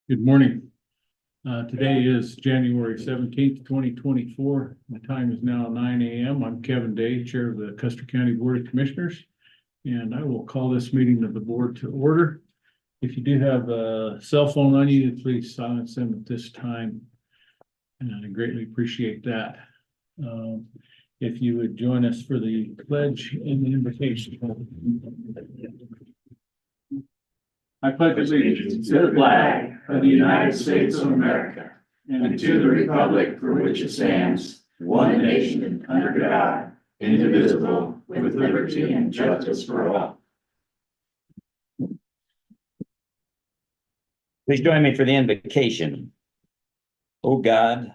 Good morning. Today is January 17th, 2024. The time is now 9 a.m. I'm Kevin Day, Chair of the Custer County Board of Commissioners, and I will call this meeting of the board to order. If you do have a cell phone on you, please silence them at this time, and I greatly appreciate that. If you would join us for the pledge and the invocation. I pledge allegiance to the flag of the United States of America and to the republic for which it stands, one nation under God, indivisible, with liberty and justice for all. Please join me for the invocation. Oh God,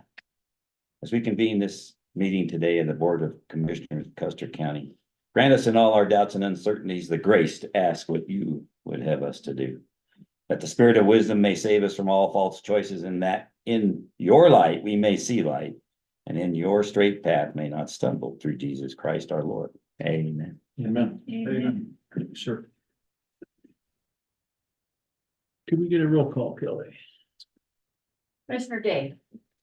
as we convene this meeting today in the Board of Commissioners of Custer County, grant us in all our doubts and uncertainties the grace to ask what you would have us to do. That the spirit of wisdom may save us from all false choices, and that in your light we may see light, and in your straight path may not stumble, through Jesus Christ our Lord. Amen. Amen. Amen. Sure. Could we get a roll call, Kelly? Commissioner Day,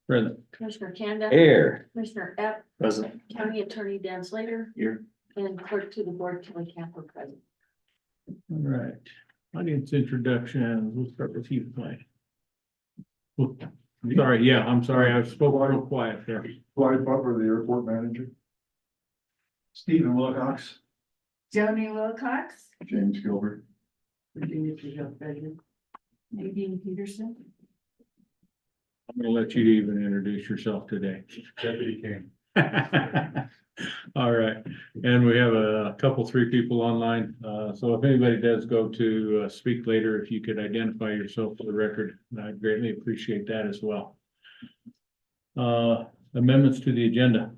Present. Commissioner Kanda, Here. Commissioner Epp, President. County Attorney Dan Slater, Here. and Clerk to the Board Kelly Camper present. All right. Audience introductions. We'll start with you, Clay. Oh, sorry, yeah, I'm sorry. I spoke real quiet there. Clyde Butler, the airport manager. Stephen Wilcox. Joni Wilcox, James Gilbert. Virginia Treasurer President, Nadine Peterson, I'm gonna let you even introduce yourself today. Deputy King. All right, and we have three people online. So if anybody does go to speak later, if you could identify yourself for the record, I'd greatly appreciate that as well. Amendments to the agenda.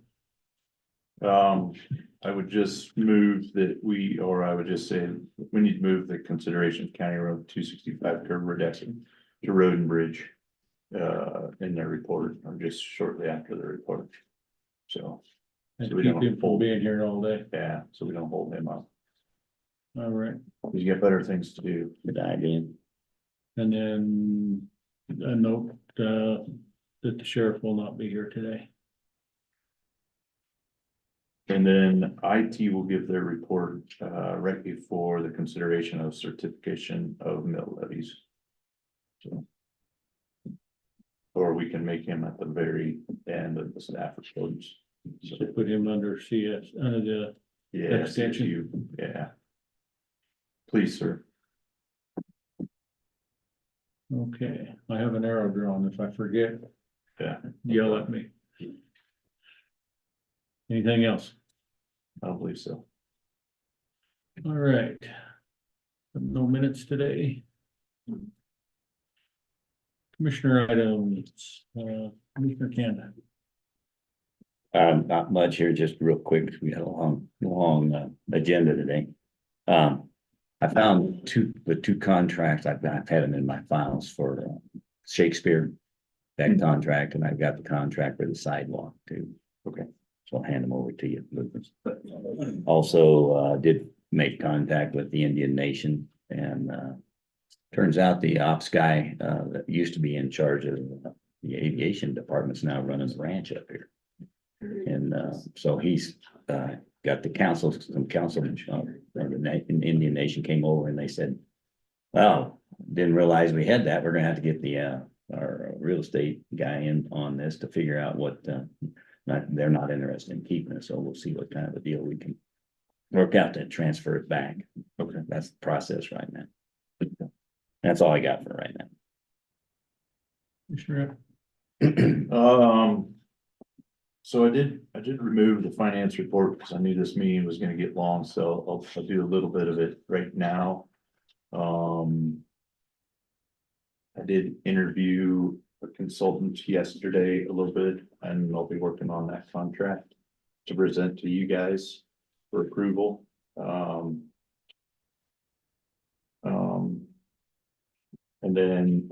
I would just move that I would just say, we need to move the consideration of County Road 265 curb reduction to road and bridge in their report, or just shortly after the report. So And we keep don't him from hold- being here all day. yeah, so we don't hold him up. All right, You get better things to do. Good idea. and then a note that the sheriff will not be here today. And then IT will give their report right before the consideration of certification of mill levies. So. Or we can make him at the very end of the staff reports. So, So put him under CS, under the, yeah, Extension. yeah. Please, sir. okay, I have an arrow drawn. If I forget, Yeah, yell at me. Anything else? I don't believe so. All right. No minutes today. Commissioner items, Commissioner Kanda. Not much here, just real quick, because we had a long agenda today. I found the two contracts, I've had them in my files for Shakespeare. That contract, and I've got the contract for the sidewalk too. Okay. So I'll hand them over to you, Lucas. Also, did make contact with the Indian Nation, and turns out the ops guy that used to be in charge of the aviation department's now running the ranch up here. And so he's got the council, some council, the Indian Nation came over and they said, well, didn't realize we had that. We're gonna have to get the our real estate guy in on this to figure out what they're not interested in keeping it. So we'll see what kind of a deal we can work out to transfer it back. Okay. That's the process right now. That's all I got for right Commissioner, So I did remove the finance report because I knew this meeting was gonna get long, so I'll do a little bit of it right now. I did interview a consultant yesterday a little bit, and I'll be working on that contract to present to you guys for approval. And then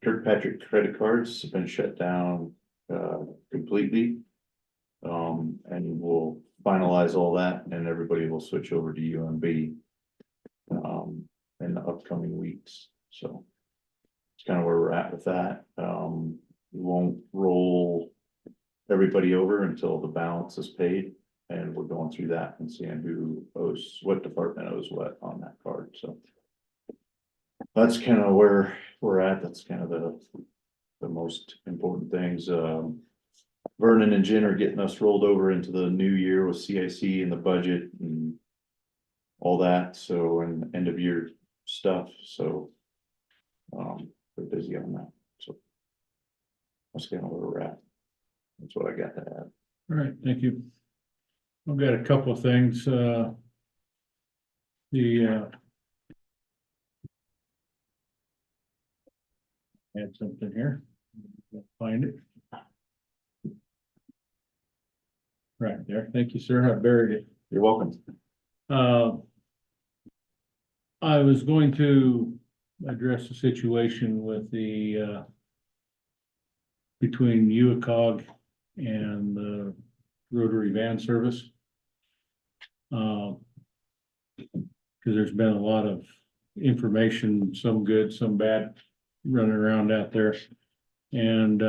Kirkpatrick credit cards have been shut down completely. And we'll finalize all that, and everybody will switch over to UMB in the upcoming weeks, so. it's kind of where we're at with that. We won't roll everybody over until the balance is paid. And we're going through that and seeing who owes, what department owes what on that card, so. That's kind of where we're at. That's kind of the most important things. Vernon and Jen are getting us rolled over into the new year with CIC and the budget and all that, so, and end of year stuff, so. We're busy on that, so. That's kind of where we're at. That's what I got to add. All right, thank you. I've got a couple of things, add something here, find it. Right there, thank you, sir, I buried it. You're welcome. I was going to address the situation with the, between UACOG and the Rotary van service. Cause there's been a lot of information, some good, some bad, running around out there. And,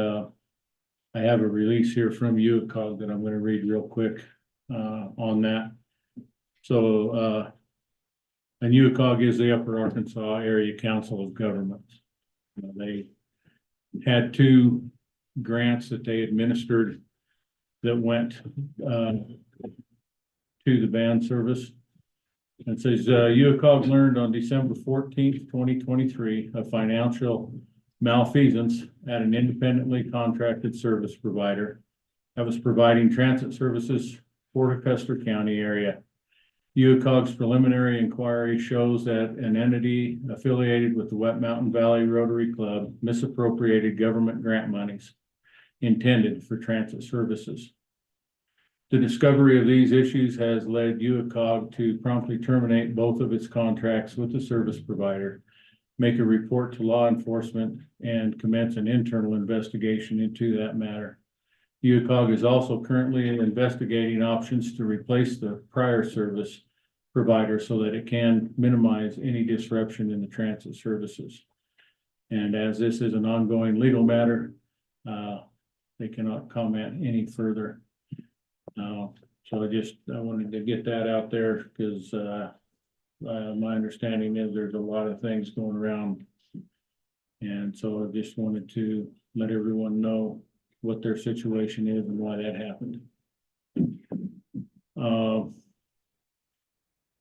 I have a release here from UACOG that I'm gonna read real quick, on that. So, and UACOG is the Upper Arkansas Area Council of Governments. They had 2 grants that they administered that went to the van service. It says, UACOG learned on December 14th, 2023, of financial malfeasance at an independently contracted service provider that was providing transit services for the Custer County area. UACOG's preliminary inquiry shows that an entity affiliated with the Wet Mountain Valley Rotary Club misappropriated government grant monies intended for transit services. The discovery of these issues has led UACOG to promptly terminate both of its contracts with the service provider, make a report to law enforcement, and commence an internal investigation into that matter. UACOG is also currently investigating options to replace the prior service provider so that it can minimize any disruption in the transit services. And as this is an ongoing legal matter, they cannot comment any further. So I wanted to get that out there because my understanding is there's a lot of things going around. And so I just wanted to let everyone know what their situation is and why that happened.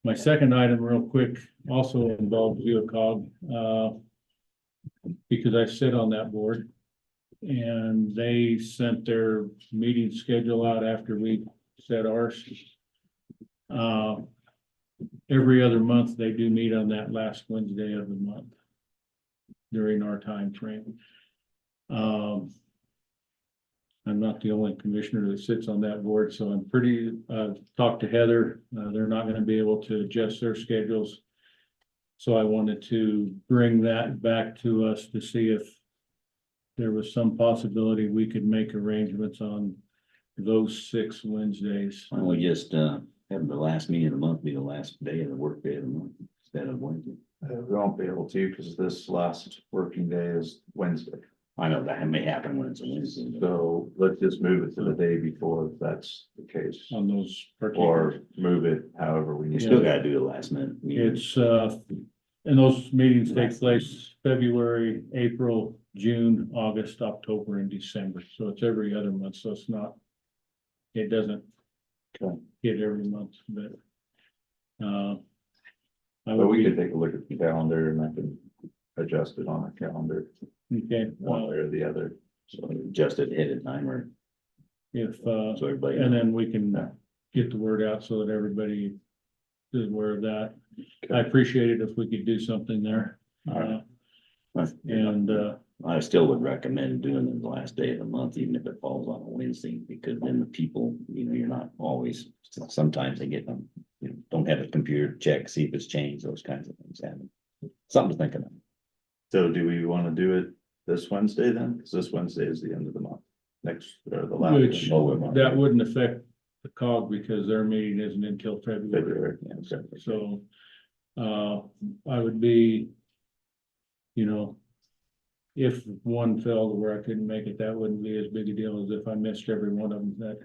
My second item real quick also involves UACOG, because I sit on that board. And they sent their meeting schedule out after we set ours. Every other month, they do meet on that last Wednesday of the month during our time frame. I'm not the only commissioner that sits on that board, so I'm pretty, talked to Heather. They're not gonna be able to adjust their schedules. So I wanted to bring that back to us to see if there was some possibility we could make arrangements on those 6 Wednesdays. Why don't we just, have the last meeting of the month be the last day of the work day of the month instead of Wednesday? We won't be able to because this last working day is Wednesday. I know that may happen when it's a Wednesday. but- So let's just move it to the day before if that's the case. On those particular, Or move it however we You need. still to. gotta do the last minute. meeting. it's, and those meetings take place February, April, June, August, October, and December. So it's every other month, so it's not, it doesn't Okay. hit every month, but, I But would we be, could take a look at the calendar and I can adjust it on our calendar, okay, one way or the other. So just at hit at time or if, so everybody. and knows. then we can get the word out so that everybody is aware of that. I appreciate it if we could do something there. All And, I still would recommend doing it the last day of the month, even if it falls on a Wednesday, because then the people, you're not always, sometimes they get them, don't have a computer check, see if it's changed, those kinds of things happen. Something to think about. So do we want to do it this Wednesday then? Because this Wednesday is the end of the month. Next, or the last. Which- one. that wouldn't affect the COG because their meeting isn't until February. February, yeah, okay. So, I would be, if one fell to where I couldn't make it, that wouldn't be as big a deal as if I missed every one of them. That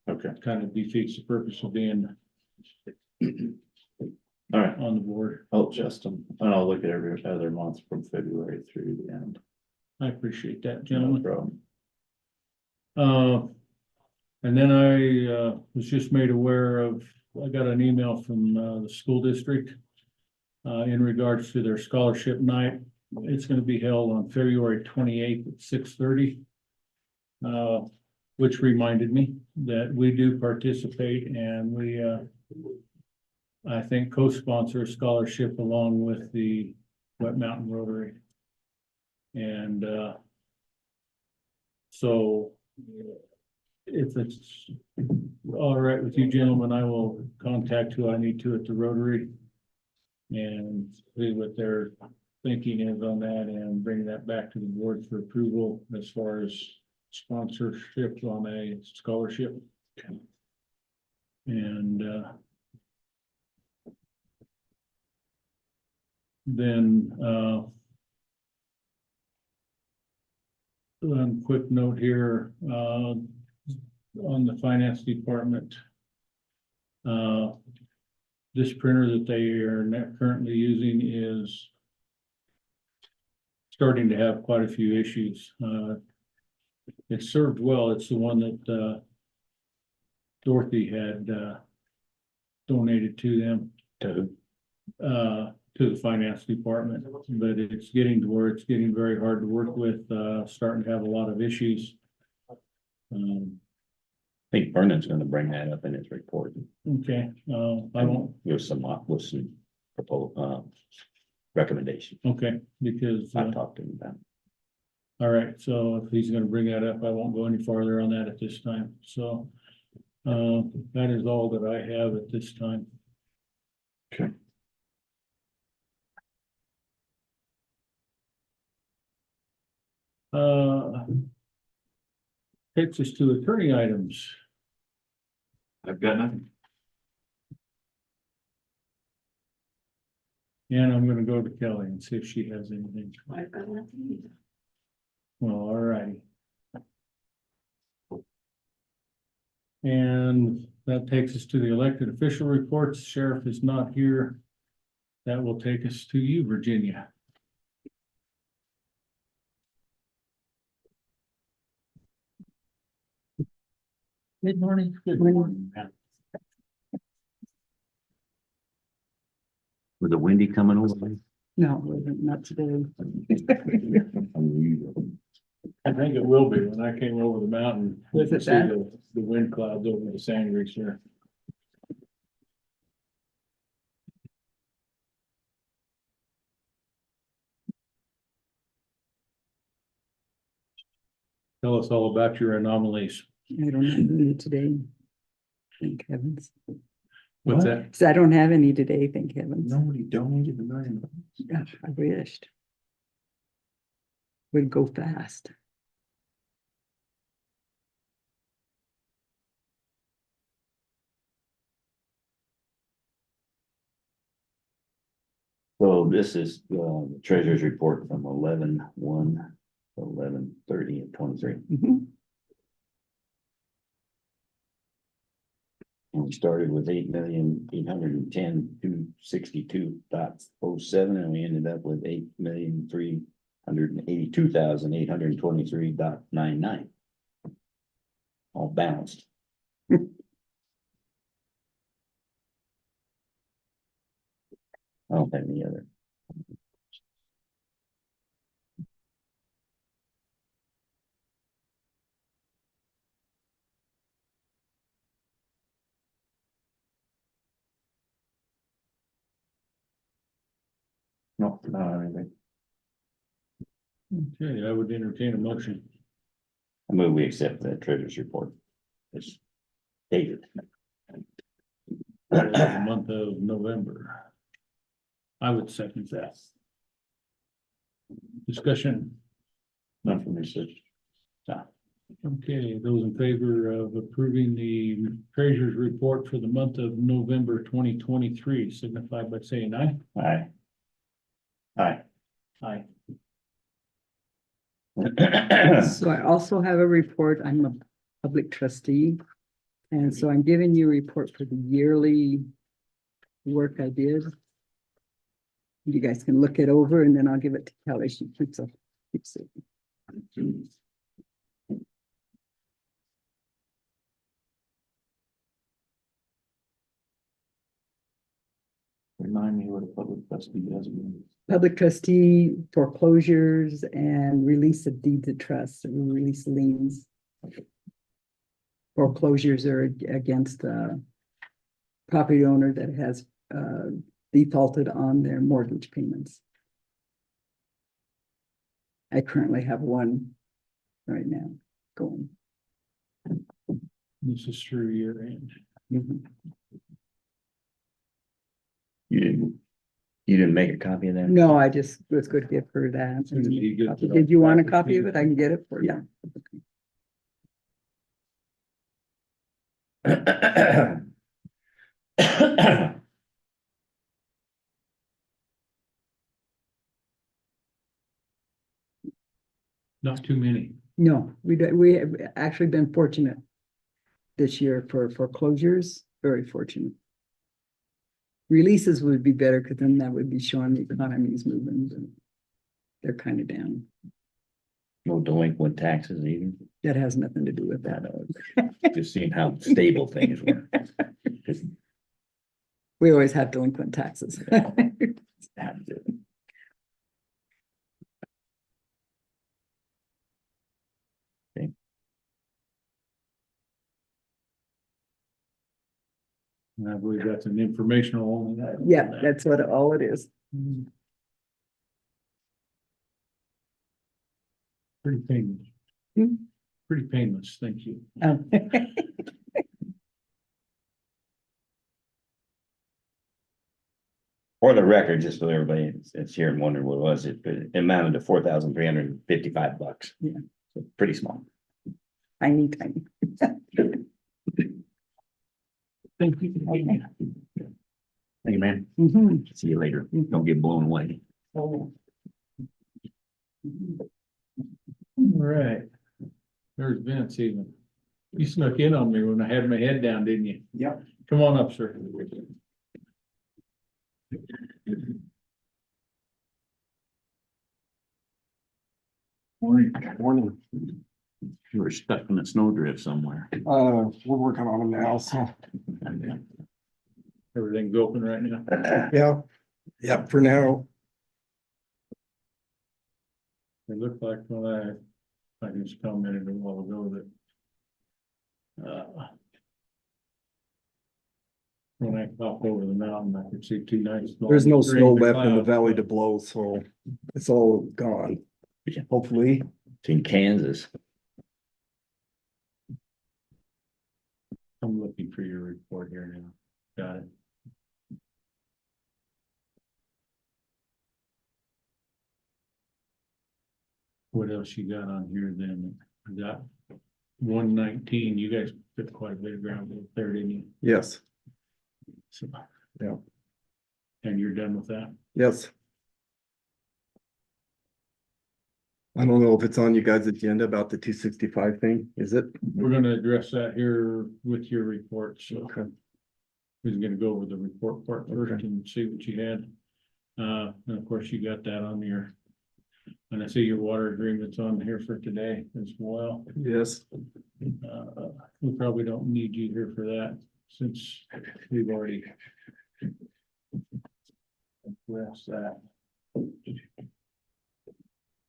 Okay, kind of defeats the purpose of being all right, on the board. I'll adjust them, and I'll look at every other month from February through the end. I appreciate that, No gentlemen. problem. And then I was just made aware of, I got an email from the school district in regards to their scholarship night. It's gonna be held on February 28th at 6:30. Which reminded me that we do participate and we I think co-sponsor a scholarship along with the Wet Mountain Rotary. And so if it's all right with you gentlemen, I will contact who I need to at the Rotary and see what their thinking is on that and bring that back to the board for approval as far as sponsorship on a scholarship. And then one quick note here on the finance department. This printer that they are currently using is starting to have quite a few issues. It served well. It's the one that Dorothy had donated to them. To the finance department, but it's getting to where it's getting very hard to work with, starting to have a lot of issues. I think Vernon's gonna bring that up in his report. Okay, I won't, With some recommendation. okay, because, I've talked to him about. all right, so if he's gonna bring that up, I won't go any farther on that at this time, so. That is all that I have at this time. Okay. Takes us to attorney items. I've got nothing. And I'm gonna go to Kelly and see if she has anything. I've got nothing either. Well, all righty. And that takes us to the elected official reports. Sheriff is not here. That will take us to you, Virginia. Good morning. Good morning. With the windy coming over. No, not today. Unusual. I think it will be. When I came over the mountain, you Was can it see that? the wind clouds over the sand ridge there. Tell us all about your anomalies. I don't have any today. Thank heavens. What's that? So I don't have any today, thank heavens. Nobody donated $1 million. Gosh, I wished. Would go fast. So this is the treasurer's report from 11/1 to 11/30 and 23. Mhm. And we started with 8,810,262.07, and we ended up with 8,382,823.99. All balanced. I don't have any other. No, not anything. Okay, I would entertain a motion. I move we accept the treasurer's report. It's dated. For the month of November. I would second that. Discussion. Not from research. Okay, those in favor of approving the treasurer's report for the month of November 2023, signify by saying aye. Aye. Aye. Aye. So I also have a report. I'm a public trustee. And so I'm giving you a report for the yearly work I did. You guys can look it over and then I'll give it to Kelly. She keeps it. Remind me what a public trustee does. Public trustee foreclosures and release of deeds of trust, release liens. Foreclosures are against the property owner that has defaulted on their mortgage payments. I currently have one right now going. This is through year end. Mhm. You didn't make a copy of that? No, I just was going to give her that. Soon as he gets it Did you want a off copy of it? I can get it for you. Not too many. No, we have actually been fortunate this year for foreclosures, very fortunate. Releases would be better because then that would be showing the economy is moving, but they're kind of down. No delinquent taxes either. That has nothing to do with that. Just seeing how stable things were. We always have delinquent taxes. And I believe that's an informational only. Yeah, that's what all it is. Pretty painless. Hmm. Pretty painless, thank you. For the record, just so everybody that's here and wondering what was it, but it amounted to $4,355. Yeah. So pretty small. Tiny. Thank you. Thank you, man. Mhm. See you later. Don't get blown away. All right. There's Vince even. You snuck in on me when I had my head down, didn't you? Yep. Come on up, sir. Morning. Morning. You were stuck in a snowdrift somewhere. We're working on them now, so. Everything's open right now. Yeah. Yep, for now. It looked like when I just commented a while ago that when I hopped over the mountain, I could see two nice. There's no long snow strings of left in the clouds, valley but to blow, so it's all gone. Hopefully. It's in Kansas. I'm looking for your report here now. Got it. What else you got on here then? I got 119. You guys took quite a bit of ground there, didn't you? Yes, So, Yeah. And you're done with that? yes. I don't know if it's on you guys' agenda about the 265 thing, is it? We're gonna address that here with your report, so Okay. we're gonna go over the report part first Okay. and see what you had. And of course, you got that on your, and I see your water agreement's on here for today as well. Yes. We probably don't need you here for that since we've already addressed that.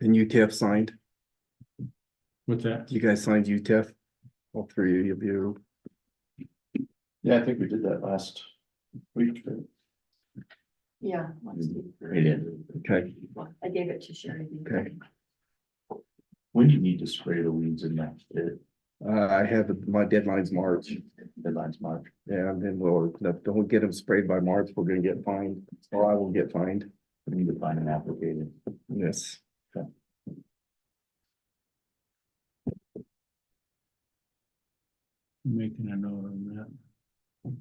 And UTF signed, What's that? you guys signed UTF? All three of you. Yeah, I think we did that last week. Yeah. We did. Okay. I gave it to Sherry. Okay. When do you need to spray the weeds in that? I have, my deadline's March. Deadline's March. Yeah, and then if don't get them sprayed by March, we're gonna get fined, or I will get fined. We need to find an applicator. Yes. Making a note on that.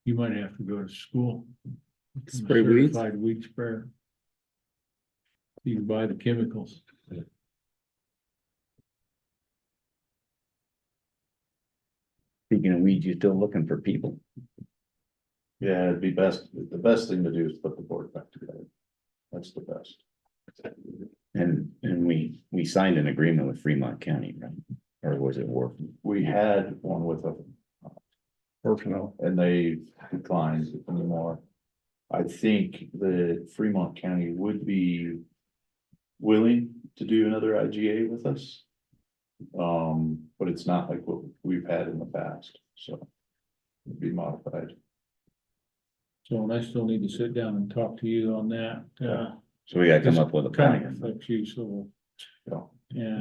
You might have to go to school. Spray weeds? Certified weed sprayer. You can buy the chemicals. Speaking of weeds, you still looking for people? Yeah, it'd be best, the best thing to do is put the board back together. That's the best. And we signed an agreement with Fremont County, right? Or was it Wharf? We had one with a, Personnel. and they declined anymore. I think that Fremont County would be willing to do another IGA with us. But it's not like what we've had in the past, so it'd be modified. So and I still need to sit down and talk to you on that. So we gotta come up with a Kind of plan. affects you, so, Yeah.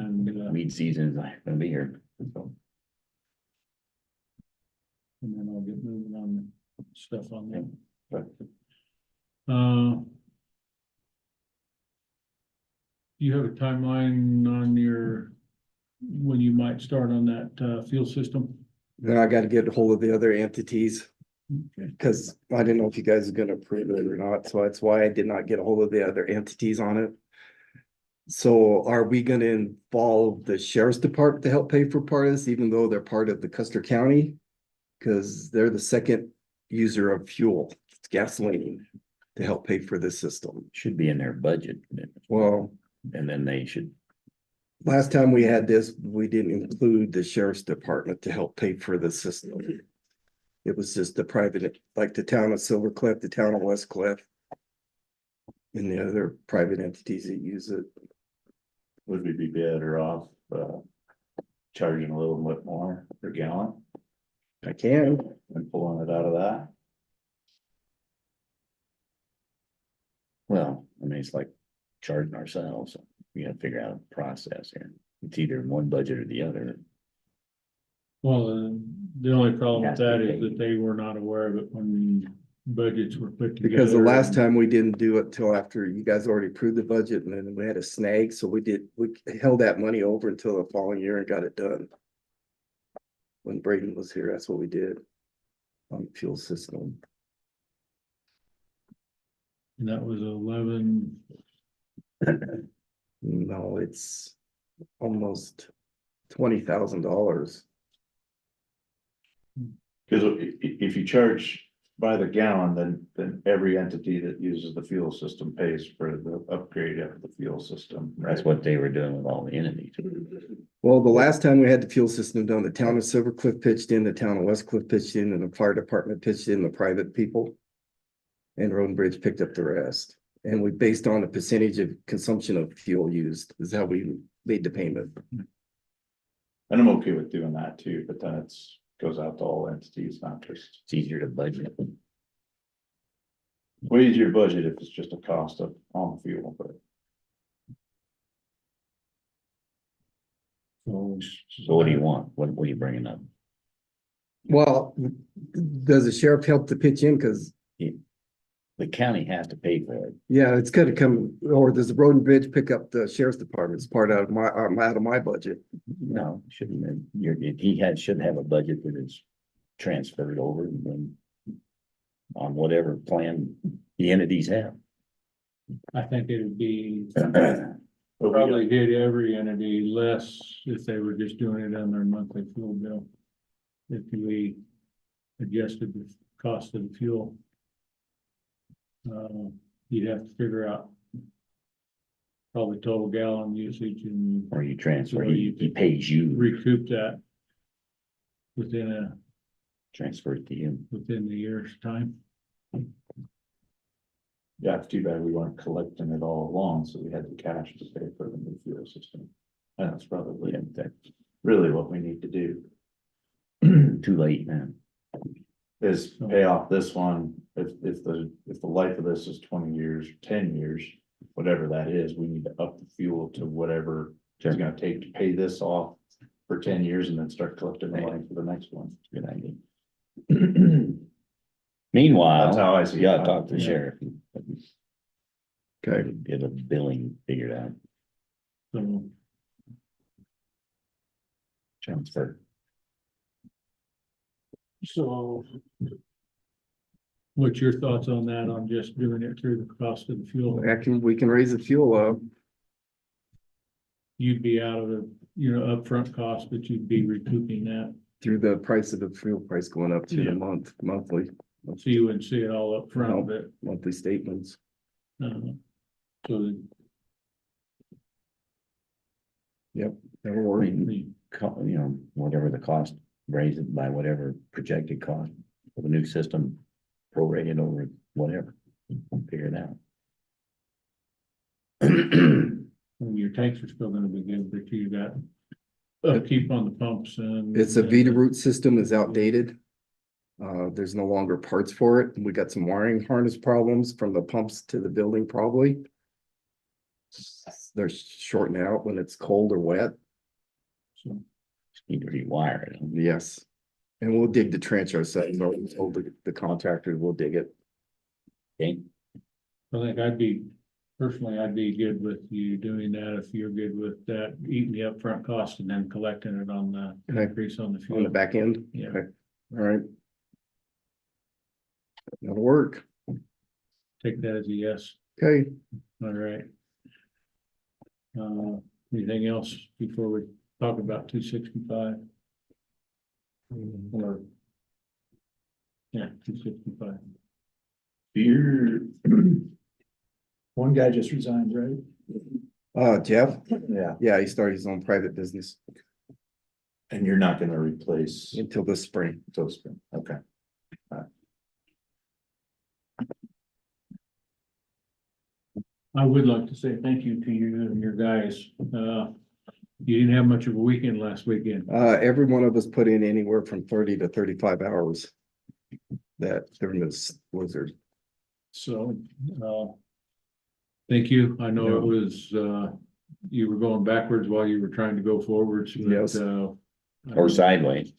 and Weed season is not gonna be here. So, and then I'll get moving on the stuff on that. but You have a timeline on your, when you might start on that, fuel system? Then I gotta get a hold of the other entities, Okay. cause I didn't know if you guys are gonna approve it or not, so that's why I did not get a hold of the other entities on it. So are we gonna involve the sheriff's department to help pay for part of this, even though they're part of the Custer County? Cause they're the second user of fuel, it's gasoline, to help pay for this system. Should be in their budget. Well, And then they should, last time we had this, we didn't include the sheriff's department to help pay for the system. It was just the private, like the town of Silver Cliff, the town of West Cliff. And the other private entities that use it. would we be better off, charging a little bit more per gallon I can, and pulling it out of that? well, I mean, it's like charging ourselves. We gotta figure out a process here. It's either one budget or the other. Well, the only problem with Has to that be is paid. that they were not aware of it when budgets were put together. because the last and- time we didn't do it till after you guys already approved the budget and then we had a snag, so we held that money over until the following year and got it done. When Braden was here, that's what we did. On the fuel system. And that was 11, No, it's almost $20,000. Cause if you charge by the gallon, then every entity that uses the fuel system pays for the upgrade of the fuel system. That's what they were doing with all the entities. Well, the last time we had the fuel system done, the town of Silver Cliff pitched in, the town of West Cliff pitched in, and the fire department pitched in, the private people. And Road and Bridge picked up the rest. And we based on the percentage of consumption of fuel used, is how we made the payment. And I'm okay with doing that too, but then goes out to all entities, not just, It's easier to budget. way easier budget if it's just a cost of on fuel, but. So what do you want? What are you bringing up? Well, does the sheriff help to pitch in? Cause The county has to pay for it. yeah, it's gonna come, or does the Road and Bridge pick up the sheriff's department? It's part out of my budget. No, shouldn't have. Should have a budget that is transferred over and then on whatever plan the entities have. I think it would be, but we probably hit every entity less if they were just doing it on their monthly fuel bill. If we adjusted the cost of the fuel. You'd have to figure out probably total gallon usage and Or you transfer, So you- he pays you, recoup that within transfer it to you. the year's time. Yeah, it's too bad we weren't collecting it all along, so we had the cash to pay for the new fuel system. And that's probably Yeah, that's really what we need to do, too late, man. is pay off this one. If the life of this is 20 years, 10 years, whatever that is, we need to up the fuel to whatever it's gonna take to pay this off for 10 years and then start collecting the money for the next one. Good idea. Meanwhile, That's how I see you it. gotta talk to the Yeah. sheriff. Okay. Get a billing figured out, So transfer. So What's your thoughts on that, on just doing it through the cost of the fuel? We can raise the fuel up. You'd be out of the, upfront cost, but you'd be recouping that. Through the price of the fuel price going up through Yeah. the monthly So you wouldn't see it all up front, but, monthly statements. so That'll I work. mean, whatever the cost, raise it by whatever projected cost of the new system, prorated over whatever, figure it out. your tanks are still gonna be good, but you got upkeep on the pumps and. It's a Vita root system is outdated. There's no longer parts for it. We got some wiring harness problems from the pumps to the building probably. They're shorting out when it's cold or wet. So, Need to rewire it. Yes. And we'll dig the trench ourselves. So we told the contractor will dig it. Okay, I think personally, I'd be good with you doing that if you're good with that, eating the upfront cost and then collecting it on the Okay. increase on the On the fuel. back end. Yeah. Okay. All right. That'll work. Take that as a yes. Okay. All right. Anything else before we talk about 265? Or, yeah, 265. You're. One guy just resigned, right? Jeff? Yeah. Yeah, he started his own private business And you're not gonna replace until this spring. until spring, okay. I would like to say thank you to you and your guys. You didn't have much of a weekend last weekend. Every one of us put in anywhere from 30 to 35 hours. That during this blizzard. So, thank you. I know it Yeah. was, you were going backwards while you were trying to go forwards. but, Yes. or sideways,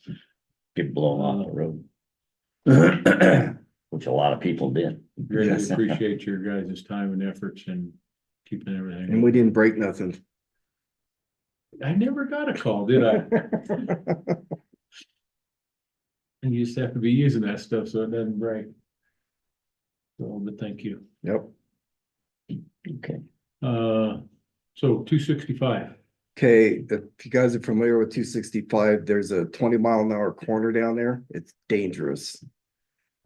get blown off the road. Which a lot of people did. Really Yes. appreciate your guys' time and efforts and keeping everything. And we didn't break nothing. I never got a call, did I? And you just have to be using that stuff so it doesn't break. So, but thank you. Yep. Okay. So 265. Okay, if you guys are familiar with 265, there's a 20-mile-an-hour corner down there. It's dangerous.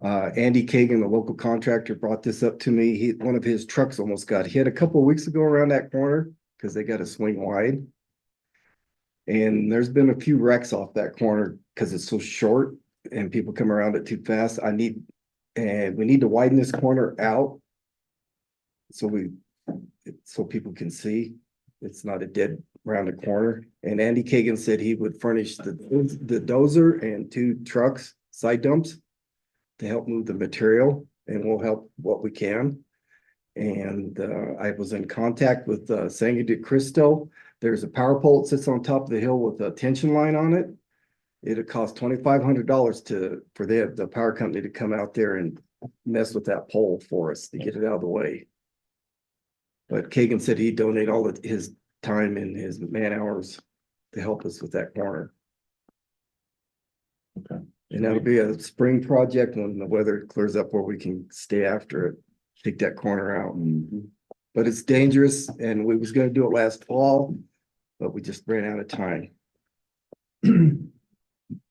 Andy Kagan, the local contractor, brought this up to me. One of his trucks almost got hit a couple of weeks ago around that corner because they got to swing wide. And there's been a few wrecks off that corner because it's so short and people come around it too fast. We need to widen this corner out. So people can see it's not a dead round the corner. And Andy Kagan said he would furnish the dozer and 2 trucks, side dumps, to help move the material, and we'll help what we can. And I was in contact with Sangre de Cristo. There's a power pole that sits on top of the hill with a tension line on it. It'd cost $2,500 for the power company to come out there and mess with that pole for us to get it out of the way. But Kagan said he'd donate all of his time and his man hours to help us with that corner. Okay. And that'll be a spring project when the weather clears up where we can stay after it, take that corner out. But it's dangerous, and we was gonna do it last fall, but we just ran out of time.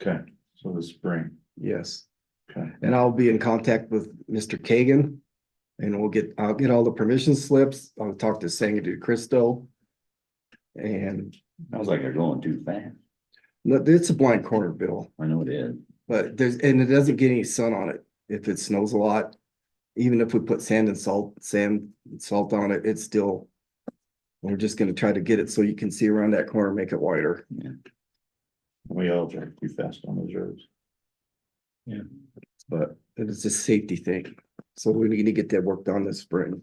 Okay, so the spring, Yes, okay. and I'll be in contact with Mr. Kagan. And I'll get all the permission slips. I'll talk to Sangre de Cristo. And Sounds like they're going too fast. look, it's a blind corner, Bill, I know it is. but it doesn't get any sun on it. If it snows a lot, even if we put sand and salt on it, it's still. We're just gonna try to get it so you can see around that corner, make it wider. We all drive too fast on those roads. But it's a safety thing. So we need to get that work done this spring.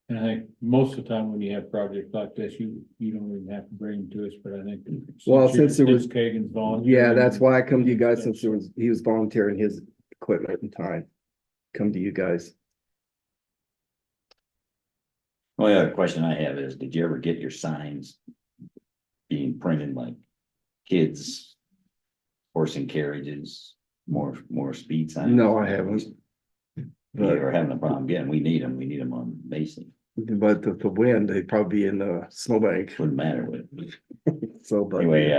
And I think most of the time when you have projects like this, you don't even have to bring them to us, but I think. Well, since there was- Kagan's volunteer. Yeah, that's why I come to you guys since he was volunteering his equipment and time. Come to you guys. Only other question I have is, did you ever get your signs being printed like kids, horse and carriages, more speed signs? No, I haven't. We're having a problem getting, we need them on Mason, But the wind, they'd probably be in the snowbank, wouldn't matter what. so, but. Anyway,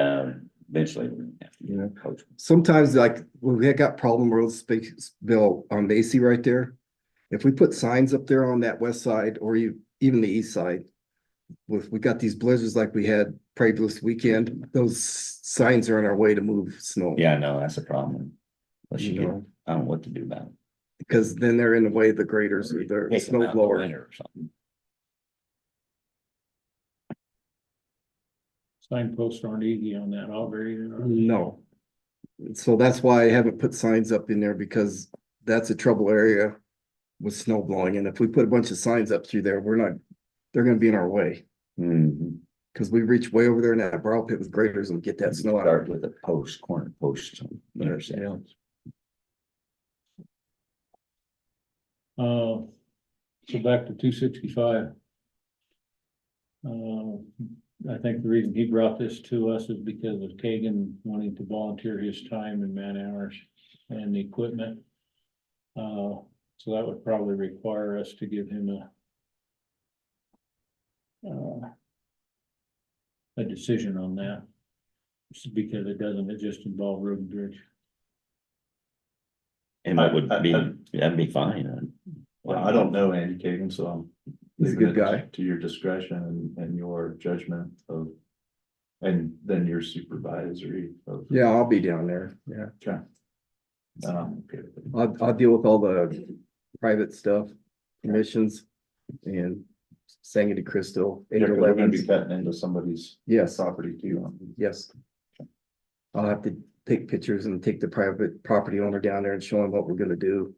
eventually. We're gonna have to Yeah. coach. Sometimes like when we got problem road space bill on Macy right there. If we put signs up there on that west side or even the east side. We got these blizzards like we had previous weekend, those signs are in our way to move snow. Yeah, I know, that's a problem. Unless you You get, know, I don't know what to do about it. because then they're in the way of the graders or the Take 'em out snow in the blower. winter or something. Signposts aren't easy on that auger either. are they? No. So that's why I haven't put signs up in there because that's a trouble area with snow blowing. And if we put a bunch of signs up through there, they're gonna be in our way. Mhm. Cause we reach way over there in that borrow pit with graders and get that snow out. Start with a corner post. Yeah. So back to 265. I think the reason he brought this to us is because of Kagan wanting to volunteer his time and man hours and the equipment. So that would probably require us to give him a decision on that. Just because it doesn't, it just involve road and bridge. And that would be, that'd be fine. Well, I don't know Andy Kagan, so I'm. He's a leaving good it guy. To your discretion and your judgment of. And then your supervisory of. Yeah, I'll be down there. Yeah. Okay. Okay. I'll deal with all the private stuff, commissions and Sangre de Cristo. Yeah, 'cause we're gonna be 811s. cutting into somebody's Yes, property too. yes. I'll have to take pictures and take the private property owner down there and show him what we're gonna do.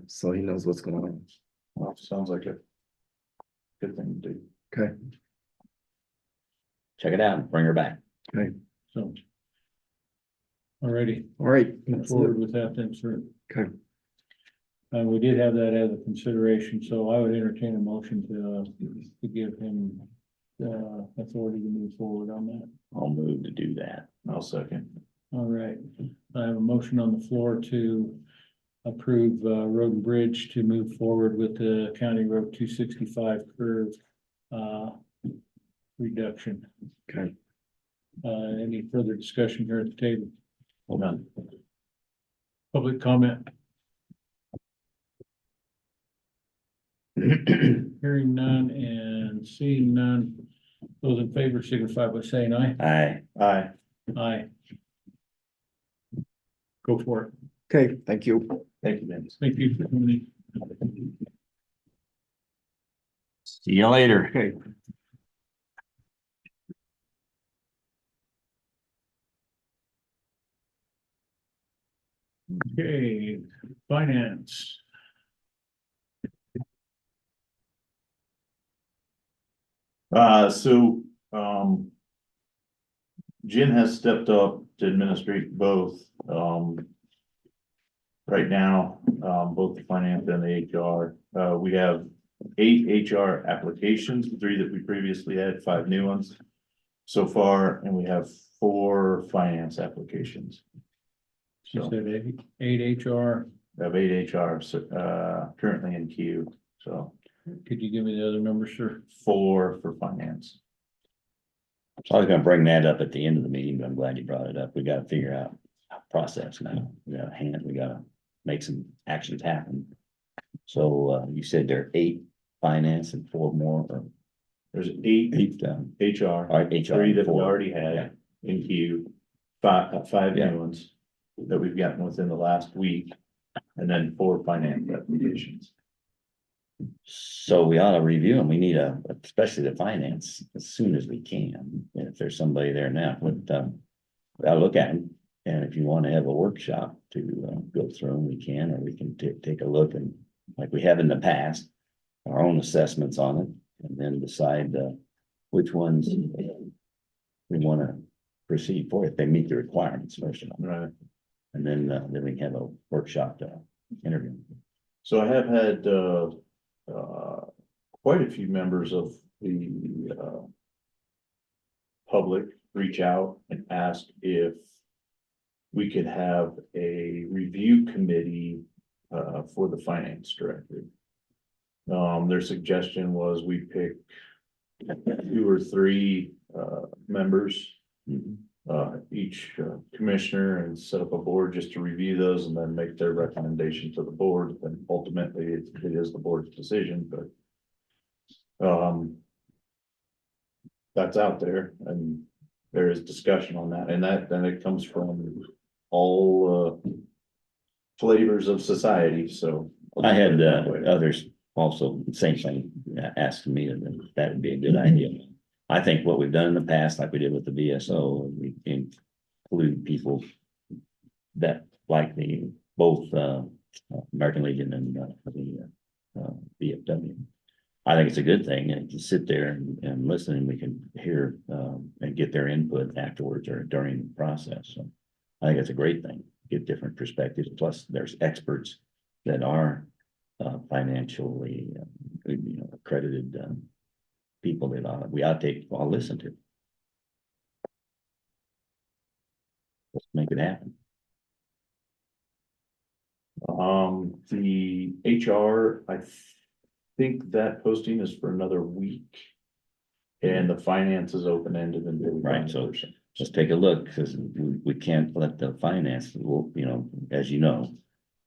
So he knows what's going on. Well, sounds like a. Good thing to do. Okay, Check it out and bring her back. So. Alrighty, all right. move That's forward it. with that then, sir. Okay, We did have that as a consideration, so I would entertain a motion to give him authority to move forward on that. I'll move to do that. I'll second. All right, I have a motion on the floor to approve road and bridge to move forward with the County Road 265 curve reduction. okay. Any further discussion here at the table? Hold on. Public comment? Hearing none and seeing none. Those in favor signify by saying aye. Aye. Aye. Aye. Go for it. Okay, thank you. Thank you, Dennis. Thank you for coming in. See you later. Okay. Okay, finance. Jen has stepped up to administrate both, right now, both the finance and the HR. We have 8 HR applications, 3 that we previously had, 5 new ones so far, and we have 4 finance applications. She So said eight HR. we have 8 HR, currently in queue, so Could you give me the other number, sir? 4 for finance. So I was gonna bring that up at the end of the meeting, but I'm glad you brought it up. We gotta figure out a process now. We gotta make some actions happen. So, you said there are 8 finance and 4 more, or There's 8 HR. all right, HR. 3 that we 4. already Yeah. had in queue, 5 Yeah. new ones that we've gotten within the last week, and then 4 finance applications. So we ought to review them. We need especially the finance as soon as we can. And if there's somebody there now, I'll look at them. And if you want to have a workshop to go through them, we can, or we can take a look and like we have in the past, our own assessments on it, and then decide which ones we want to proceed for, if they meet the requirements first of all. Right. And then we can have a workshop to interview. So I have had, quite a few members of the, public reach out and ask if we could have a review committee, for the finance director. Their suggestion was we pick 2 or 3, members, each commissioner, and set up a board just to review those and then make their recommendation to the board. And ultimately, it is the board's decision, but that's out there, and there is discussion on that, and then it comes from all flavors of society, so. I had others also, same thing, asking me that that'd be a good idea. I think what we've done in the past, like we did with the VSO, we include people that like both American Legion and the VFW. I think it's a good thing, and to sit there and listen, and we can hear and get their input afterwards or during the process. So I think it's a great thing, get different perspectives. Plus, there's experts that are financially, accredited people that we ought to all listen to. Let's make it happen. The HR, I think that posting is for another week. And the finance is open-ended until. Right, so just take a look, because we can't let the finance, as you know,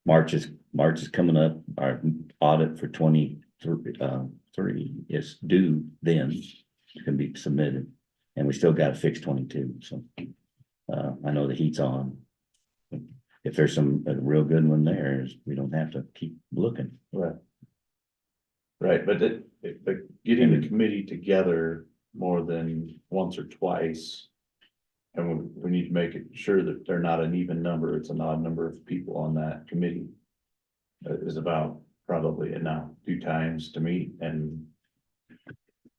March is coming up, our audit for 23 is due then, it can be submitted, and we still got to fix 22, so. I know the heat's on. If there's a real good one there, we don't have to keep looking. Right, but getting the committee together more than once or twice. And we need to make it sure that they're not an even number, it's an odd number of people on that committee. Is about probably enough, 2 times to meet, and.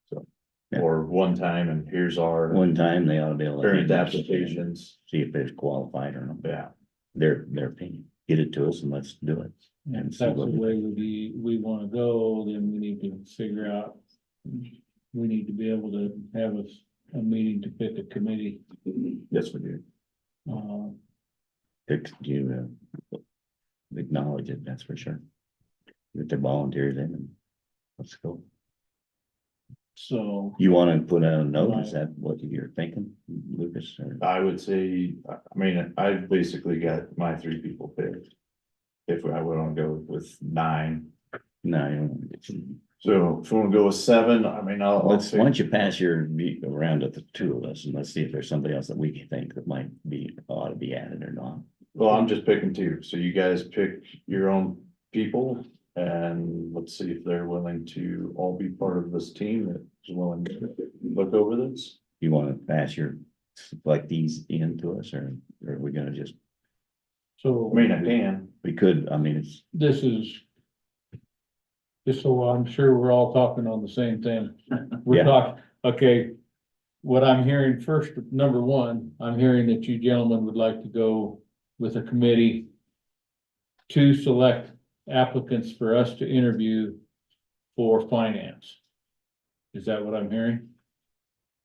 So, Yeah. or 1 time, and here's our One time, they ought to be able to. current applications, See if they're qualified or not, yeah. their opinion, get it to us and let's do it. And And if see that's the what way we wanna go, then we need to figure out. We need to be able to have a meeting to pick a committee. Yes, we do. You acknowledge it, that's for sure. Get the volunteers in and let's go. So, You want to put out a note, is that what you're thinking, Lucas? Or I would say, I've basically got my 3 people picked. If I would wanna go with 9, no, you don't want to get you. so if we wanna go with 7, I'll. Let's, why don't you pass your around to the 2 of us and let's see if there's somebody else that we can think that might ought to be added or not. Well, I'm just picking 2, so you guys pick your own people, and let's see if they're willing to all be part of this team that is willing to look over this. You want to pass like these in to us, or are we gonna just, so. I can. we could, it's, This is. Just so I'm sure we're all talking on the same thing. We're Yeah. talking, okay. What I'm hearing first, number 1, I'm hearing that you gentlemen would like to go with a committee. To select applicants for us to interview for finance. Is that what I'm hearing?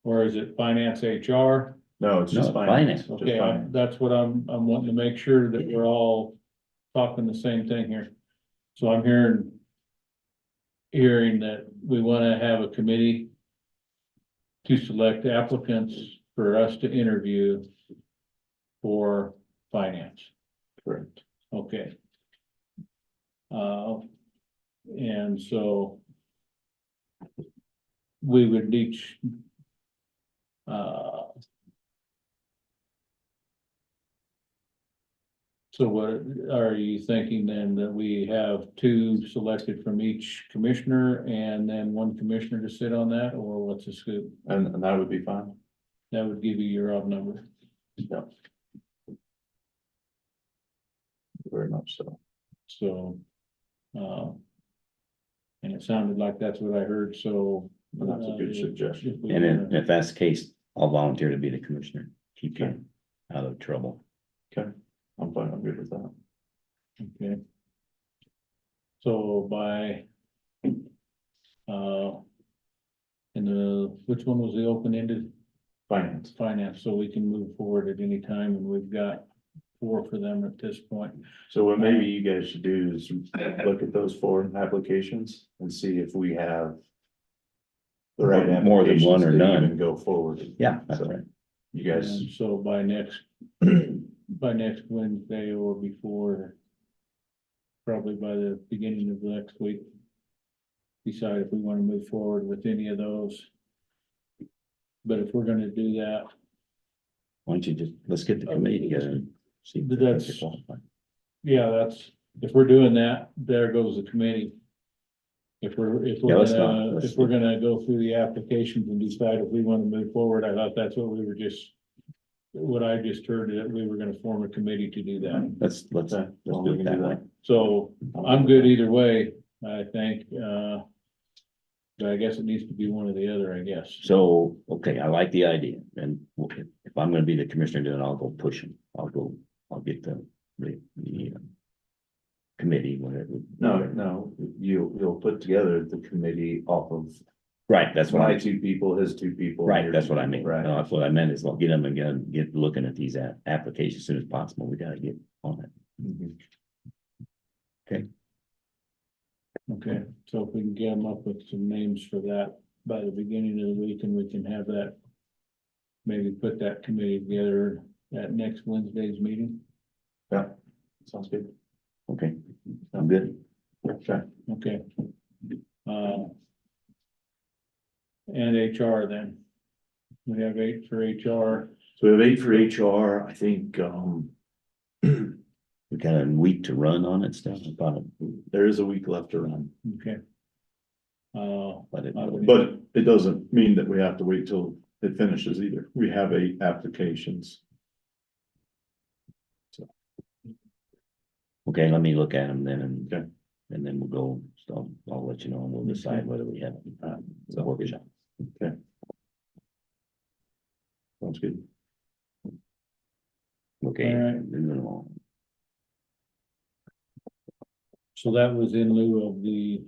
Or is it finance HR? No, it's just No, finance. finance. just Okay, finance. that's what I'm wanting to make sure that we're all talking the same thing here. So I'm hearing that we wanna have a committee to select applicants for us to interview for finance. Correct. Okay. And so we would each, so what are you thinking then, that we have 2 selected from each commissioner and then 1 commissioner to sit on that, or what's the scoop? And that would be fine. That would give you your odd number. Yeah. Very much so. So, and it sounded like that's what I heard, so. That's a good suggestion. if we and wanna- if that's the case, I'll volunteer to be the commissioner, keep you out of trouble. Okay, I'm fine, I'm good with that. Okay. So by. Which one was the open-ended? Finance. Finance, so we can move forward at any time, and we've got four for them at this point. So what maybe you guys should do is look at those 4 applications and see if we have the right More than one applications or to none. even go forward. Yeah, that's So, right. You guys, And so by next Wednesday or before, probably by the beginning of next week, decide if we want to move forward with any of those. But if we're gonna do that, Why don't you just, let's get the committee together and see. if That's- they're qualified. yeah, if we're doing that, there goes the committee. If we're Yeah, let's not. Let's- if we're gonna go through the applications and decide if we want to move forward, I thought that's what we were just. What I just heard, that we were gonna form a committee to do that. Let's Okay, well, do we it can that do way. that. So I'm good either way, I think, but I guess it needs to be one or the other, I guess. So, okay, I like the idea, and if I'm gonna be the commissioner, then I'll go push them, I'll get the committee, whatever. No, you'll put together the committee off of Right, that's what my I, 2 people, his 2 people. right, your that's what 2 I mean, people, Right. no, that's what I meant, is I'll get them and get looking at these applications as soon as possible, we gotta get on it. Mhm. Okay, so if we can get them up with some names for that by the beginning of the week, and we can have that. Maybe put that committee together at next Wednesday's meeting. Yeah, sounds good. Okay, I'm good. Okay. Okay. And HR then. We have 8 for HR. So we have 8 for HR, I think, We got a week to run on it still, about there is a week left to run, Okay. but it, I would- but it doesn't mean that we have to wait till it finishes either. We have 8 applications. okay, let me look at them then and. Okay. And then we'll go, so I'll let you know, and we'll decide whether we have, the workshop. Sounds good. Okay, All right. moving along. So that was in lieu of the.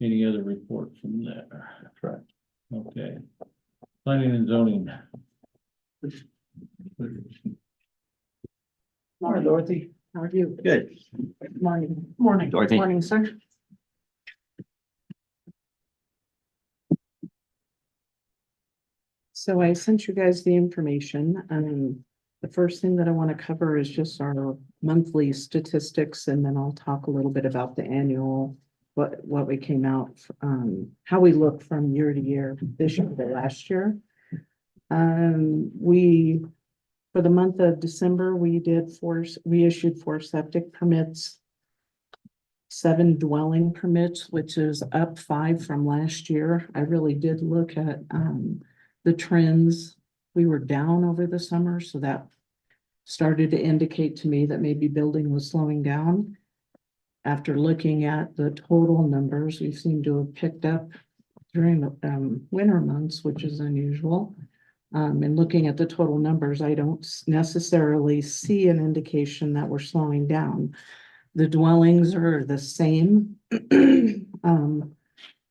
Any other report from there? Correct. Okay. Planning and zoning. Morning, Dorothy. How are you? Good. Morning. Morning. Dorothy. Morning, sir. So I sent you guys the information. The first thing that I want to cover is just our monthly statistics, and then I'll talk a little bit about the annual, what we came out, how we look from year to year, this year to last year. For the month of December, we issued 4 septic permits, 7 dwelling permits, which is up 5 from last year. I really did look at, the trends. We were down over the summer, so that started to indicate to me that maybe building was slowing down. After looking at the total numbers, we seem to have picked up during the winter months, which is unusual. And looking at the total numbers, I don't necessarily see an indication that we're slowing down. The dwellings are the same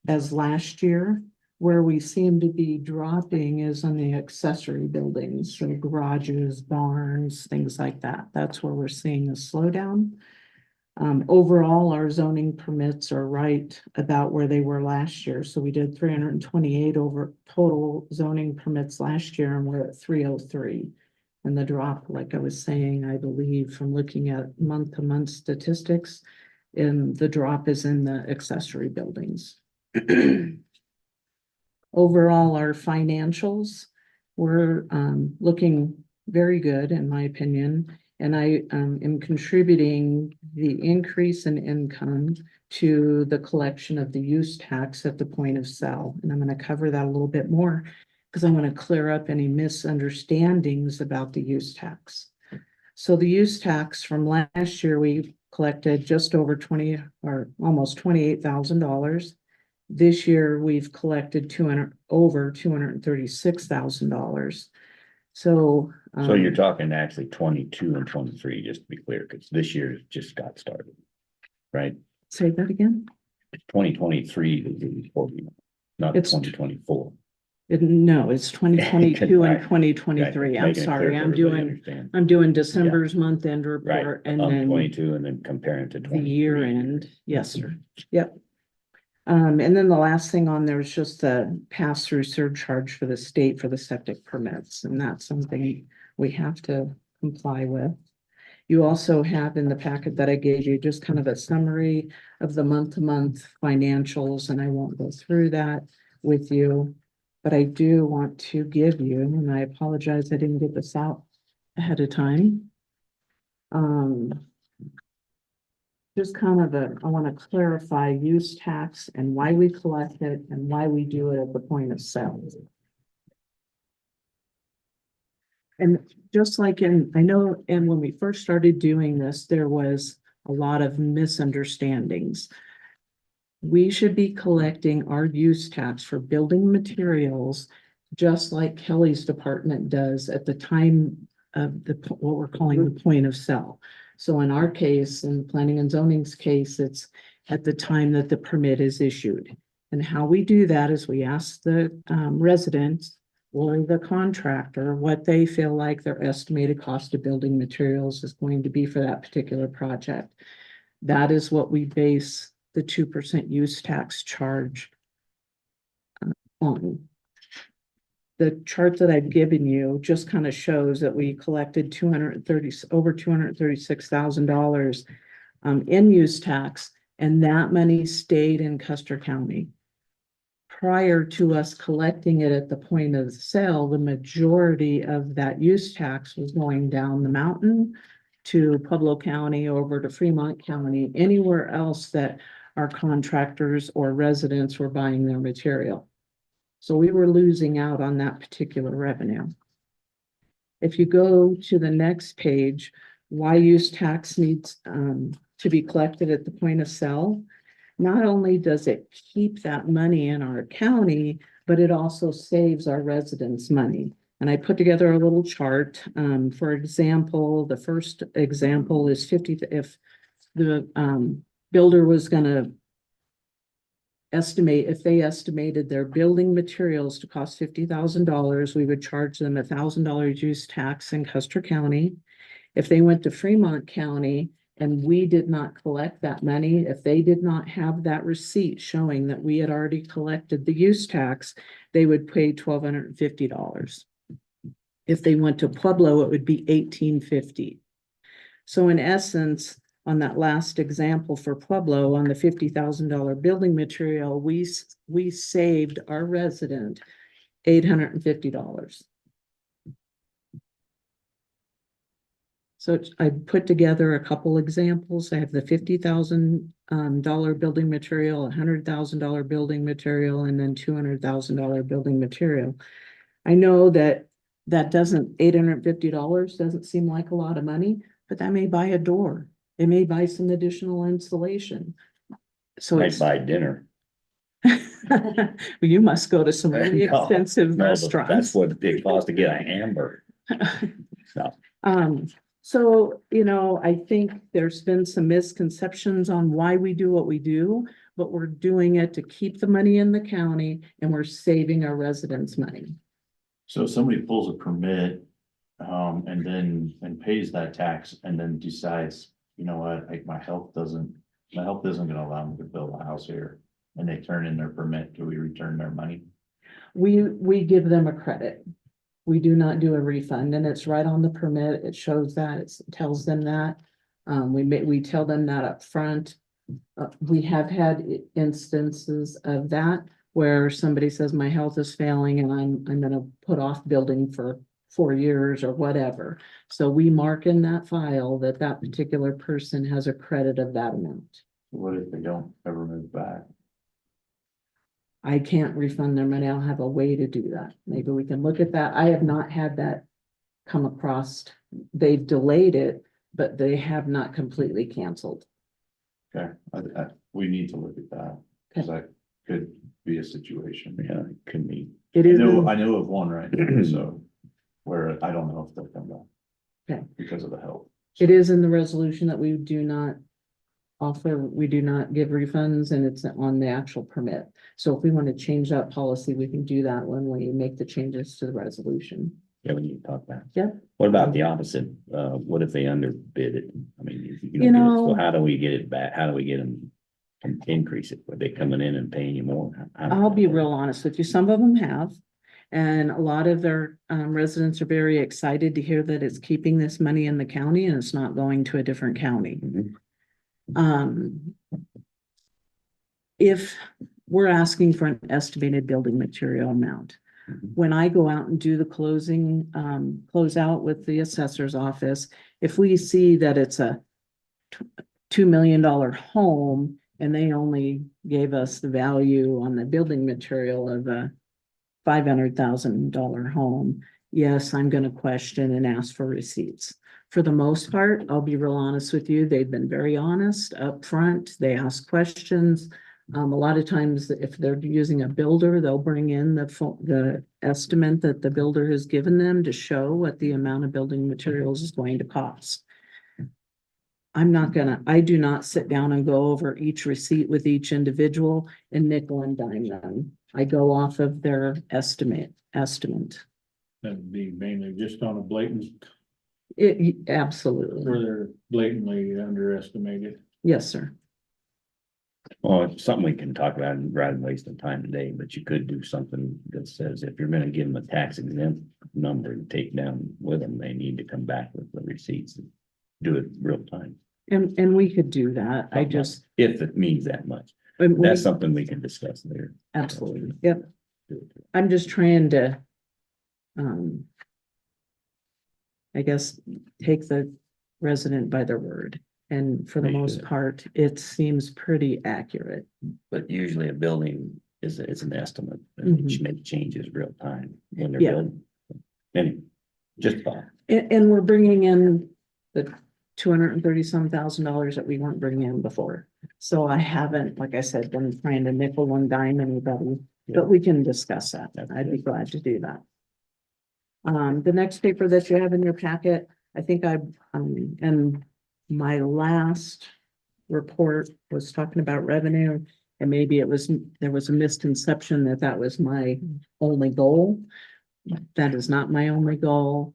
as last year. Where we seem to be dropping is on the accessory buildings, so garages, barns, things like that. That's where we're seeing a slowdown. Overall, our zoning permits are right about where they were last year. So we did 328 over total zoning permits last year, and we're at 303. And the drop, like I was saying, I believe from looking at month-to-month statistics, and the drop is in the accessory buildings. Overall, our financials were looking very good, in my opinion. And I am contributing the increase in income to the collection of the use tax at the point of sale. And I'm going to cover that a little bit more because I want to clear up any misunderstandings about the use tax. So the use tax from last year, we collected just over 20 or almost $28,000. This year, we've collected over $236,000. So. So you're talking actually 22 and 23, just to be clear, because this year just got started, right? Say that again? 2023 is the report, not It's- 2024. No, it's 2022 and Right. 2023. I'm Making it clear sorry, for I'm everybody to doing, understand. I'm doing December's month end Right, report and on then 22 and then comparing to the 23. year end. Yes, sir. Yep. And then the last thing on there is just the pass-through surcharge for the state for the septic permits, and that's something we have to comply with. You also have in the packet that I gave you just kind of a summary of the month-to-month financials, and I won't go through that with you. But I do want to give you, and I apologize, I didn't get this out ahead of time. Just kind of I want to clarify use tax and why we collect it and why we do it at the point of sale. And just like I know, and when we first started doing this, there was a lot of misunderstandings. We should be collecting our use tax for building materials, just like Kelly's department does at the time of what we're calling the point of sale. So in our case, in planning and zoning's case, it's at the time that the permit is issued. And how we do that is we ask the residents or the contractor what they feel like their estimated cost of building materials is going to be for that particular project. That is what we base the 2% use tax charge on. The chart that I've given you just kind of shows that we collected over $236,000 in use tax, and that money stayed in Custer County. Prior to us collecting it at the point of sale, the majority of that use tax was going down the mountain to Pueblo County, over to Fremont County, anywhere else that our contractors or residents were buying their material. So we were losing out on that particular revenue. If you go to the next page, why use tax needs to be collected at the point of sale. Not only does it keep that money in our county, but it also saves our residents money. And I put together a little chart. For example, the first example is if the builder was gonna if they estimated their building materials to cost $50,000, we would charge them $1,000 use tax in Custer County. If they went to Fremont County and we did not collect that money, if they did not have that receipt showing that we had already collected the use tax, they would pay $1,250. If they went to Pueblo, it would be $1,850. So in essence, on that last example for Pueblo, on the $50,000 building material, we saved our resident $850. So I put together a couple examples. I have the $50,000 building material, $100,000 building material, and then $200,000 building material. I know that $850 doesn't seem like a lot of money, but that may buy a door. It may buy some additional insulation. So Might it's, buy dinner. well, you must go to some really No, expensive No, but restaurants. that's what it costs to get a hamburger. So, I think there's been some misconceptions on why we do what we do, but we're doing it to keep the money in the county and we're saving our residents money. So if somebody pulls a permit, and pays that tax and then decides, you know what, like my health isn't gonna allow me to build a house here. And they turn in their permit, do we return their money? We give them a credit. We do not do a refund, and it's right on the permit. It shows that, it tells them that. We tell them that up front. We have had instances of that where somebody says my health is failing and I'm gonna put off building for 4 years or whatever. So we mark in that file that particular person has a credit of that amount. What if they don't ever move back? I can't refund their money. I'll have a way to do that. Maybe we can look at that. I have not had that come across. They've delayed it, but they have not completely canceled. Okay, we need to look at that, because that could be a situation. Yeah, it could be. It I is, know of one right now, so, where I don't know if they'll come back. Okay. Because of the health. it is in the resolution that we do not offer, we do not give refunds and it's on the actual permit. So if we want to change that policy, we can do that when we make the changes to the resolution. Yeah, we need to talk about. Yeah. What about the opposite? What if they underbid it? I mean, you You know, so know- how do we get it back? How do we get them to increase it? Were they coming in and paying you more? How does I'll that be work? real honest with you. Some of them have. And a lot of their residents are very excited to hear that it's keeping this money in the county and it's not going to a different county. Mhm. If we're asking for an estimated building material amount, Mhm. when I go out and do the close out with the assessor's office, if we see that it's a $2 million home and they only gave us the value on the building material of a $500,000 home, yes, I'm gonna question and ask for receipts. For the most part, I'll be real honest with you, they've been very honest upfront. They ask questions. A lot of times, if they're using a builder, they'll bring in the estimate that the builder has given them to show what the amount of building materials is going to cost. I do not sit down and go over each receipt with each individual and nickel and dime them. I go off of their estimate. That'd be mainly just on a blatant, Absolutely. where they're blatantly underestimated. Yes, sir. Well, it's something we can talk about rather than wasting time today, but you could do something that says if you're gonna give them a tax exempt number to take down with them, they need to come back with the receipts and do it real time. And we could do that. I just. If it means that much, and we- that's something we can discuss later. Absolutely. Yep. I'm just trying to. I guess, take the resident by their word. And for the Me most too. part, it seems pretty accurate. But usually a building is an estimate, and they should make changes real time when they're Yeah. building. Anyway, just thought. And we're bringing in the $230,000 that we weren't bringing in before. So I haven't, like I said, been trying to nickel and dime anybody, but we can discuss that. That's I'd be good. glad to do that. The next paper that you have in your packet, I think and my last report was talking about revenue. And maybe there was a misconception that that was my only goal. That is not my only goal.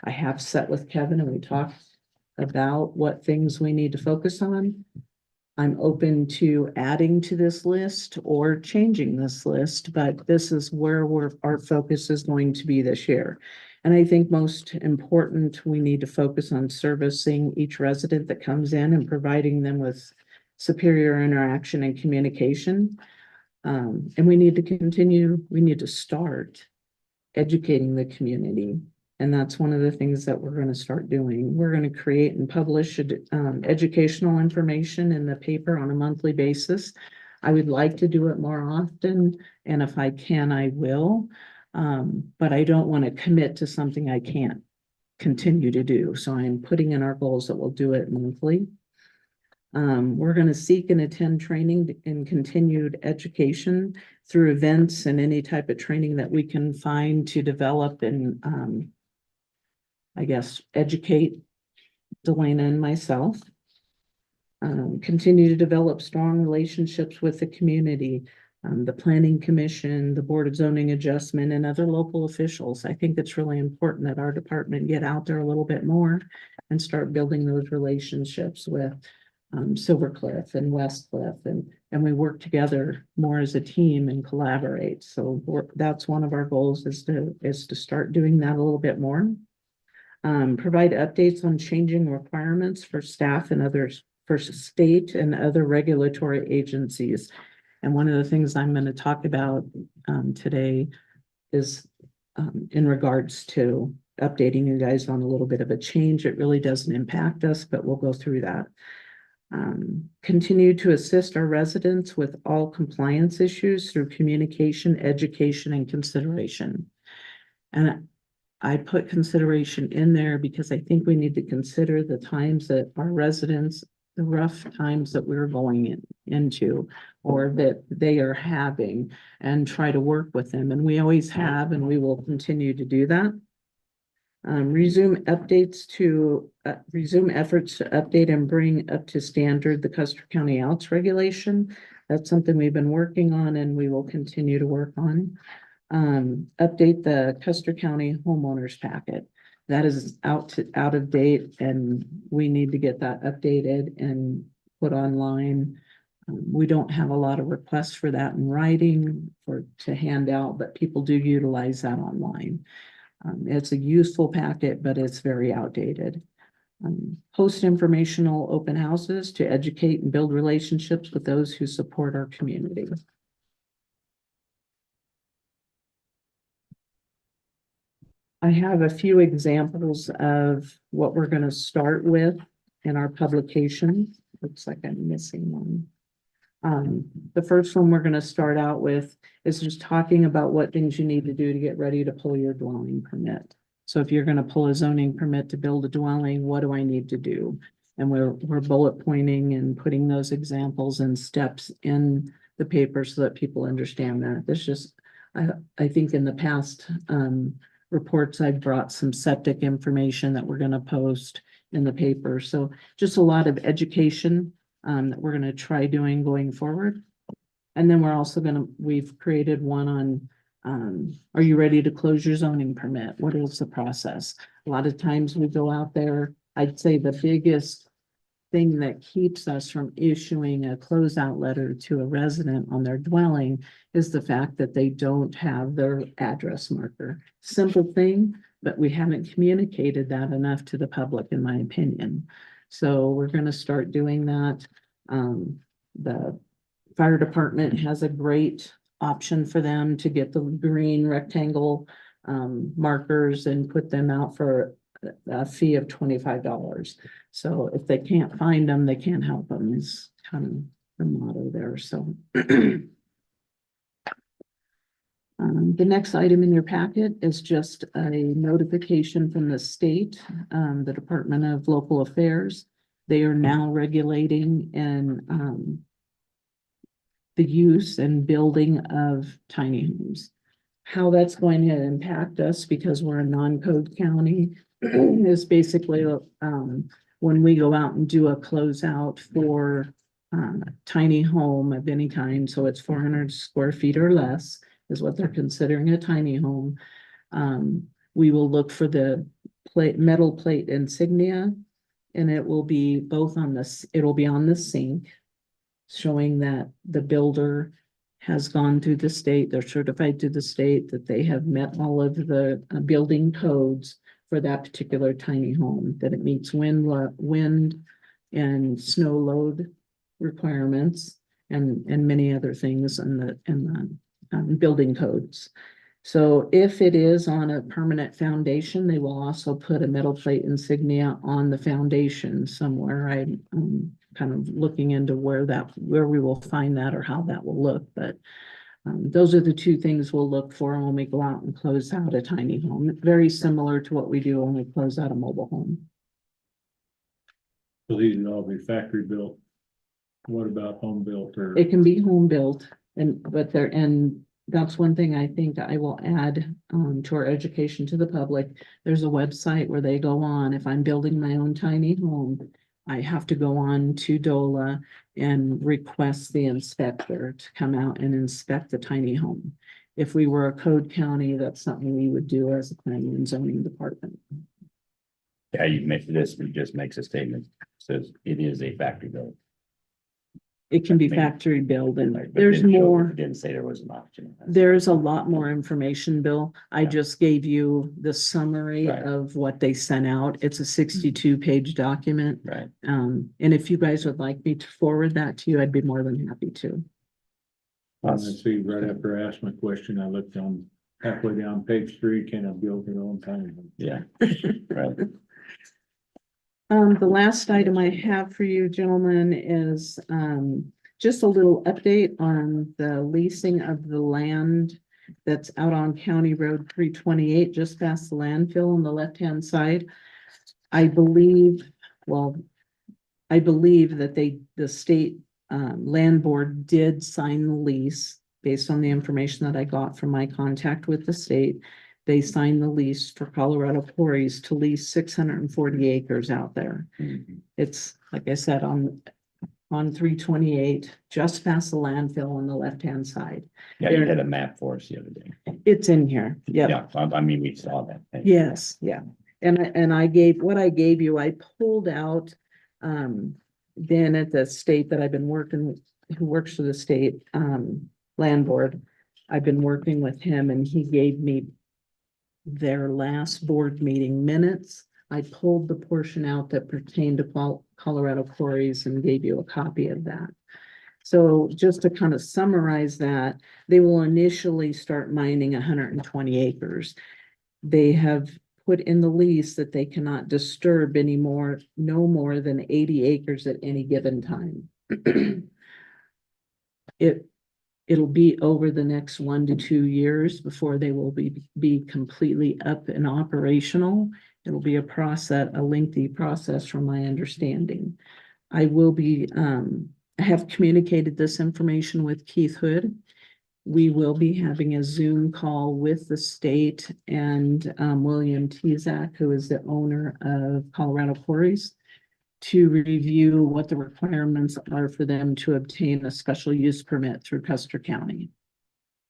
I have sat with Kevin and we talked about what things we need to focus on. I'm open to adding to this list or changing this list, but this is where our focus is going to be this year. And I think most important, we need to focus on servicing each resident that comes in and providing them with superior interaction and communication. And we need to start educating the community. And that's one of the things that we're going to start doing. We're going to create and publish educational information in the paper on a monthly basis. I would like to do it more often, and if I can, I will. But I don't want to commit to something I can't continue to do. So I'm putting in our goals that we'll do it monthly. We're going to seek and attend training and continued education through events and any type of training that we can find to develop and I guess, educate Delana and myself. Continue to develop strong relationships with the community, the planning commission, the board of zoning adjustment, and other local officials. I think it's really important that our department get out there a little bit more and start building those relationships with Silver Cliff and West Cliff, and we work together more as a team and collaborate. So that's one of our goals is to start doing that a little bit more. Provide updates on changing requirements for staff and others, for state and other regulatory agencies. And one of the things I'm going to talk about today is in regards to updating you guys on a little bit of a change. It really doesn't impact us, but we'll go through that. Continue to assist our residents with all compliance issues through communication, education, and consideration. And I put consideration in there because I think we need to consider the times that our residents, the rough times that we're going into or that they are having, and try to work with them. And we always have, and we will continue to do that. Resume efforts to update and bring up to standard the Custer County outs regulation. That's something we've been working on and we will continue to work on. Update the Custer County homeowners packet. That is out of date and we need to get that updated and put online. We don't have a lot of requests for that in writing or to hand out, but people do utilize that online. It's a useful packet, but it's very outdated. Host informational open houses to educate and build relationships with those who support our community. I have a few examples of what we're going to start with in our publication. Looks like I'm missing one. The first one we're going to start out with is just talking about what things you need to do to get ready to pull your dwelling permit. So if you're going to pull a zoning permit to build a dwelling, what do I need to do? And we're bullet pointing and putting those examples and steps in the paper so that people understand that. There's just, I think in the past reports, I've brought some septic information that we're going to post in the paper. So just a lot of education that we're going to try doing going forward. And then we're also we've created one on, are you ready to close your zoning permit? What is the process? A lot of times we go out there, I'd say the biggest thing that keeps us from issuing a closeout letter to a resident on their dwelling is the fact that they don't have their address marker. Simple thing, but we haven't communicated that enough to the public, in my opinion. So we're going to start doing that. The fire department has a great option for them to get the green rectangle markers and put them out for a fee of $25. So if they can't find them, they can't help them is kind of the motto there. So the next item in your packet is just a notification from the state, the Department of Local Affairs. They are now regulating and the use and building of tiny homes. How that's going to impact us because we're a non-code county is basically when we go out and do a closeout for tiny home of any kind, so it's 400 square feet or less is what they're considering a tiny home. We will look for the metal plate insignia, and it will be both on this, it'll be on the sink, showing that the builder has gone through the state, they're certified through the state, that they have met all of the building codes for that particular tiny home, that it meets wind and snow load requirements and many other things in the building codes. So if it is on a permanent foundation, they will also put a metal plate insignia on the foundation somewhere. I'm kind of looking into where we will find that or how that will look, but those are the two things we'll look for when we go out and close out a tiny home. It's very similar to what we do when we close out a mobile home. So these would all be factory built. What about home built or? It can be home built and that's one thing I think I will add to our education to the public. There's a website where they go on. If I'm building my own tiny home, I have to go on to DOLA and request the inspector to come out and inspect the tiny home. If we were a code county, that's something we would do as a planning and zoning department. Yeah, you make this, it just makes a statement, says it is a factory built. It can be Maybe. factory built and But there's didn't show- more. Didn't say there was an option. There's a lot more information, Bill. I Yeah. just gave you the summary Right. of what they sent out. It's a 62-page document. Right. And if you guys would like me to forward that to you, I'd be more than happy to. Let's see, right after I asked my question, I looked on halfway down page 3, can I build your own tiny home? Yeah, right. The last item I have for you, gentlemen, is just a little update on the leasing of the land that's out on County Road 328, just past the landfill on the left-hand side. I believe that the state land board did sign the lease based on the information that I got from my contact with the state. They signed the lease for Colorado Quarries to lease 640 acres out there. Mhm. It's, like I said, on 328, just past the landfill on the left-hand side. Yeah, you had a map for us the other day. It's in here. Yep. Yeah, I mean, we saw that. Yes, yeah. And I gave, what I gave you, I pulled out, then at the state that I've been working, who works for the state, land board. I've been working with him and he gave me their last board meeting minutes. I pulled the portion out that pertained to Colorado Quarries and gave you a copy of that. So just to kind of summarize that, they will initially start mining 120 acres. They have put in the lease that they cannot disturb anymore, no more than 80 acres at any given time. It'll be over the next 1 to 2 years before they will be completely up and operational. It'll be a lengthy process from my understanding. I will be, I have communicated this information with Keith Hood. We will be having a Zoom call with the state and William Tezak, who is the owner of Colorado Quarries, to review what the requirements are for them to obtain a special use permit through Custer County.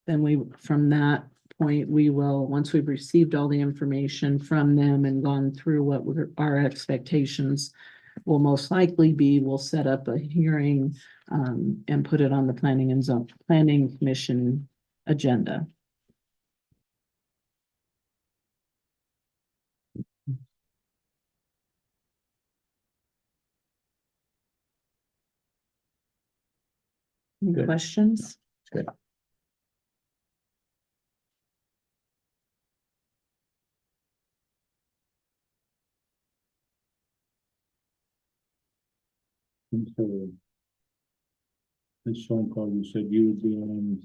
Then from that point, we will, once we've received all the information from them and gone through what our expectations will most likely be, we'll set up a hearing and put it on the planning commission agenda. Any Good. questions? Good. So this phone call, you said you would be on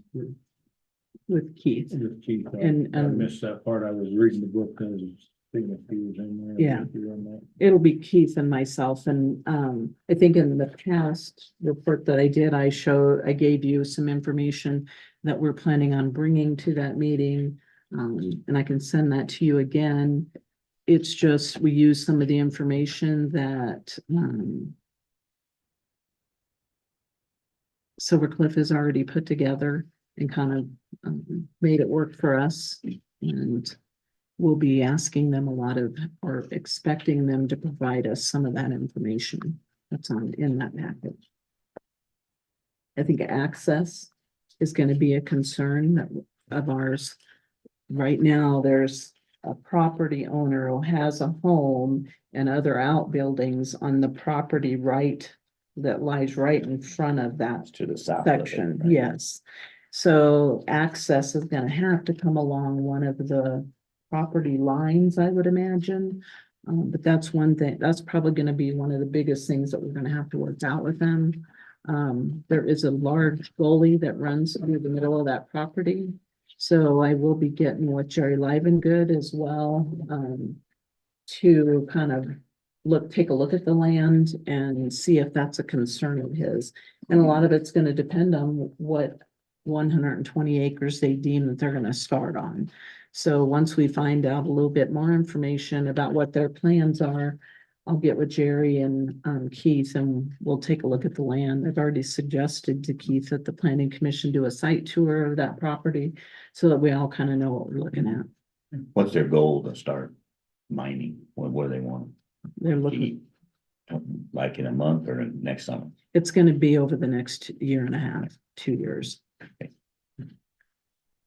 With Keith. with Keith. And, I missed that part. I was reading the book because he was in there. Yeah. You were on that. It'll be Keith and myself, and I think in the past report that I did, I gave you some information that we're planning on bringing to that meeting. And I can send that to you again. It's just, we use some of the information that Silver Cliff has already put together and kind of made it work for us. And we'll be asking them or expecting them to provide us some of that information that's in that package. I think access is going to be a concern of ours. Right now, there's a property owner who has a home and other outbuildings on the property that lies right in front of that To the south. of it, section, right? yes. So access is gonna have to come along one of the property lines, I would imagine. But that's one thing, that's probably gonna be one of the biggest things that we're gonna have to work out with them. There is a large gully that runs through the middle of that property. So I will be getting with Jerry Livengood as well, to kind of take a look at the land and see if that's a concern of his. And a lot of it's gonna depend on what 120 acres they deem that they're gonna start on. So once we find out a little bit more information about what their plans are, I'll get with Jerry and Keith and we'll take a look at the land. I've already suggested to Keith that the planning commission do a site tour of that property so that we all kind of know what we're looking at. What's their goal to start mining? What do they want? They're looking, Like in a month or next summer? it's gonna be over the next year and a half, 2 years.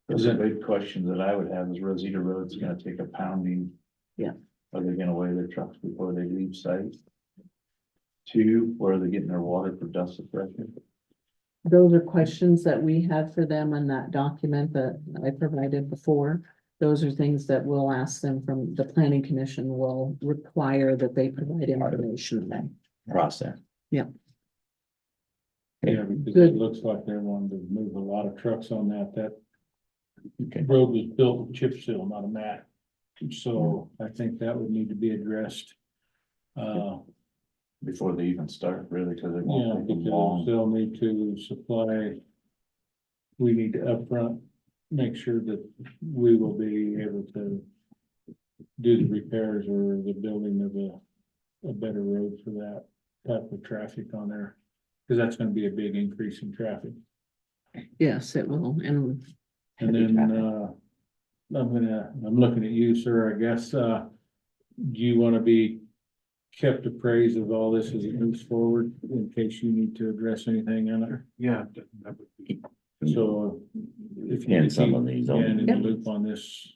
Those are big questions that I would have is Rosita Road's gonna take a pounding. Yeah. Are they gonna weigh their trucks before they leave site? 2, where are they getting their water for dust suppression? Those are questions that we had for them in that document that I provided before. Those are things that we'll ask them from the planning commission will require that they provide information then. Process. Yeah, because Good. it looks like they're wanting to move a lot of trucks on that. Okay. Road was built with chip seal, not a mat. So I think that would need to be addressed. Before they even start, really, because it Yeah, won't take them because long. they'll need to supply. We need to upfront make sure that we will be able to do the repairs or the building of a better road for that type of traffic on there. Cause that's gonna be a big increase in traffic. Yes, it will, and. And then, I'm looking at you, sir, I guess, do you wanna be kept appraised of all this as it moves forward in case you need to address anything in it? Yeah. That would be. So if you And could some keep of these Dan in the Yep. loop on this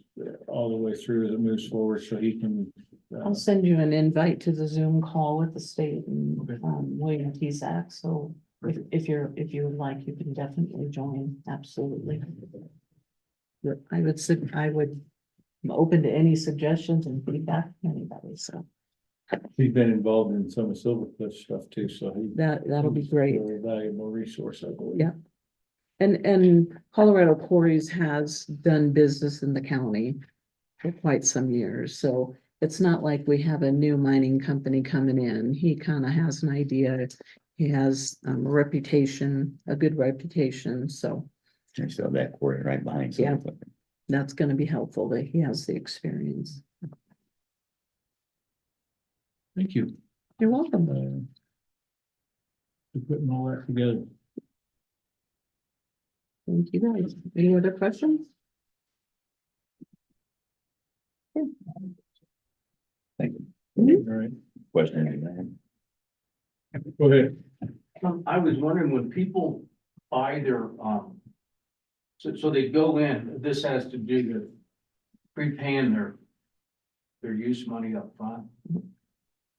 all the way through as it moves forward, so he can. I'll send you an invite to the Zoom call with the state and William TZAC, so if you would like, you can definitely join, absolutely. But I would, I'm open to any suggestions and feedback from anybody, so He's been involved in some of Silvercliff stuff too, so he. that'll be he's a great. Very valuable resource, I believe. Yeah. And Colorado Quarries has done business in the county for quite some years, so it's not like we have a new mining company coming in. He kind of has an idea. He has a reputation, a good reputation, so I still have that quarry right behind. Yeah. Silvercliff. that's gonna be helpful that he has the experience. Thank you. You're welcome. For putting all that together. Thank you guys. Any other questions? Thank you. All right, Question? go ahead. I was wondering when people buy their, so they go in, this has to do with prepaying their use money up front.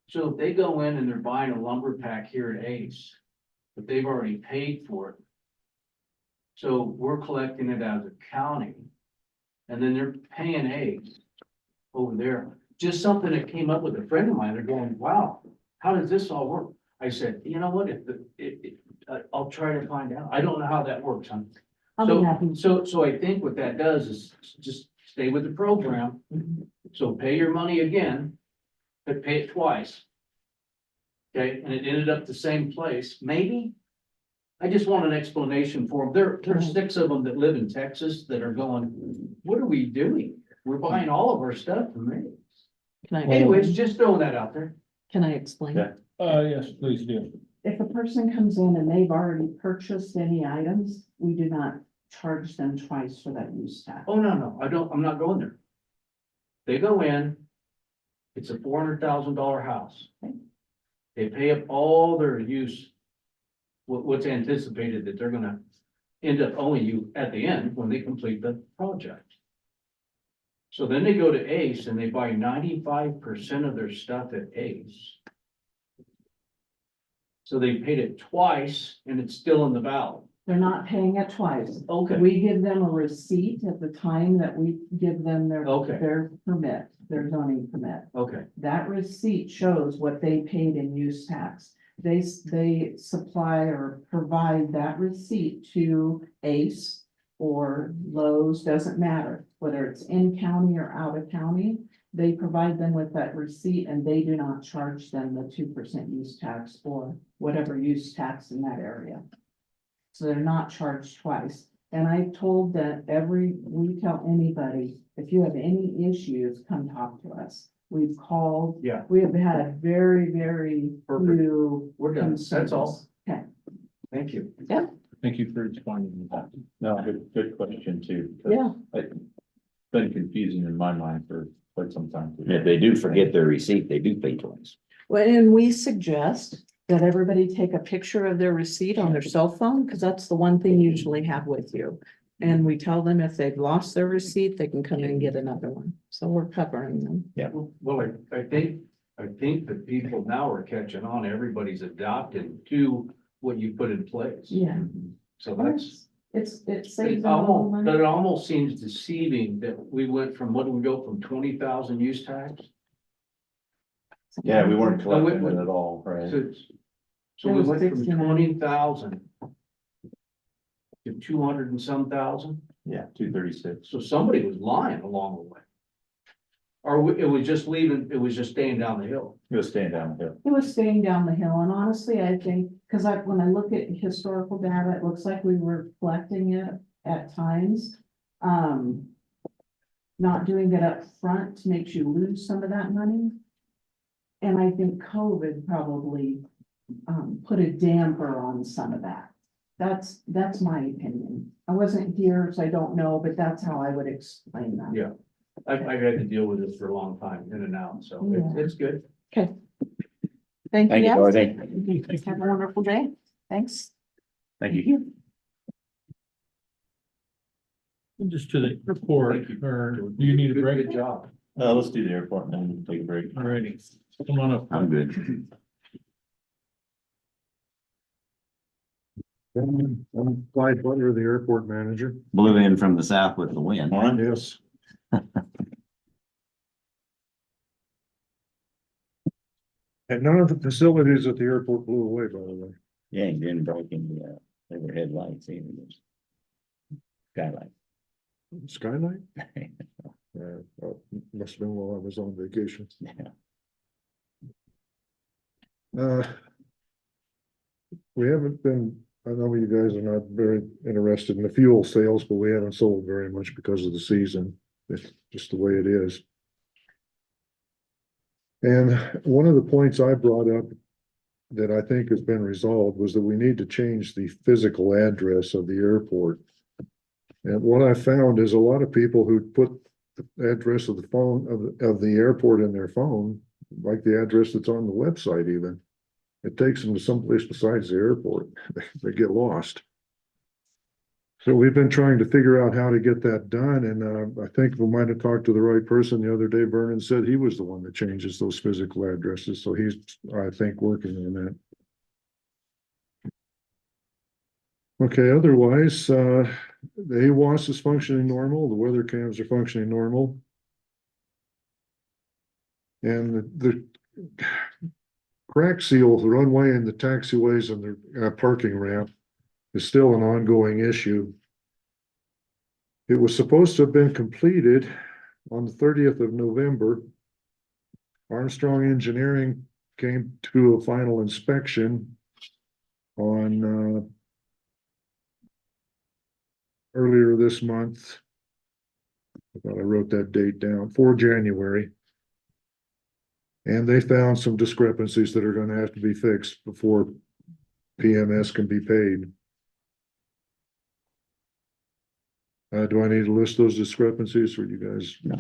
So if they go in and they're buying a lumber pack here at Ace, but they've already paid for it. So we're collecting it as a county, and then they're paying Ace over there. Just something that came up with a friend of mine, they're going, wow, how does this all work? I said, you know what, I'll try to find out. I don't know how that works, huh? I'll be happy. So I think what that does is just stay with the program. So pay your money again, but pay it twice. Okay, and it ended up the same place, maybe? I just want an explanation for them. There's 6 of them that live in Texas that are going, what are we doing? We're buying all of our stuff from me. Anyways, just throwing that out there. Can I explain? Yeah. Yes, please do. If a person comes in and they've already purchased any items, we do not charge them twice for that use tax. Oh, no, I'm not going there. They go in, it's a $400,000 house. They pay up all their use, what's anticipated that they're gonna end up owing you at the end when they complete the project. So then they go to Ace and they buy 95% of their stuff at Ace. So they paid it twice and it's still in the ballot. They're not paying it twice. Okay, We give them a receipt at the time that we give them Okay. their permit, their zoning permit. okay, That receipt shows what they paid in use tax. They supply or provide that receipt to Ace or Lowe's, doesn't matter, whether it's in county or out of county. They provide them with that receipt and they do not charge them the 2% use tax or whatever use tax in that area. So they're not charged twice. And I told that we tell anybody, if you have any issues, come talk to us. We've called. Yeah. We have had very, very Perfect. few. we're done. That's all. concerns. Okay. Thank you. Thank you for responding to that. No, good question too. 'Cause Yeah. It's been confusing in my mind for quite some time. If they do forget their receipt, they do pay twice. Well, and we suggest that everybody take a picture of their receipt on their cell phone, because that's the one thing you usually have with you. And we tell them if they've lost their receipt, they can come in and get another one. So we're covering them. Well, I think that people now are catching on. Everybody's adopted to what you put in place. Yeah. So that's, It saves it them a little almost, money. but it almost seems deceiving that we went from, what did we go from 20,000 use tax? Yeah, we weren't No, we- collecting it at all, right? So It we was went from 69. 20,000 to 200 and some thousand. Yeah, 236. So somebody was lying along the way. Or it was just staying down the hill. It was staying down the hill. It was staying down the hill, and honestly, I think, because when I look at historical data, it looks like we were collecting it at times. Not doing it up front makes you lose some of that money. And I think COVID probably, put a damper on some of that. That's my opinion. I wasn't here, so I don't know, but that's how I would explain that. Yeah. I've had to deal with this for a long time, in and out, so it's good. Okay. Thank Thank you, you. Dorothy. Have a wonderful day. Thanks. Thank you. Just to the report, Thank you. or do you need a Good- break? Good job. Let's do the airport and then take a break. Alrighty, come on up. I'm good. I'm Clyde Butler, the airport manager. Blew in from the south with the wind. Yes. And none of the facilities at the airport blew away, by the way. Yeah, he didn't break any, overhead lights either. Skylight. Skylight? Must have been while I was on vacation. Yeah. We haven't been, I know you guys are not very interested in the fuel sales, but we haven't sold very much because of the season. It's just the way it is. And one of the points I brought up that I think has been resolved was that we need to change the physical address of the airport. And what I found is a lot of people who put the address of the phone of the airport in their phone, like the address that's on the website even, it takes them to someplace besides the airport. They get lost. So we've been trying to figure out how to get that done, and I think we might have talked to the right person the other day. Vernon said he was the one that changes those physical addresses, so he's, I think, working on that. Okay, otherwise, the AWAS is functioning normal, the weather cams are functioning normal. And the crack seal, the runway and the taxiways and the parking ramp is still an ongoing issue. It was supposed to have been completed on the 30th of November. Armstrong Engineering came to a final inspection on earlier this month. I thought I wrote that date down, for January. And they found some discrepancies that are going to have to be fixed before PMS can be paid. Do I need to list those discrepancies for you guys? No,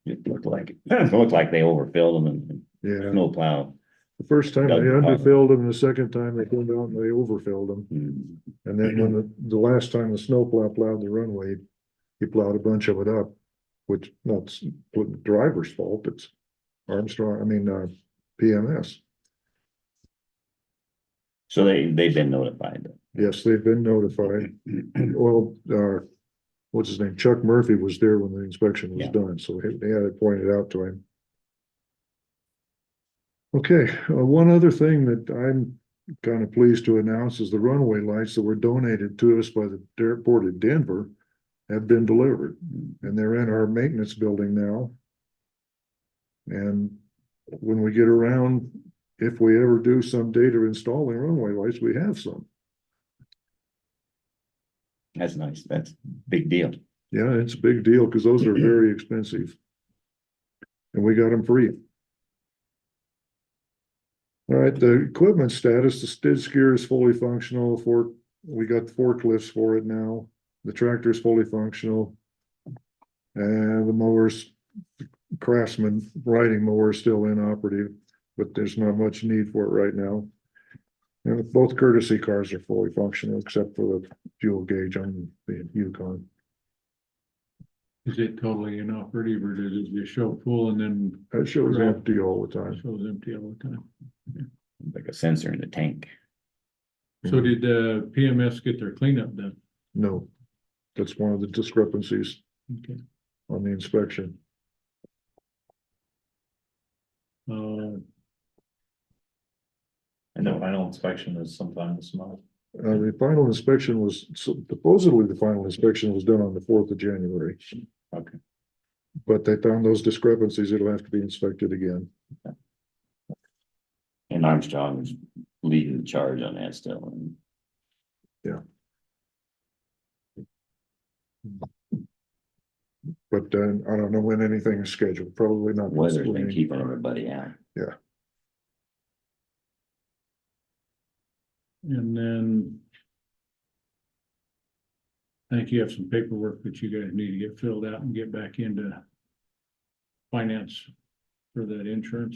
it looked like, it looked like they overfilled them and Yeah, snow plow. the first time they Dug the bottom. underfilled them, the second time they came out and they overfilled them. Hmm. And then when the last time the snowplow plowed the runway, he plowed a bunch of it up, which not the driver's fault, it's PMS. So they've been notified. Yes, they've been notified. Well, what's his name? Chuck Murphy was there when the inspection was Yeah. done, so they had it pointed out to him. Okay, one other thing that I'm kind of pleased to announce is the runway lights that were donated to us by the airport in Denver have been delivered, and they're in our maintenance building now. And when we get around, if we ever do some data installing runway lights, we have some. That's nice. That's a big deal. Yeah, it's a big deal because those are very expensive. And we got them free. All right, the equipment status, the skid steer is fully functional. We got the forklifts for it now. The tractor is fully functional. And the mowers, Craftsman riding mower is still inoperative, but there's not much need for it right now. And both courtesy cars are fully functional except for the fuel gauge on the Yukon. Is it totally inoperative or does it just show full and then That shows empty all the time. shows empty all the time? Like a sensor in the tank. So did PMS get their cleanup done? No, that's one of the discrepancies Okay. on the inspection. And the final inspection is sometime this month. The final inspection was, supposedly the final inspection was done on the 4th of January. Okay. But they found those discrepancies, it'll have to be inspected again. And Armstrong is leading the charge on that still. but I don't know when anything is scheduled, probably not. this Weather's been spring. keeping everybody out. And then I think you have some paperwork that you guys need to get filled out and get back into finance for that insurance.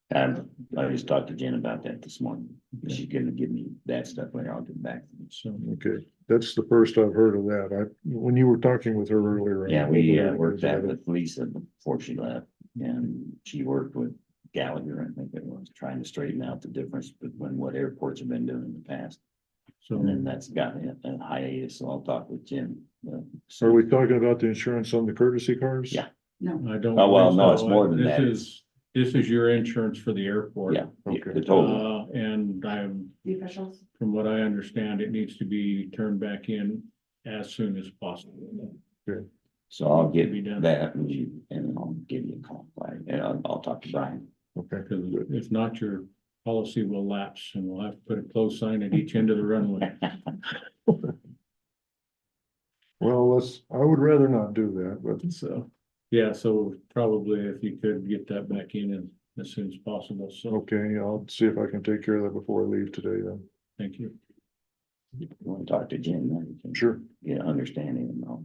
And I just talked to Jen about that this morning. She's gonna give me that stuff later. I'll get back. So, Okay, that's the first I've heard of that. When you were talking with her earlier. I Yeah, we know worked that it. with Lisa before she left, and she worked with Gallagher, I think it was, trying to straighten out the difference between what airports have been doing in the past. so And then that's got a hiatus, so I'll talk with Jim. Are we talking about the insurance on the courtesy cars? Yeah. I don't. Oh, well, think no, so. it's more than that. This is your insurance for the airport. Yeah, Okay. the total. And I'm, The officials. from what I understand, it needs to be turned back in as soon as possible. So I'll get Be done. that and I'll give you a call, right? And I'll talk to Brian. Okay, Because if not, your policy will lapse and we'll have to put a close sign at each end of the runway. well, I would rather not do that, but So, yeah, so probably if you could get that back in as soon as possible. So, okay, I'll see if I can take care of that before I leave today then. thank you. You want to talk to Jim, then you can Sure. get an understanding and I'll.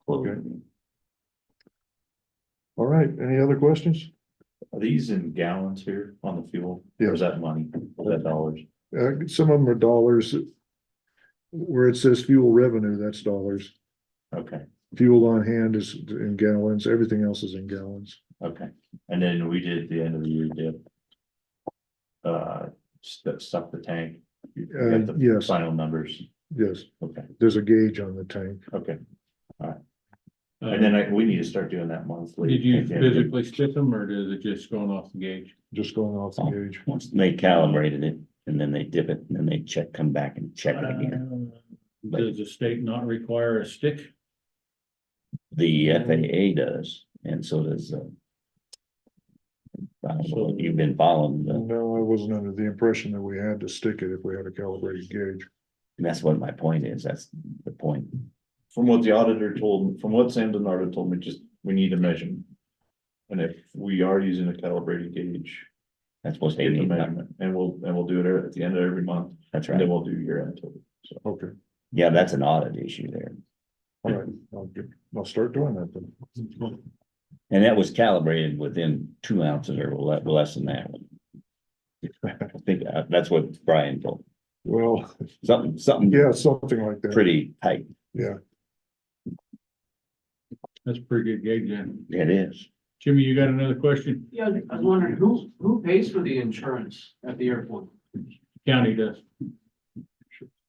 close Okay. it. All right, any other questions? Are these in gallons here on the fuel? Or is that money? Is that dollars? Some of them are dollars. Where it says fuel revenue, that's dollars. Okay, Fuel on hand is in gallons, everything else is in gallons. okay. And then we did the end of the year dip. Stuck the tank. You got the yes. Final numbers. Yes, Okay, there's a gauge on the tank. okay. And then we need to start doing that monthly. Did you physically stick them or is it just going off the gauge? Just going off the gauge. Once they calibrated it and then they dip it and then they come back and check it again. Does the state not require a stick? The FAA does, and so does, I don't know, you've been following, No, I wasn't under the impression that we had to stick it if we had a calibrated gauge. and that's what my point is, that's the point. From what the auditor told, from what Sam Denardo told me, just, we need to measure. And if we are using a calibrated gauge, That's supposed to get the be, measurement, and we'll do it at the end of every month, that's and then right. we'll do year end total. So, Okay, Yeah, that's an audit issue there. all right, I'll start doing that then. And that was calibrated within 2 ounces or less than that. I think that's what Brian told, Well, something yeah, something like that. pretty tight. Yeah, That's a pretty good gauge then. It is. Jimmy, you got another question? Yeah, I was wondering, who pays for the insurance at the airport? County does.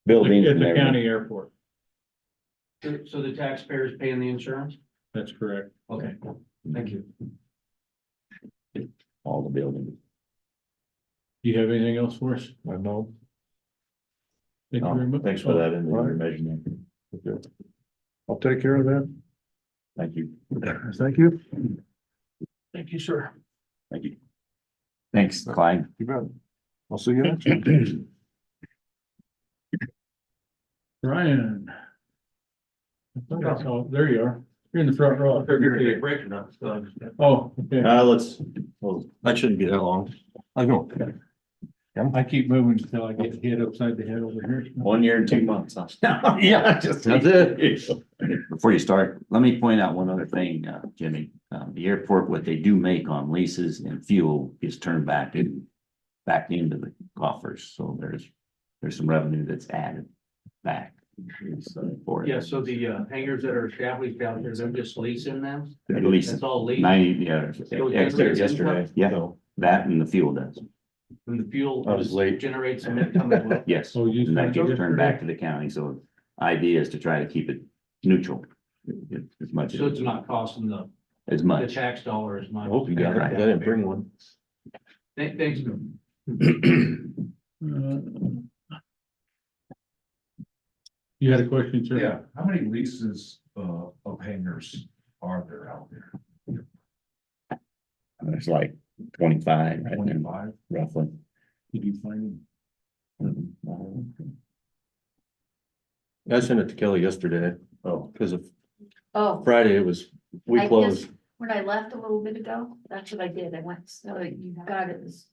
Buildings It's and a everything. county airport. So the taxpayers paying the insurance? That's correct. Okay, thank you. All the buildings. Do you have anything else for us? I know. Thank you very much. thanks for that in the Alright. measurement. Okay. I'll take care of that. Thank you. Thank you. Thank you, sir. Thank you. Thanks, Clyde. You bet. I'll see you next week. Brian. Oh, there you are. You're in the front row. Break it up. Oh, okay. Well, That shouldn't be that long. I know. I keep moving until I get hit upside the head over here. 1 year and 2 months, huh? Yeah, just. That's it. Before you start, let me point out one other thing, Jimmy. The airport, what they do make on leases and fuel is turned back into the coffers. So there's some revenue that's added back. For it. Yeah, so the hangars that are established out there, they're just leasing them? At least That's all leased, 90, yeah. So it yeah, generates yesterday. income? Yeah, that and the fuel does. and the fuel I was late. generates some income as well? Yes, Oh, you and that said gets turned yesterday? back to the county. So idea is to try to keep it neutral. As much So it's as not costing as the much. tax dollar as I much? hope you got it. I didn't bring one. Thanks. You had a question, sir? Yeah, how many leases of hangars are there out there? It's like 25 right now, 25? roughly. Did you find I sent it to Kelly yesterday. Oh. Because of Oh, Friday it was, we I closed. just, when I left a little bit ago, that's what I did. I went, so you got it, was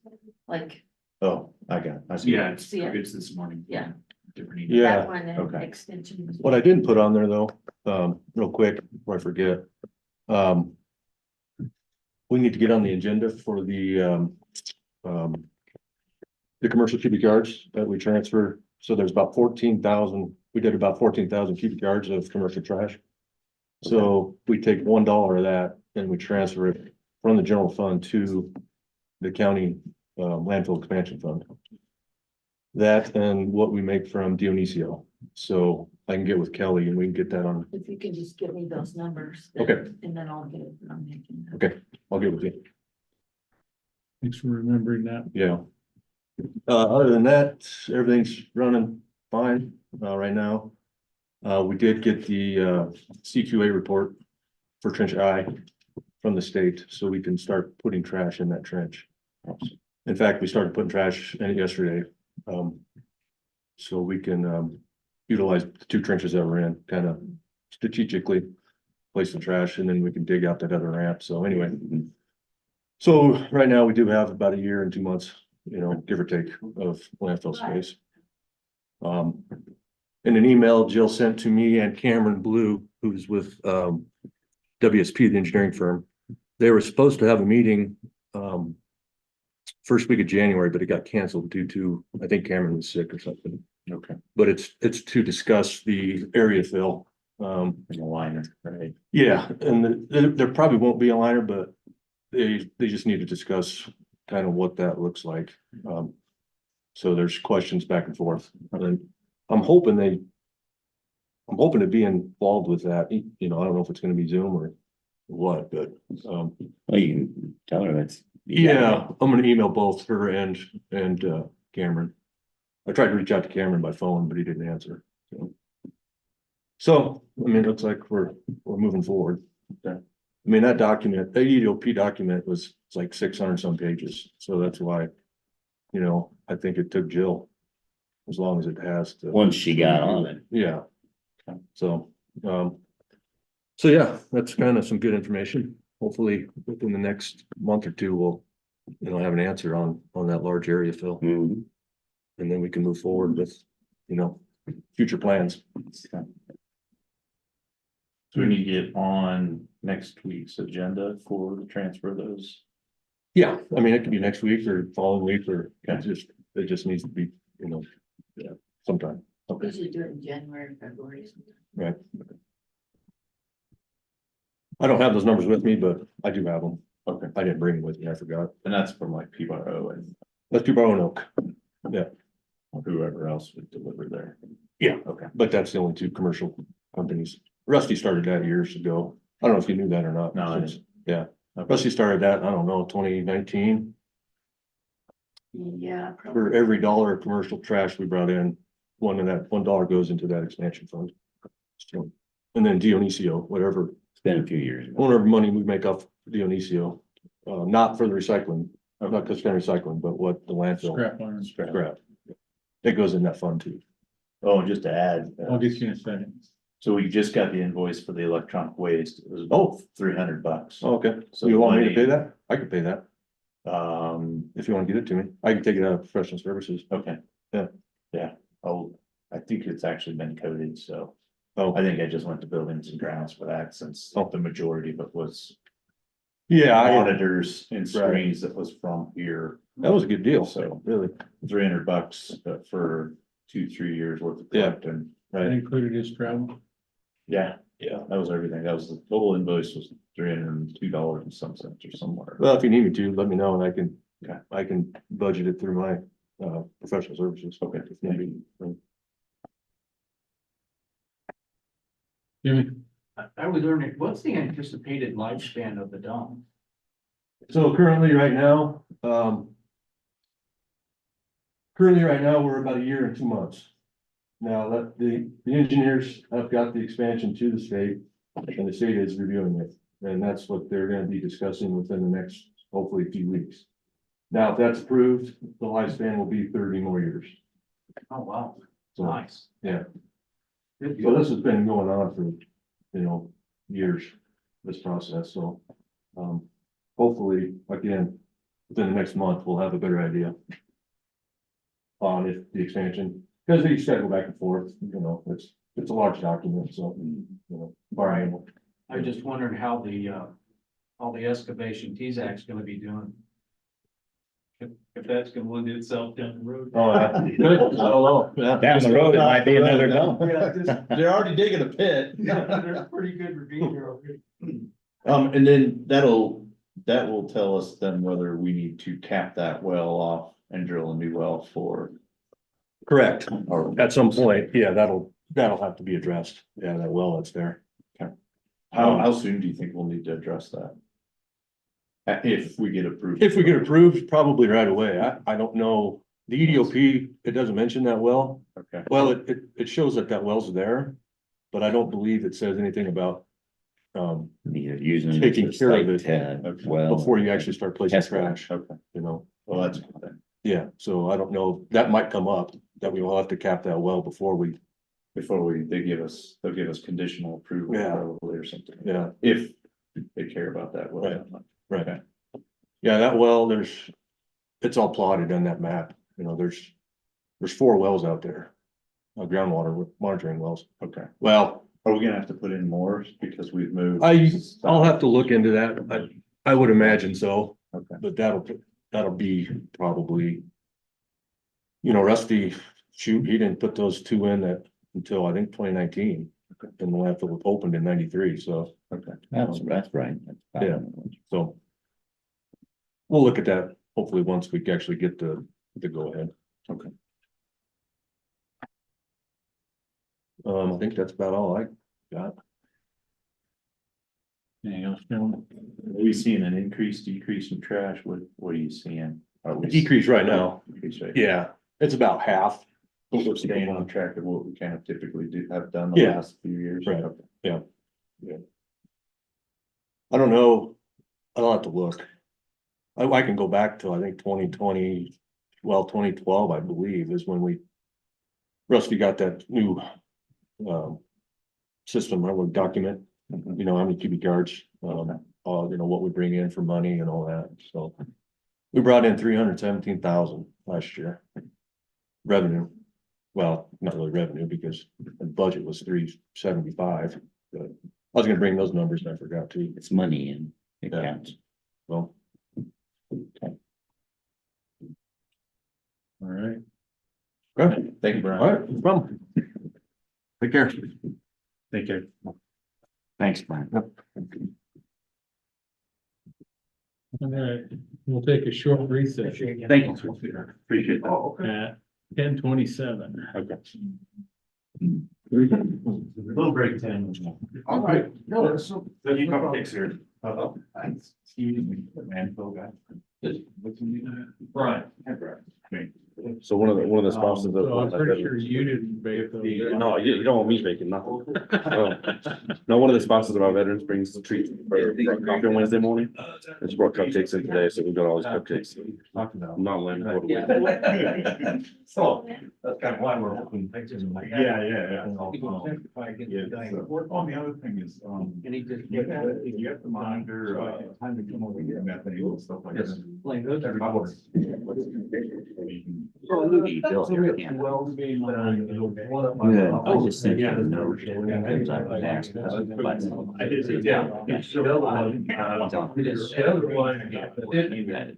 like, Oh, I got it. I see. it's- See it? it's this morning. yeah, Different Yeah. that one and okay. extension. What I didn't put on there though, real quick before I forget. We need to get on the agenda for the commercial cubic yards that we transfer. So there's about 14,000, we did about 14,000 cubic yards of commercial trash. So we take $1 of that and we transfer it from the general fund to the county landfill expansion fund. That and what we make from Dionisio. So I can get with Kelly and we can get that on. If you can just give me those numbers. Okay. And then I'll get it on the agenda. Okay, I'll get with you. Thanks for remembering that. Yeah. Other than that, everything's running fine, right now. We did get the, CQA report for trench I from the state, so we can start putting trash in that trench. In fact, we started putting trash in it yesterday. So we can, utilize the two trenches that we're in, kind of strategically place the trash, and then we can dig out that other ramp. So anyway. So right now, we do have about 1 year and 2 months, give or take, of landfill space. In an email Jill sent to me and Cameron Blue, who's with WSP, the engineering firm, they were supposed to have a meeting first week of January, but it got canceled due to, I think Cameron was sick or something. Okay. But it's to discuss the area fill. In the liner, right? Yeah, and there probably won't be a liner, but they just need to discuss kind of what that looks like. So there's questions back and forth, and I'm hoping to be involved with that. I don't know if it's gonna be Zoom or what, but, Well, you can tell her that's. yeah, I'm gonna email both her and Cameron. I tried to reach out to Cameron by phone, but he didn't answer. So, I mean, it looks like we're moving forward. Okay. I mean, that document, the EDOP document was it's like 600 some pages, so that's why, I think it took Jill as long as it has to. Once she got on it. Yeah. So, yeah, that's kind of some good information. Hopefully, within the next month or two, we'll, have an answer on that large area fill. Mhm. And then we can move forward with, future plans. So we need to get on next week's agenda for the transfer of those. Yeah, I mean, it could be next week or following week, or Okay. it just needs to be, sometime. Okay, Usually do it in January, February. right. I don't have those numbers with me, but I do have them. Okay. I didn't bring them with me, I forgot. And that's from like PRO and Let's do Barrow and Oak. whoever else would deliver there. Yeah. Okay. But that's the only two commercial companies. Rusty started that years ago. I don't know if you knew that or not. No, I didn't. Yeah, Okay. Rusty started that, I don't know, 2019. Yeah, probably. For every dollar of commercial trash we brought in, $1 goes into that expansion fund. So, and then Dionisio, whatever It's been a few years ago. whatever money we make off Dionisio, not for the recycling, not Custer County recycling, but what the landfill. Scrap iron. Scrap. It goes in that fund too. Oh, just to add. I'll get you in a second. So we just got the invoice for the electronic waste. It was $300. Okay, So you want me to money- pay that? I could pay that Um, if you want to get it to me. I can take it out of professional services. okay. Yeah. Yeah. Oh, I think it's actually been coded, so Oh, I think I just went to buildings and grounds for that since Oh. the majority of it was yeah, monitors and screens that was from here. that was a good deal. So Really, $300 for 2-3 years worth of Yeah. collecting. That included his travel. Yeah, that was everything. That was the total invoice was $302 and some cents or somewhere. well, if you need me to, let me know and Okay. I can budget it through my professional services. Okay. If need be. Jimmy, I was wondering, what's the anticipated lifespan of the dump? So currently, right now, we're about 1 year and 2 months. Now, that the engineers have got the expansion to the state, and the state is reviewing it. And that's what they're gonna be discussing within the next, hopefully, few weeks. Now, if that's approved, the lifespan will be 30 more years. Oh, wow, So, nice. yeah. Good So deal. this has been going on for, years, this process, so. Hopefully, again, within the next month, we'll have a better idea. On if the expansion, because they just gotta go back and forth, you know, it's a large document, so, you know, Brian. I just wondered how the excavation TZAC's gonna be doing. If that's gonna lend itself down the road. Oh, yeah, good, I don't know. Yeah. Down the road, it might be another dump. They're already digging a pit. There's pretty good ravine there already. And then that will tell us then whether we need to cap that well off and drill a new well for. Correct, Or at some point, yeah, that'll have to be addressed, yeah, that well that's there. how soon do you think we'll need to address that? If we get approved. If we get approved, probably right away, I don't know, the EDOP, it doesn't mention that well, Okay. well, it shows that that well's there. But I don't believe it says anything about, You're using it Taking as a care of site, it well. before you actually start placing Test well. trash, Okay, you know, well, that's a good thing. yeah, so I don't know, that might come up, that we will have to cap that well before we, They'll give us conditional approval Yeah. probably or something. yeah, If they care about that well. Right. that much. right. Okay. Yeah, that well, it's all plotted on that map, you know, there's 4 wells out there. Groundwater monitoring wells. Okay. Well, Are we gonna have to put in more because we've moved? I'll have to look into that, I would imagine so, Okay. but that'll be probably. You know, Rusty, shoot, he didn't put those 2 in that until I think 2019. And the landfill was opened in 93, so, Okay. That's right. Yeah. so. We'll look at that, hopefully, once we actually get the go ahead. Okay. I think that's about all I got. Anything else, gentlemen? Are we seeing an increase, decrease in trash? What are you seeing? Are we Decrease right now, Decrease right. yeah, it's about half. But we're staying on track of what we kind of typically have done the Yeah. last few years. Right. Okay. I don't know, I'll have to look. I can go back to, I think 2020, well, 2012, I believe, is when Rusty got that new, system, I would document, you know, how many cubic yards, you know, what we bring in for money and all that, so. We brought in 317,000 last year. Revenue, well, not really revenue, because the budget was 375, but I was gonna bring those numbers and I forgot to, It's money and it Yeah. counts. well. All right. Okay. Thank you, Brian. All right, no problem. Take care. Take care. Thanks, Brian. All right, we'll take a short recess Thank you. Appreciate that. at 10:27. Okay. Little break time. All right. No, that's so. You come fix here. Excuse me, landfill guy. Brian. So one of the spouses So I'm of. pretty sure you didn't bake those. No, you don't want me making nothing. No, one of the sponsors of our veterans brings the treat for coffee on Wednesday morning. And she brought cupcakes in today, so we got all these cupcakes. I'm not letting her go to work. So, that's kind of why we're hoping pictures. Yeah. Work on the other thing is, you have to monitor, time to come over here, methane and stuff like that. Wells being. I just sent you a note, because I was asked. I did, yeah.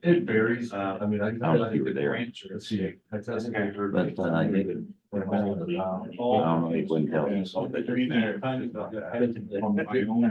It varies, I mean, I. I don't know if you were there. Let's see. But, I did. I don't know, it wouldn't help. On my own.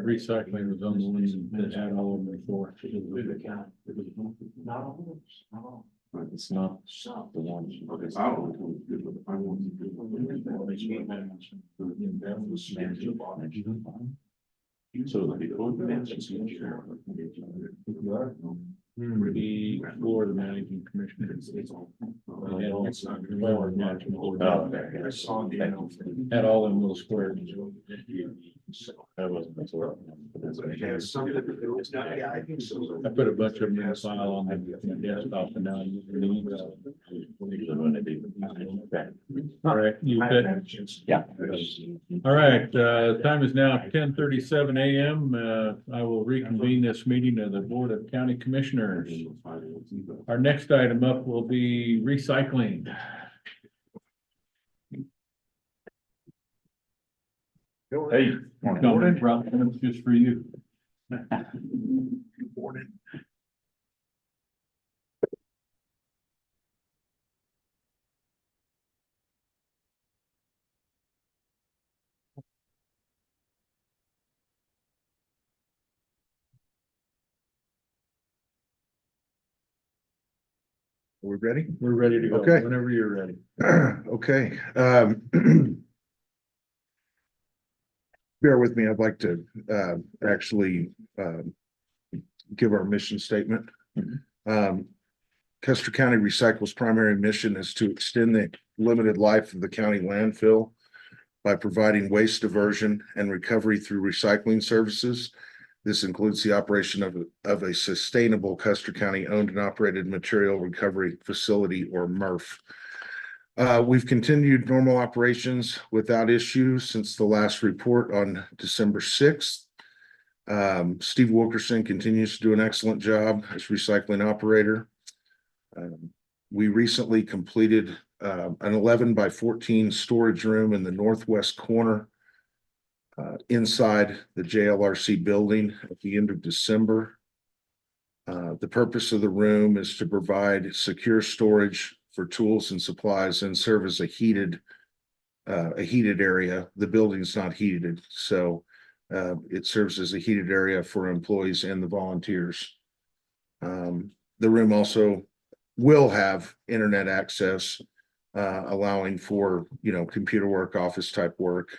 Recycling was on the list that had all of them before. It's not the one. So Before the managing commissioner. Had all them little squares. That wasn't. I put a bunch of them in a file on my desktop and now you all right, you bet. Yeah. All right, time is now 10:37 a.m. I will reconvene this meeting of the Board of County Commissioners. Our next item up will be recycling. Hey. Comment, Rob, that's just for you. Are we ready? We're ready to go. Okay. Whenever you're ready. Okay, bear with me. I'd like to, actually, give our mission statement. Custer County Recycle's primary mission is to extend the limited life of the county landfill by providing waste diversion and recovery through recycling services. This includes the operation of a sustainable Custer County owned and operated material recovery facility, or MRF. We've continued normal operations without issue since the last report on December 6th. Steve Wilkerson continues to do an excellent job as recycling operator. We recently completed an 11 by 14 storage room in the northwest corner inside the JLRC building at the end of December. The purpose of the room is to provide secure storage for tools and supplies and serve as a heated area. The building's not heated, so it serves as a heated area for employees and the volunteers. The room also will have internet access, allowing for, computer work, office type work.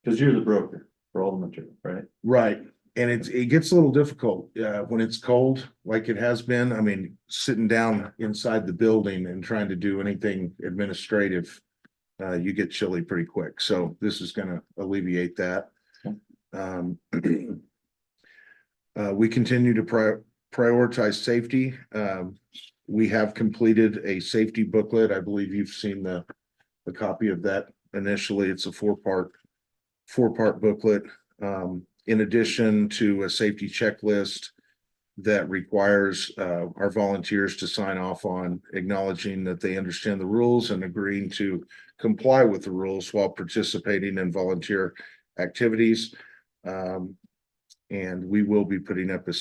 Cause you're the broker for all the material, right? Right. And it gets a little difficult, when it's cold, like it has been. I mean, sitting down inside the building and trying to do anything administrative, you get chilly pretty quick. So this is gonna alleviate that. We continue to prioritize safety. We have completed a safety booklet. I believe you've seen the copy of that initially. It's a four-part booklet. In addition to a safety checklist that requires our volunteers to sign off on acknowledging that they understand the rules and agreeing to comply with the rules while participating in volunteer activities. And we will be putting up a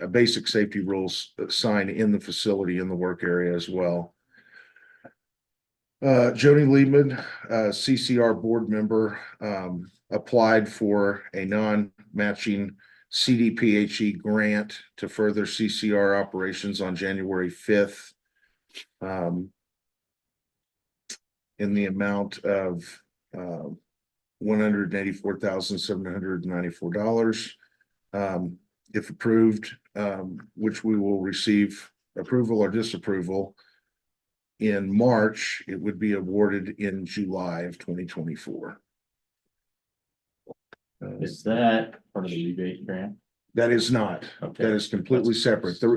basic safety rules sign in the facility, in the work area as well. Joni Liebman, CCR board member, applied for a non-matching CDPHE grant to further CCR operations on January 5th. In the amount of $184,794. If approved, which we will receive approval or disapproval in March, it would be awarded in July of 2024. Is that part of the rebate grant? That is not. Okay. That is completely separate. The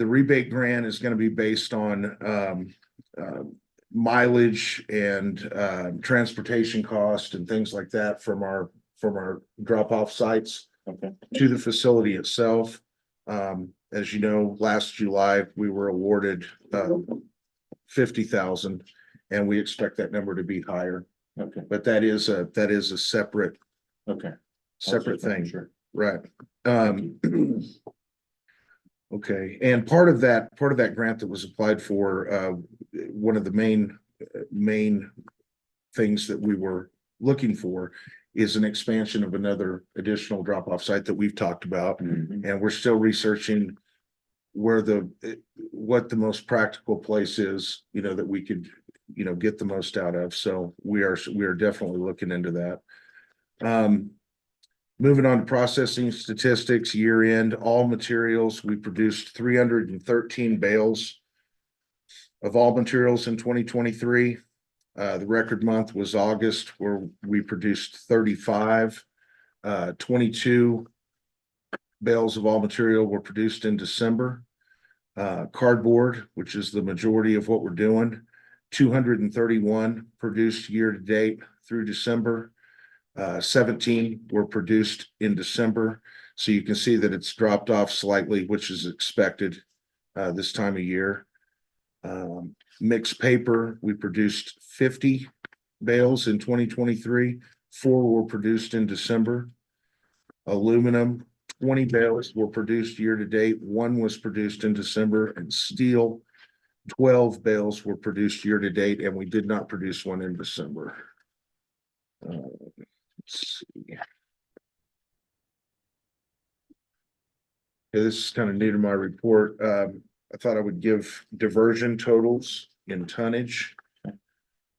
rebate grant is going to be based on mileage and transportation cost and things like that from our drop-off sites to the facility itself. As you know, last July, we were awarded 50,000. And we expect that number to be higher, Okay, but that is a separate okay. thing. Sure. Right. Okay, and part of that grant that was applied for, one of the main things that we were looking for is an expansion of another additional drop-off site that we've talked about. Mhm. And we're still researching what the most practical place is, that we could, get the most out of. So we are definitely looking into that. Moving on to processing statistics, year end, all materials, we produced 313 bales of all materials in 2023. The record month was August, where we produced 35. 22 bales of all material were produced in December. Cardboard, which is the majority of what we're doing, 231 produced year to date through December. 17 were produced in December. So you can see that it's dropped off slightly, which is expected this time of year. Mixed paper, we produced 50 bales in 2023. 4 were produced in December. Aluminum, 20 bales were produced year to date. 1 was produced in December. And steel, 12 bales were produced year to date, and we did not produce 1 in December. Let's see. Yeah, this is kind of new to my report. I thought I would give diversion totals in tonnage.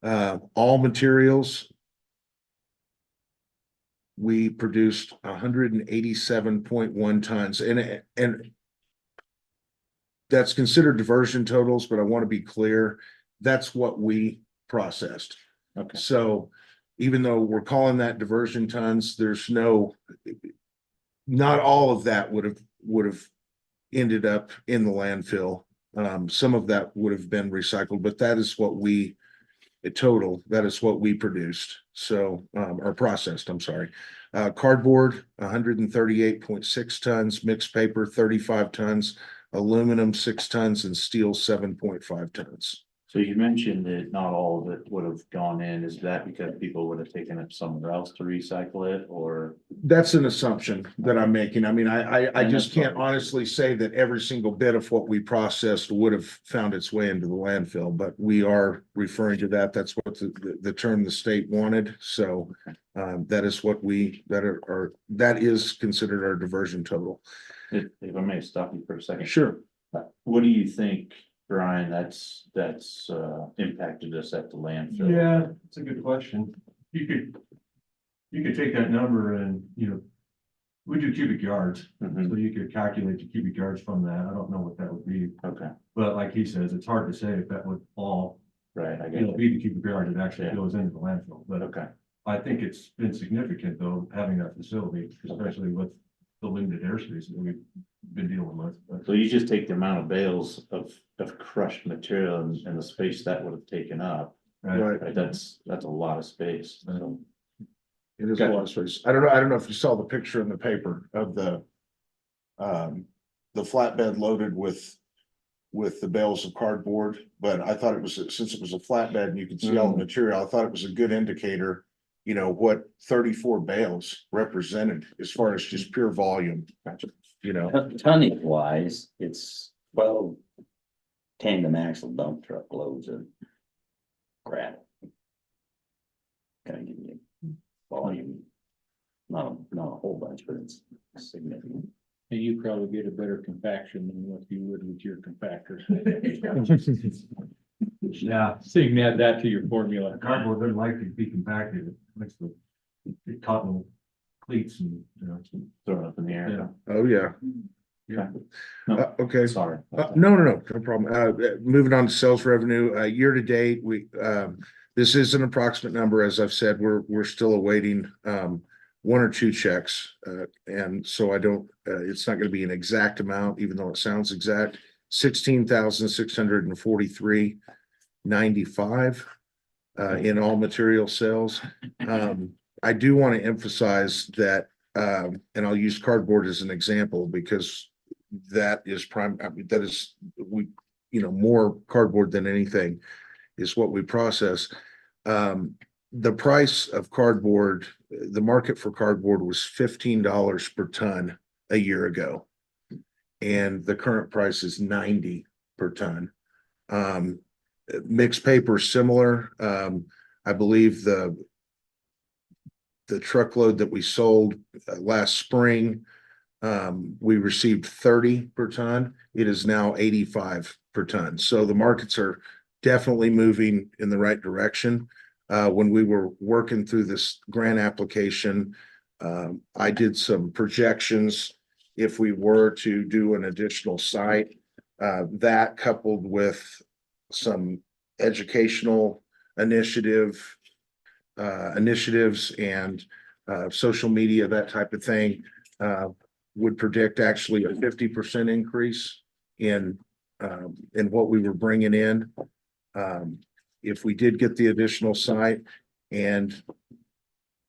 All materials, we produced 187.1 tons, and that's considered diversion totals, but I want to be clear, that's what we processed. Okay. So even though we're calling that diversion tons, not all of that would have ended up in the landfill. Some of that would have been recycled, but that is what that is what we produced. So, or processed, I'm sorry. Cardboard, 138.6 tons, mixed paper, 35 tons, aluminum, 6 tons, and steel, 7.5 tons. So you mentioned that not all of it would have gone in. Is that because people would have taken it somewhere else to recycle it, or? That's an assumption that I'm making. I mean, I And just that's can't fine. honestly say that every single bit of what we processed would have found its way into the landfill, but we are referring to that. That's what the term the state wanted. So that is what that is considered our diversion total. If I may stop you for a second. Sure. What do you think, Brian, that's impacted us at the landfill? Yeah, it's a good question. You could take that number and, we do cubic yards, Mhm. so you could calculate the cubic yards from that. I don't know what that would be. Okay, But like he says, it's hard to say if that would all, right, I get it. be the cubic yard that actually Yeah. goes into the landfill. But Okay, I think it's been significant though, having that facility, especially with the limited airspace that we've been dealing with. But so you just take the amount of bales of crushed material and the space that would have taken up, Right. right? That's a lot of space. So, It is a lot of space. I don't know if you saw the picture in the paper of the flatbed loaded with the bales of cardboard, but I thought since it was a flatbed and you could see all the material, I thought it was a good indicator, what 34 bales represented as far as just pure volume. Tonnage wise, it's 12 tandem axle dump truck loads of gravel. Kind of give you volume. Not a whole bunch, but it's significant. And you probably get a better compaction than what you would with your compactors. yeah, So you can add that to your formula. cardboard doesn't like to be compacted. It likes to get caught in cleats and, throw it up in the air. Yeah. Oh, yeah. Yeah. Okay. Sorry. No problem. Moving on to sales revenue, year to date, this is an approximate number. As I've said, we're still awaiting, 1 or 2 checks. And so it's not going to be an exact amount, even though it sounds exact. 16,643.95 in all material sales. I do want to emphasize that, and I'll use cardboard as an example because that is more cardboard than anything is what we process. The price of cardboard, the market for cardboard was $15 per ton a year ago. And the current price is 90 per ton. Mixed paper is similar. I believe the truckload that we sold last spring, we received 30 per ton. It is now 85 per ton. So the markets are definitely moving in the right direction. When we were working through this grant application, I did some projections. If we were to do an additional site, that coupled with some educational initiatives and social media, that type of thing, would predict actually a 50% increase in what we were bringing in. If we did get the additional site, and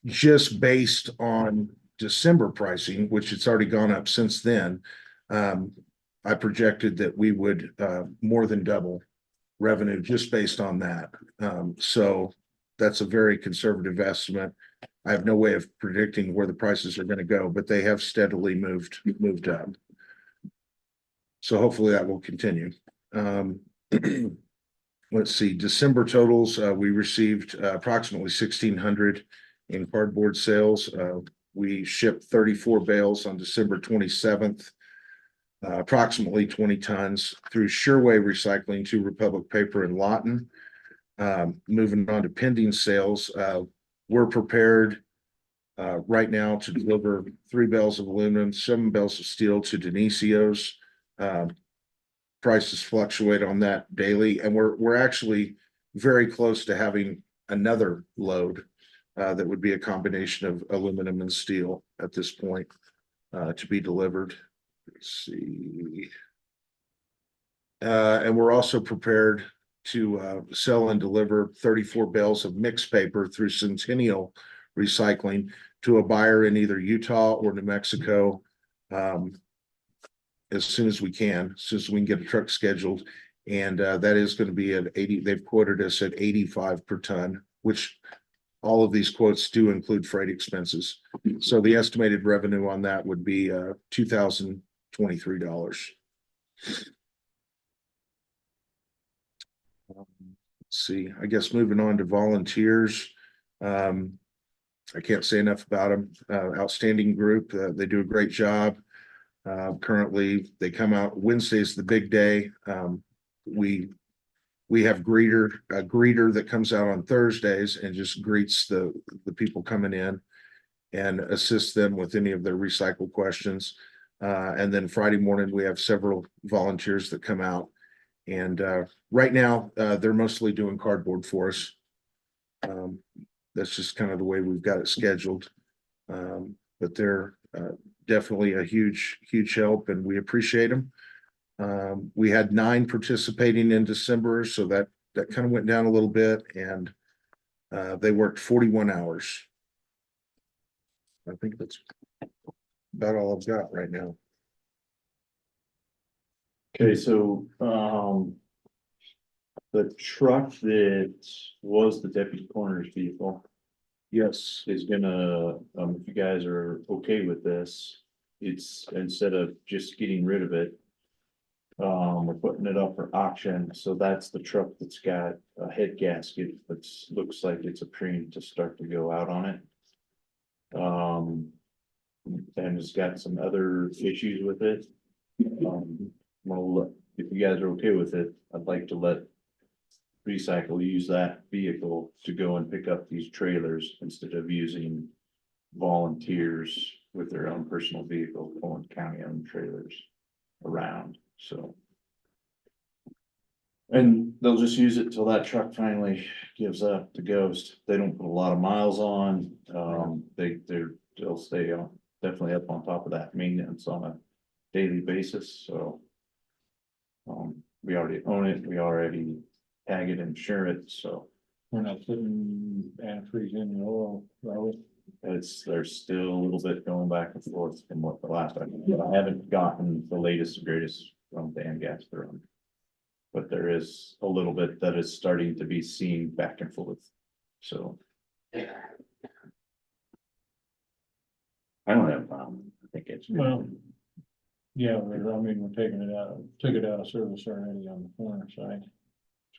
just based on December pricing, which it's already gone up since then, I projected that we would more than double revenue just based on that. So that's a very conservative estimate. I have no way of predicting where the prices are going to go, but they have steadily moved up. So hopefully that will continue. Let's see, December totals, we received approximately 1,600 in cardboard sales. We shipped 34 bales on December 27th, approximately 20 tons through Sureway Recycling to Republic Paper in Lawton. Moving on to pending sales, we're prepared right now to deliver 3 bales of aluminum, 7 bales of steel to Denisio's. Prices fluctuate on that daily, and we're actually very close to having another load that would be a combination of aluminum and steel at this point to be delivered. Let's see. And we're also prepared to sell and deliver 34 bales of mixed paper through Centennial Recycling to a buyer in either Utah or New Mexico. As soon as we can get a truck scheduled. And that is going to be at 80. They've quoted us at 85 per ton, which all of these quotes do include freight expenses. So the estimated revenue on that would be $2,023. Let's see, I guess moving on to volunteers. I can't say enough about them. Outstanding group. They do a great job. Currently, they come out Wednesday's the big day. We have a greeter that comes out on Thursdays and just greets the people coming in and assists them with any of their recycle questions. And then Friday morning, we have several volunteers that come out. And right now, they're mostly doing cardboard for us. That's just kind of the way we've got it scheduled. But they're definitely a huge help, and we appreciate them. We had 9 participating in December, so that kind of went down a little bit, and they worked 41 hours. I think that's about all I've got right now. Okay, so the truck that was the deputy coroner's vehicle. Yes. Is gonna, if you guys are okay with this, it's instead of just getting rid of it. We're putting it up for auction, so that's the truck that's got a head gasket that looks like it's a preem to start to go out on it. And it's got some other issues with it. Well, if you guys are okay with it, I'd like to let Recycle use that vehicle to go and pick up these trailers instead of using volunteers with their own personal vehicle pulling county-owned trailers around, so. And they'll just use it till that truck finally gives up the ghost. They don't put a lot of miles on. They'll stay on, definitely up on top of that maintenance on a daily basis, so. We already own it, we already tag it, insure it, so. We're not putting antifreeze in the oil, are we? There's still a little bit going back and forth from what the last time, I haven't gotten the latest and greatest from Dan Gasper on but there is a little bit that is starting to be seen back and forth. So, I don't have a problem. I think it's. Well, yeah, I mean, we're taking it out, took it out of service already on the corner side.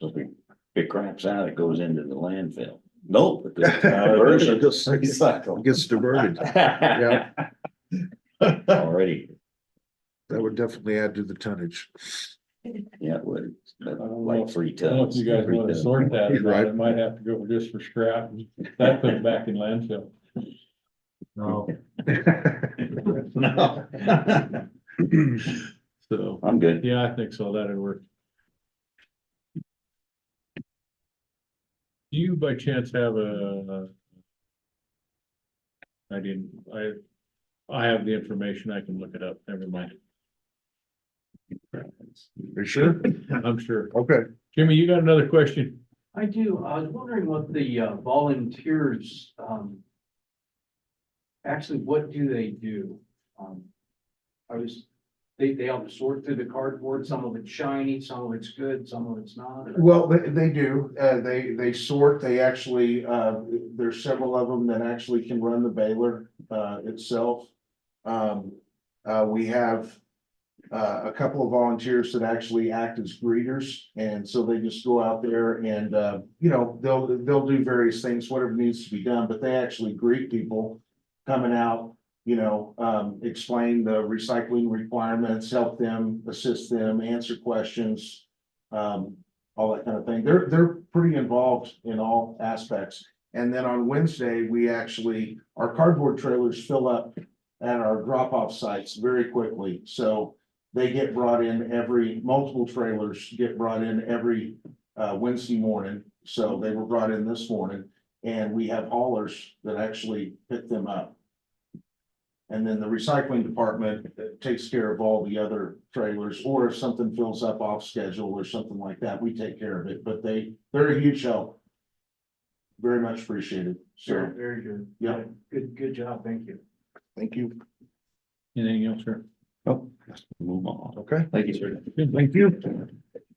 So if it craps out, it goes into the landfill. Nope. It goes It to just recycle. gets diverted. Yeah. Already, That would definitely add to the tonnage. yeah, it would. But don't like know. 3 I don't know tons. if you guys Three wanna tons. sort that, or He's not. right. It might have to go just for scrap, and that put it back in landfill. No. No. So, I'm good. yeah, I think so, that'd work. Do you by chance have I have the information, I can look it up, never mind. Are you sure? I'm sure. Okay. Jimmy, you got another question? I do. I was wondering what the volunteers, actually, what do they do? They have to sort through the cardboard. Some of it's shiny, some of it's good, some of it's not. Well, they do, they sort, they actually, there's several of them that actually can run the baler, itself. We have, a couple of volunteers that actually act as greeters, and so they just go out there and, you know, they'll do various things, whatever needs to be done, but they actually greet people coming out, you know, explain the recycling requirements, help them, assist them, answer questions, all that kind of thing. They're pretty involved in all aspects. And then on Wednesday, we actually, our cardboard trailers fill up at our drop-off sites very quickly. So they get brought in multiple trailers get brought in every Wednesday morning. So they were brought in this morning, and we have haulers that actually pick them up. And then the recycling department takes care of all the other trailers, or if something fills up off schedule or something like that, we take care of it, but they're a huge help. Very much appreciated, so, Very good. yeah, Good job. Thank you. thank you. Anything else, sir? Oh, let's move on. Okay. Thank you, sir. Thank you.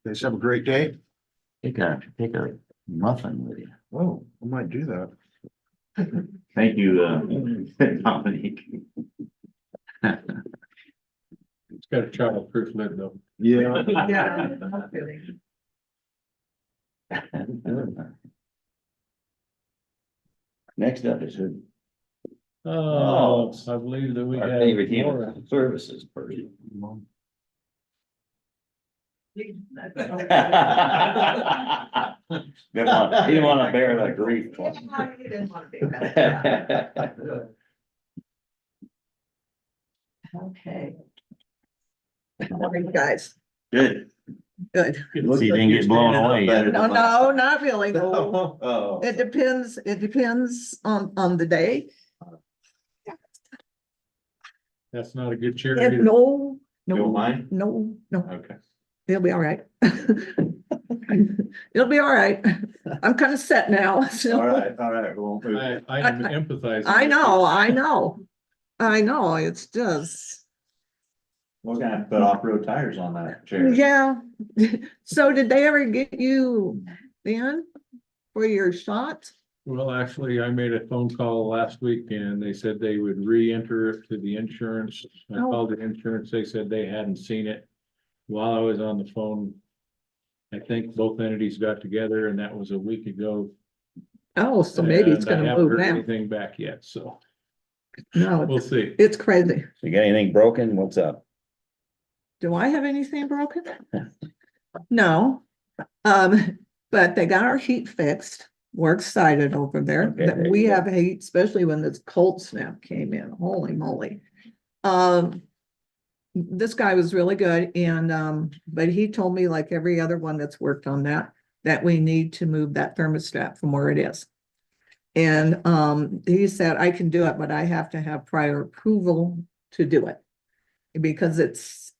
Guys have a great day. Take a muffin with you. Oh, I might do that. Thank you, Dominique. It's got a childproof lid though. Yeah. Yeah, no kidding. Next up is who? Oh, I believe that we Our have. favorite Laura. human services person. He didn't want to bear the grief. Okay. Morning, guys. Good. Good. So you didn't get blown away. yet. No, no, not really. No. oh, It depends on the day. That's not a good chair. If either. no, you don't no, mind? no, no, Okay. it'll be all right. It'll be all right. I'm kind of set now, so. All right, we'll move. I am empathizing. I with know, you. I know, it's just, We're gonna have to put off-road tires on that chair. yeah. So did they ever get you in for your shot? Well, actually, I made a phone call last week and they said they would re-enter it to the insurance. I Oh. called the insurance, they said they hadn't seen it. While I was on the phone, I think both entities got together and that was a week ago. Oh, so maybe it's And I gonna haven't move heard now. Anything back yet, so No, we'll see. it's crazy. You got anything broken? What's up? Do I have anything broken? No. But they got our heat fixed. We're excited over there Okay, that there we you go. have heat, especially when this cold snap came in. Holy moly. This guy was really good and, but he told me like every other one that's worked on that we need to move that thermostat from where it is. And, he said, I can do it, but I have to have prior approval to do it. Because it's,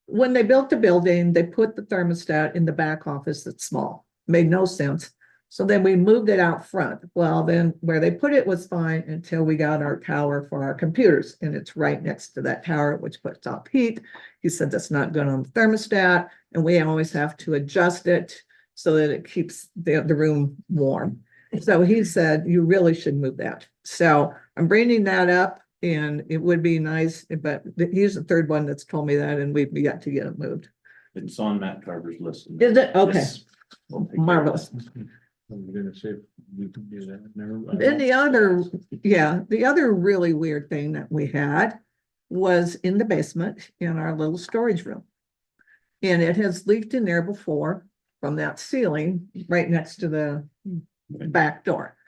when they built the building, they put the thermostat in the back office that's small, made no sense. So then we moved it out front. Well, then where they put it was fine until we got our tower for our computers, and it's right next to that tower, which puts out heat. He said that's not good on the thermostat, and we always have to adjust it so that it keeps the room warm. So he said, you really should move that. So I'm bringing that up, and it would be nice, but he's the third one that's told me that, and we've got to get it moved. It's on Matt Carver's list. Is it? Okay. Yes. We'll take care of Marvelous. that. I'm gonna say we can do that. Never. Then the other really weird thing that we had was in the basement in our little storage room. And it has leaked in there before from that ceiling right next to the back door.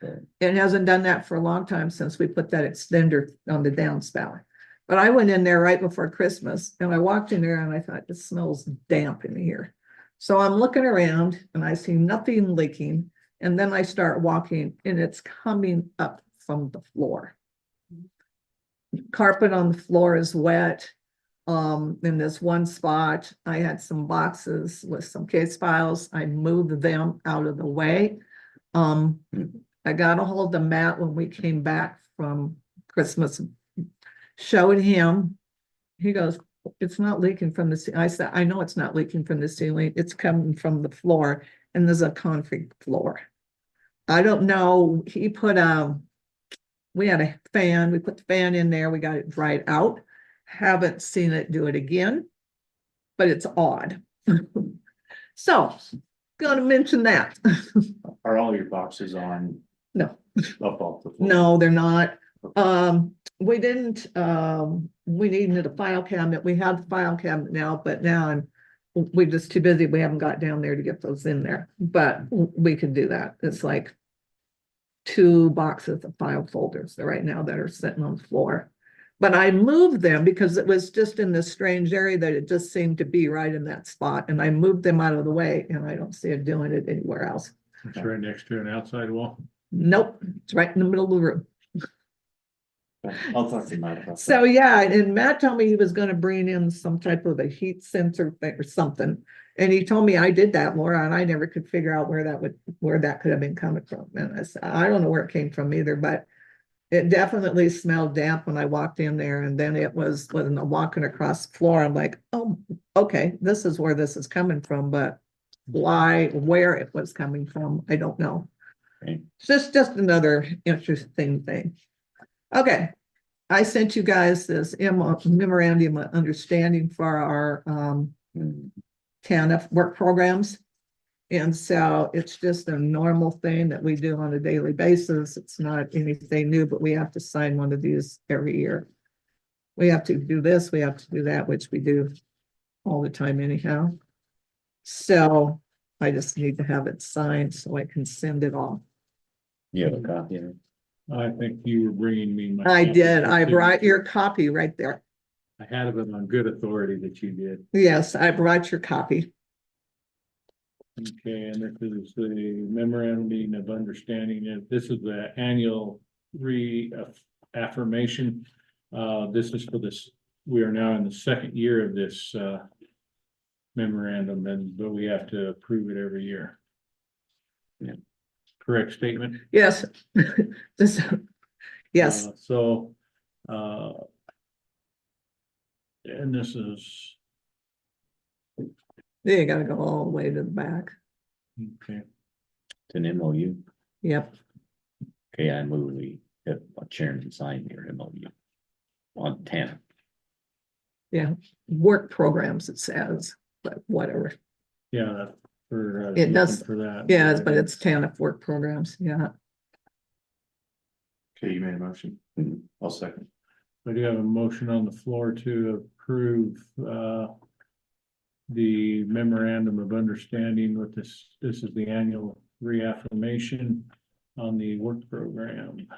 It hasn't done that for a long time since we put that extender on the downspout. But I went in there right before Christmas and I walked in there and I thought, it smells damp in here. So I'm looking around and I see nothing leaking. And then I start walking and it's coming up from the floor. Carpet on the floor is wet. In this one spot, I had some boxes with some case files. I moved them out of the way. I got a hold of Matt when we came back from Christmas, showed him. He goes, it's not leaking from the ceiling. I said, I know it's not leaking from the ceiling. It's coming from the floor, and there's a concrete floor. I don't know. He put we had a fan. We put the fan in there. We got it dried out. Haven't seen it do it again, but it's odd. So, gonna mention that. Are all your boxes on? No. Up off the floor? No, they're not. We didn't, we needed a file cabinet. We have the file cabinet now, but now we're just too busy. We haven't got down there to get those in there, but we can do that. It's like 2 boxes of file folders right now that are sitting on the floor. But I moved them because it was just in this strange area that it just seemed to be right in that spot. And I moved them out of the way and I don't see it doing it anywhere else. It's right next to an outside wall. Nope, it's right in the middle of the room. I'll talk to Matt about that. So yeah, and Matt told me he was gonna bring in some type of a heat sensor thing or something. And he told me I did that, Laura, and I never could figure out where that could have been coming from. And I said, I don't know where it came from either, but it definitely smelled damp when I walked in there. And then it was when I'm walking across the floor, I'm like, oh, okay, this is where this is coming from, but where it was coming from, I don't know. Okay. It's just another interesting thing. Okay, I sent you guys this memorandum of understanding for our TANF work programs. And so it's just a normal thing that we do on a daily basis. It's not anything new, but we have to sign one of these every year. We have to do this, we have to do that, which we do all the time anyhow. So I just need to have it signed so I can send it off. You have a copy of it? I think you were bringing me my. I copy did. for I brought signature. your copy right there. I had it on good authority that you did. Yes, I brought your copy. Okay, and this is the memorandum of understanding, and this is the annual reaffirmation. This is for this, we are now in the 2nd year of this memorandum, but we have to approve it every year. Yeah. Correct statement? Yes. This, yes, And this is, you gotta go all the way to the back. okay, It's an MOU. Yep. Okay, I move we have a chairman sign your MOU on TANF. Yeah, work programs, it says, but whatever. yeah, for. It does- for that. Yeah, but it's TANF work programs, yeah. Okay, you made a motion. I'll second. I do have a motion on the floor to approve the memorandum of understanding with this is the annual reaffirmation on the work program.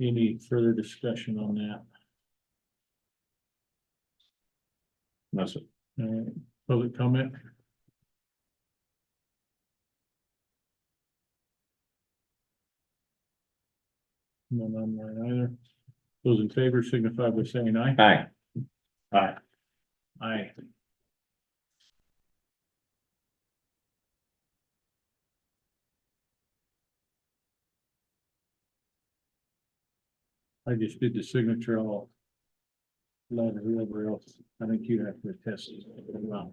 Any further discussion on that? No, sir. Public comment? None online either. Those in favor signify by saying aye. Aye. Aye. Aye. I just did the signature, I'll let whoever else, I think you have to attest it. Well,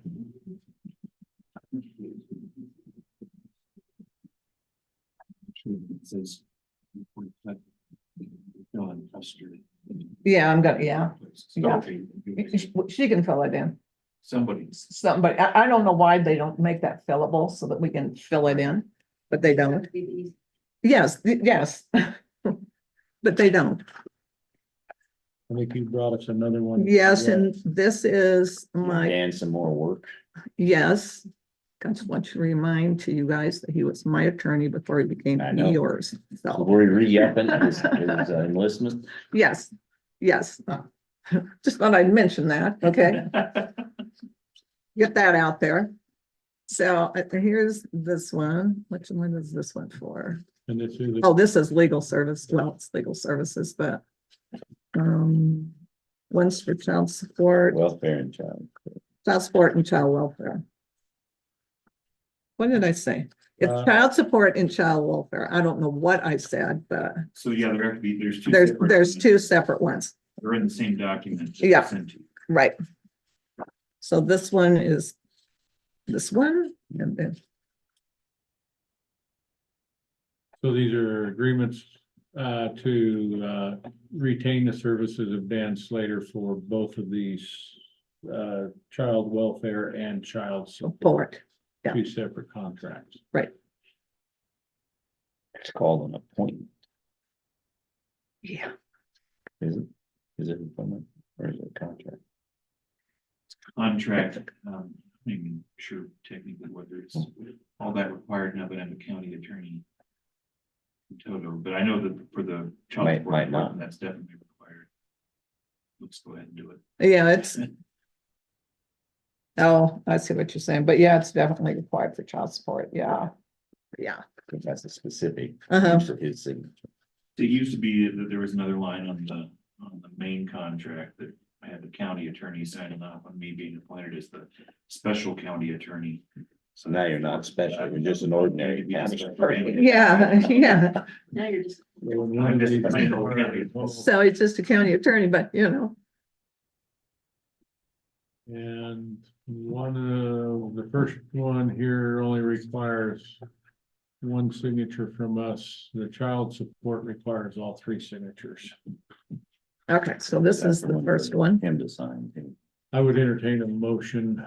It says. John Custer. Yeah, I'm gonna, yeah, yeah. Okay. She can fill it in. Somebody's. Somebody, I don't know why they don't make that fillable so that we can fill it in, but they don't. Yes, yes. But they don't. I think you brought us another one. Yes, and this is my, And some more work. yes. I just want to remind to you guys that he was my attorney before he became I know. yours. So So, we're re-upping his enlistment. yes, yes. Just thought I'd mention that, okay? Get that out there. So here's this one. Which one is this one for? And this is. Oh, this is legal service. Well, it's legal services, but one's for child support, Welfare and child. and child welfare. What did I say? It's Uh, child support and child welfare. I don't know what I said, but So yeah, there have to be, there's two. there's separate- two separate ones, They're in the same document. just Yeah. sent to you. right? So this one is this one, and then So these are agreements to retain the services of Dan Slater for both of these child welfare and child support, support. Yeah. two separate contracts. It's called an appointment. Yeah. Is it? Is it an appointment or is it a contract? Contract, maybe sure technically whether it's all that required now, but I'm a county attorney. In total, but I know that for the child Might support, not. that's definitely required. Let's go ahead and do it. Yeah, it's. Oh, I see what you're saying, but yeah, it's definitely required for child support. Yeah. Yeah. Because that's a specific Uh-huh. use of his signature. It used to be that there was another line on the main contract that I had the county attorney signing off on me being appointed as the special county attorney. So now you're not special, you're just an ordinary county. Yeah, yeah. Now you're just. I'm just a plain old county. So it's just a county attorney, but you know, And one of the first one here only requires one signature from us. The child support requires all three signatures. okay, so this is the first one. Him to sign. I would entertain a motion.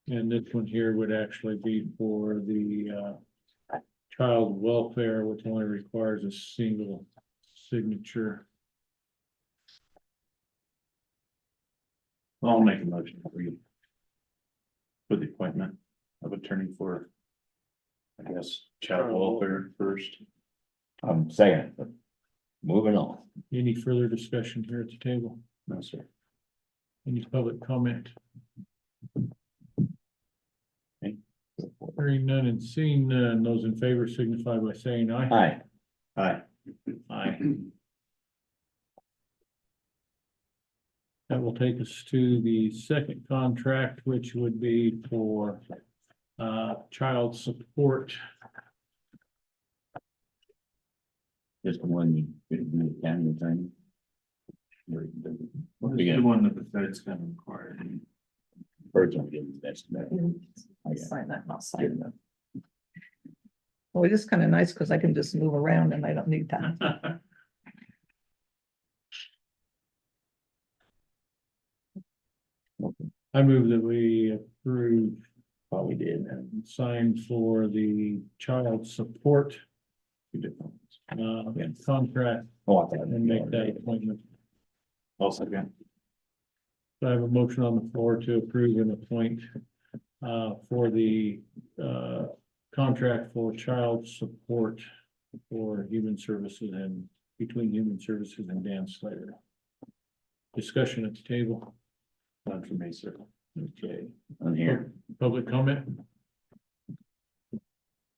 And this one here would actually be for the child welfare, which only requires a single signature. I'll make a motion for you. For the appointment of attorney for. I guess child welfare first. Second, but moving on. Any further discussion here at the table? No, sir. Any public comment? Hearing none and seeing none, those in favor signify by saying aye. Aye. Aye. Aye. That will take us to the second contract, which would be for child support. Just the one you could do the county attorney. What's the one that the Fed's gonna require? First one getting the estimate. I sign that, and I'll sign that. Well, it is kind of nice because I can just move around and I don't need that. I move that we approve What we did. and sign for the child support contract Oh, I thought. and make that appointment. I'll second. So I have a motion on the floor to approve and appoint for the contract for child support for human services and between human services and Dan Slater. Discussion at the table. None for me, sir. Okay, On here. public comment?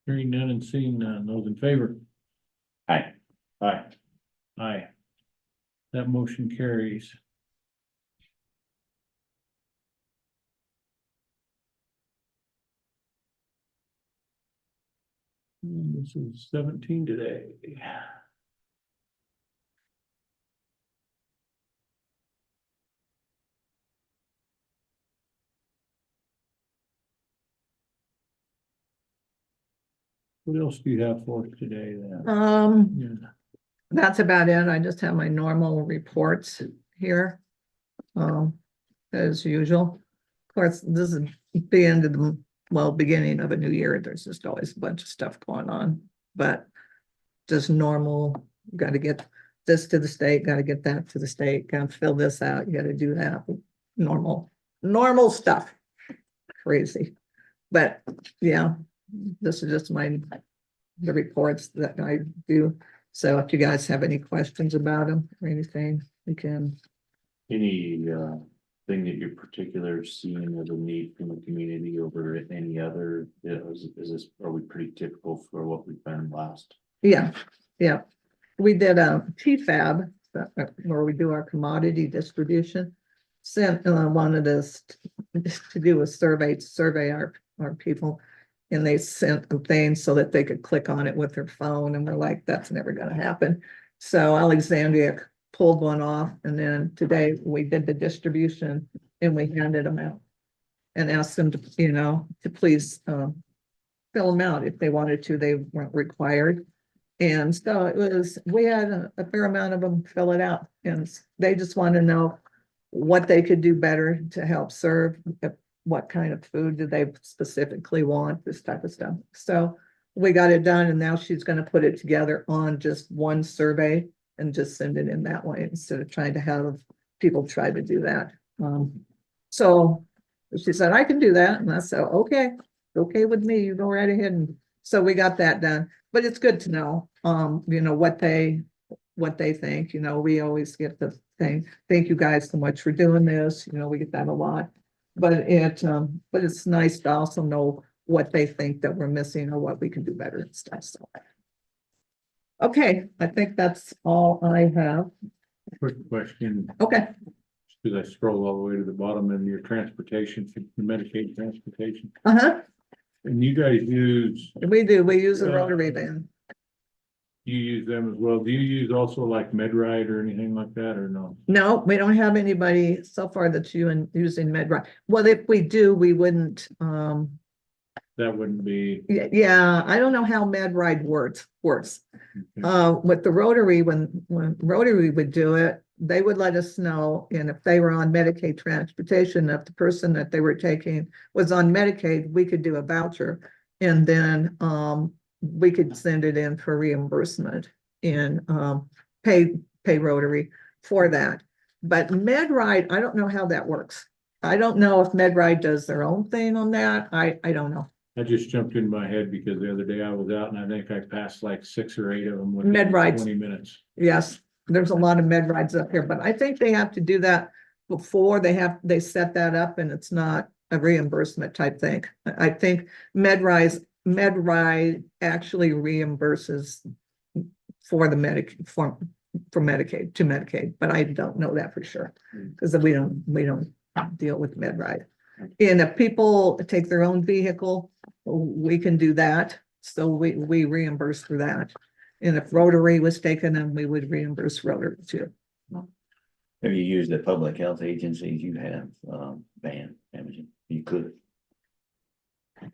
Hearing none and seeing none, those in favor? Aye. Aye. Aye. That motion carries. And this is 17 today. What else do you have for us today then? Yeah. That's about it. I just have my normal reports here. As usual. Of course, this is the end of the, well, beginning of a new year. There's just always a bunch of stuff going on, but just normal, got to get this to the state, got to get that to the state, got to fill this out, you got to do that. Normal stuff. Crazy. But yeah, this is just the reports that I do. So if you guys have any questions about them or anything, you can. Any thing that you're particular seeing as a need from the community over any other, is this, are we pretty typical for what we've been last? Yeah. We did a TFAB, where we do our commodity distribution. Sent, wanted us to do a survey, to survey our people. And they sent a thing so that they could click on it with their phone, and we're like, that's never gonna happen. So Alexandria pulled one off, and then today we did the distribution and we handed them out. And asked them to, to please fill them out if they wanted to, they weren't required. And so it was, we had a fair amount of them fill it out, and they just want to know what they could do better to help serve, what kind of food do they specifically want, this type of stuff. So we got it done, and now she's going to put it together on just one survey and just send it in that way instead of trying to have people try to do that. So she said, I can do that. And I said, okay with me, you go right ahead. And so we got that done, but it's good to know, what they think, we always get the thing. Thank you guys so much for doing this. We get that a lot, but it's nice to also know what they think that we're missing or what we can do better and stuff. So. Okay, I think that's all I have. Quick question. Okay. As I scroll all the way to the bottom in your transportation, the Medicaid transportation. And you guys use, We use a rotary van. you use them as well. Do you use also like MedRide or anything like that, or no? No, we don't have anybody so far that's using MedRide. Well, if we do, we wouldn't, That wouldn't be. yeah, I don't know how MedRide works. With the Rotary, when Rotary would do it, they would let us know, and if they were on Medicaid transportation, if the person that they were taking was on Medicaid, we could do a voucher, and then we could send it in for reimbursement and pay Rotary for that. But MedRide, I don't know how that works. I don't know if MedRide does their own thing on that. I don't know. I just jumped in my head because the other day I was out and I think I passed like 6 or 8 of them within MedRides. 20 minutes. Yes, there's a lot of MedRides up here, but I think they have to do that before they set that up, and it's not a reimbursement type thing. I think MedRide actually reimburses for the Medicaid to Medicaid, but I don't know that for sure because we don't deal with MedRide. And if people take their own vehicle, we can do that. So we reimburse for that. And if Rotary was taken, then we would reimburse Rotary too. Have you used the public health agencies? You have, ban, haven't you? You could.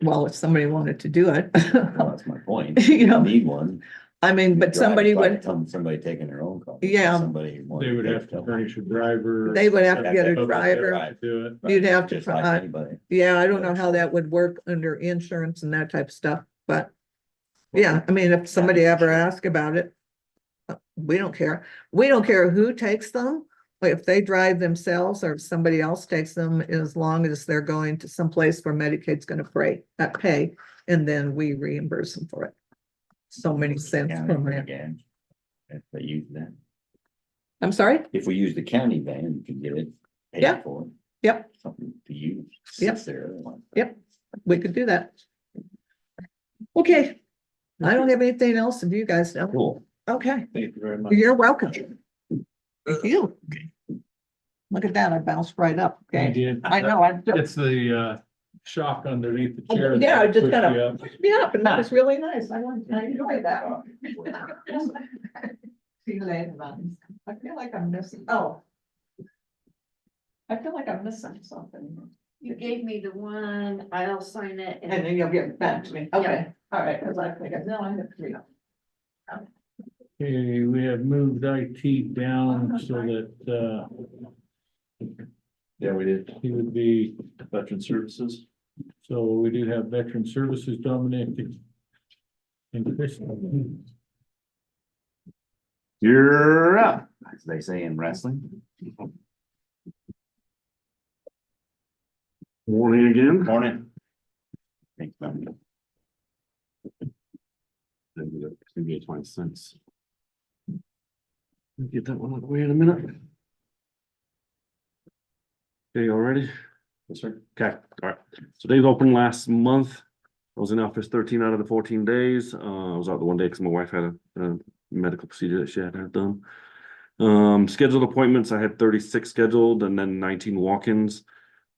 Well, if somebody wanted to do it. Well, that's my point. You know, Need one. I mean, but somebody would, Somebody taking their own car. Yeah. Somebody. They would have to furnish a driver. they would have to get a Public driver. drive. Do it. You'd have to, Just like anybody. yeah, I don't know how that would work under insurance and that type of stuff, but yeah, I mean, if somebody ever asks about it, we don't care. We don't care who takes them, if they drive themselves or if somebody else takes them, as long as they're going to some place where Medicaid's gonna pay, and then we reimburse them for it. So many cents County from it. van, if they use that. I'm sorry? If we use the county van, you can get it Yeah. paid for. Yep. Something to use. Yep. Sits there. Yep, we could do that. Okay, I don't have anything else if you guys don't. Cool. Okay, Thank you very much. you're welcome. Thank you. Look at that, I bounced right up, You okay? did. I know, I just, It's the shock underneath the chair. yeah, I just pushed kind you of, up. yeah, but that was really nice, I enjoyed that. See you later, man. I feel like I'm missing, I feel like I'm missing something. You gave me the one, I'll sign it. And then you'll get back to me, okay, All right, cause I figured, no, I have three. Okay, we have moved IT down so that, Yeah, we did. he would be, Veteran Services. so we do have Veteran Services, Dominic. And Chris. You're up, as they say in wrestling. Morning again. Morning. Thanks, man. It's gonna be 20 cents. Get that one out of the way in a minute. Okay, all ready? Yes, sir. Okay, all right. So days open last month. I was in office 13 out of the 14 days. I was out the one day because my wife had a medical procedure that she had to have done. Scheduled appointments, I had 36 scheduled and then 19 walk-ins.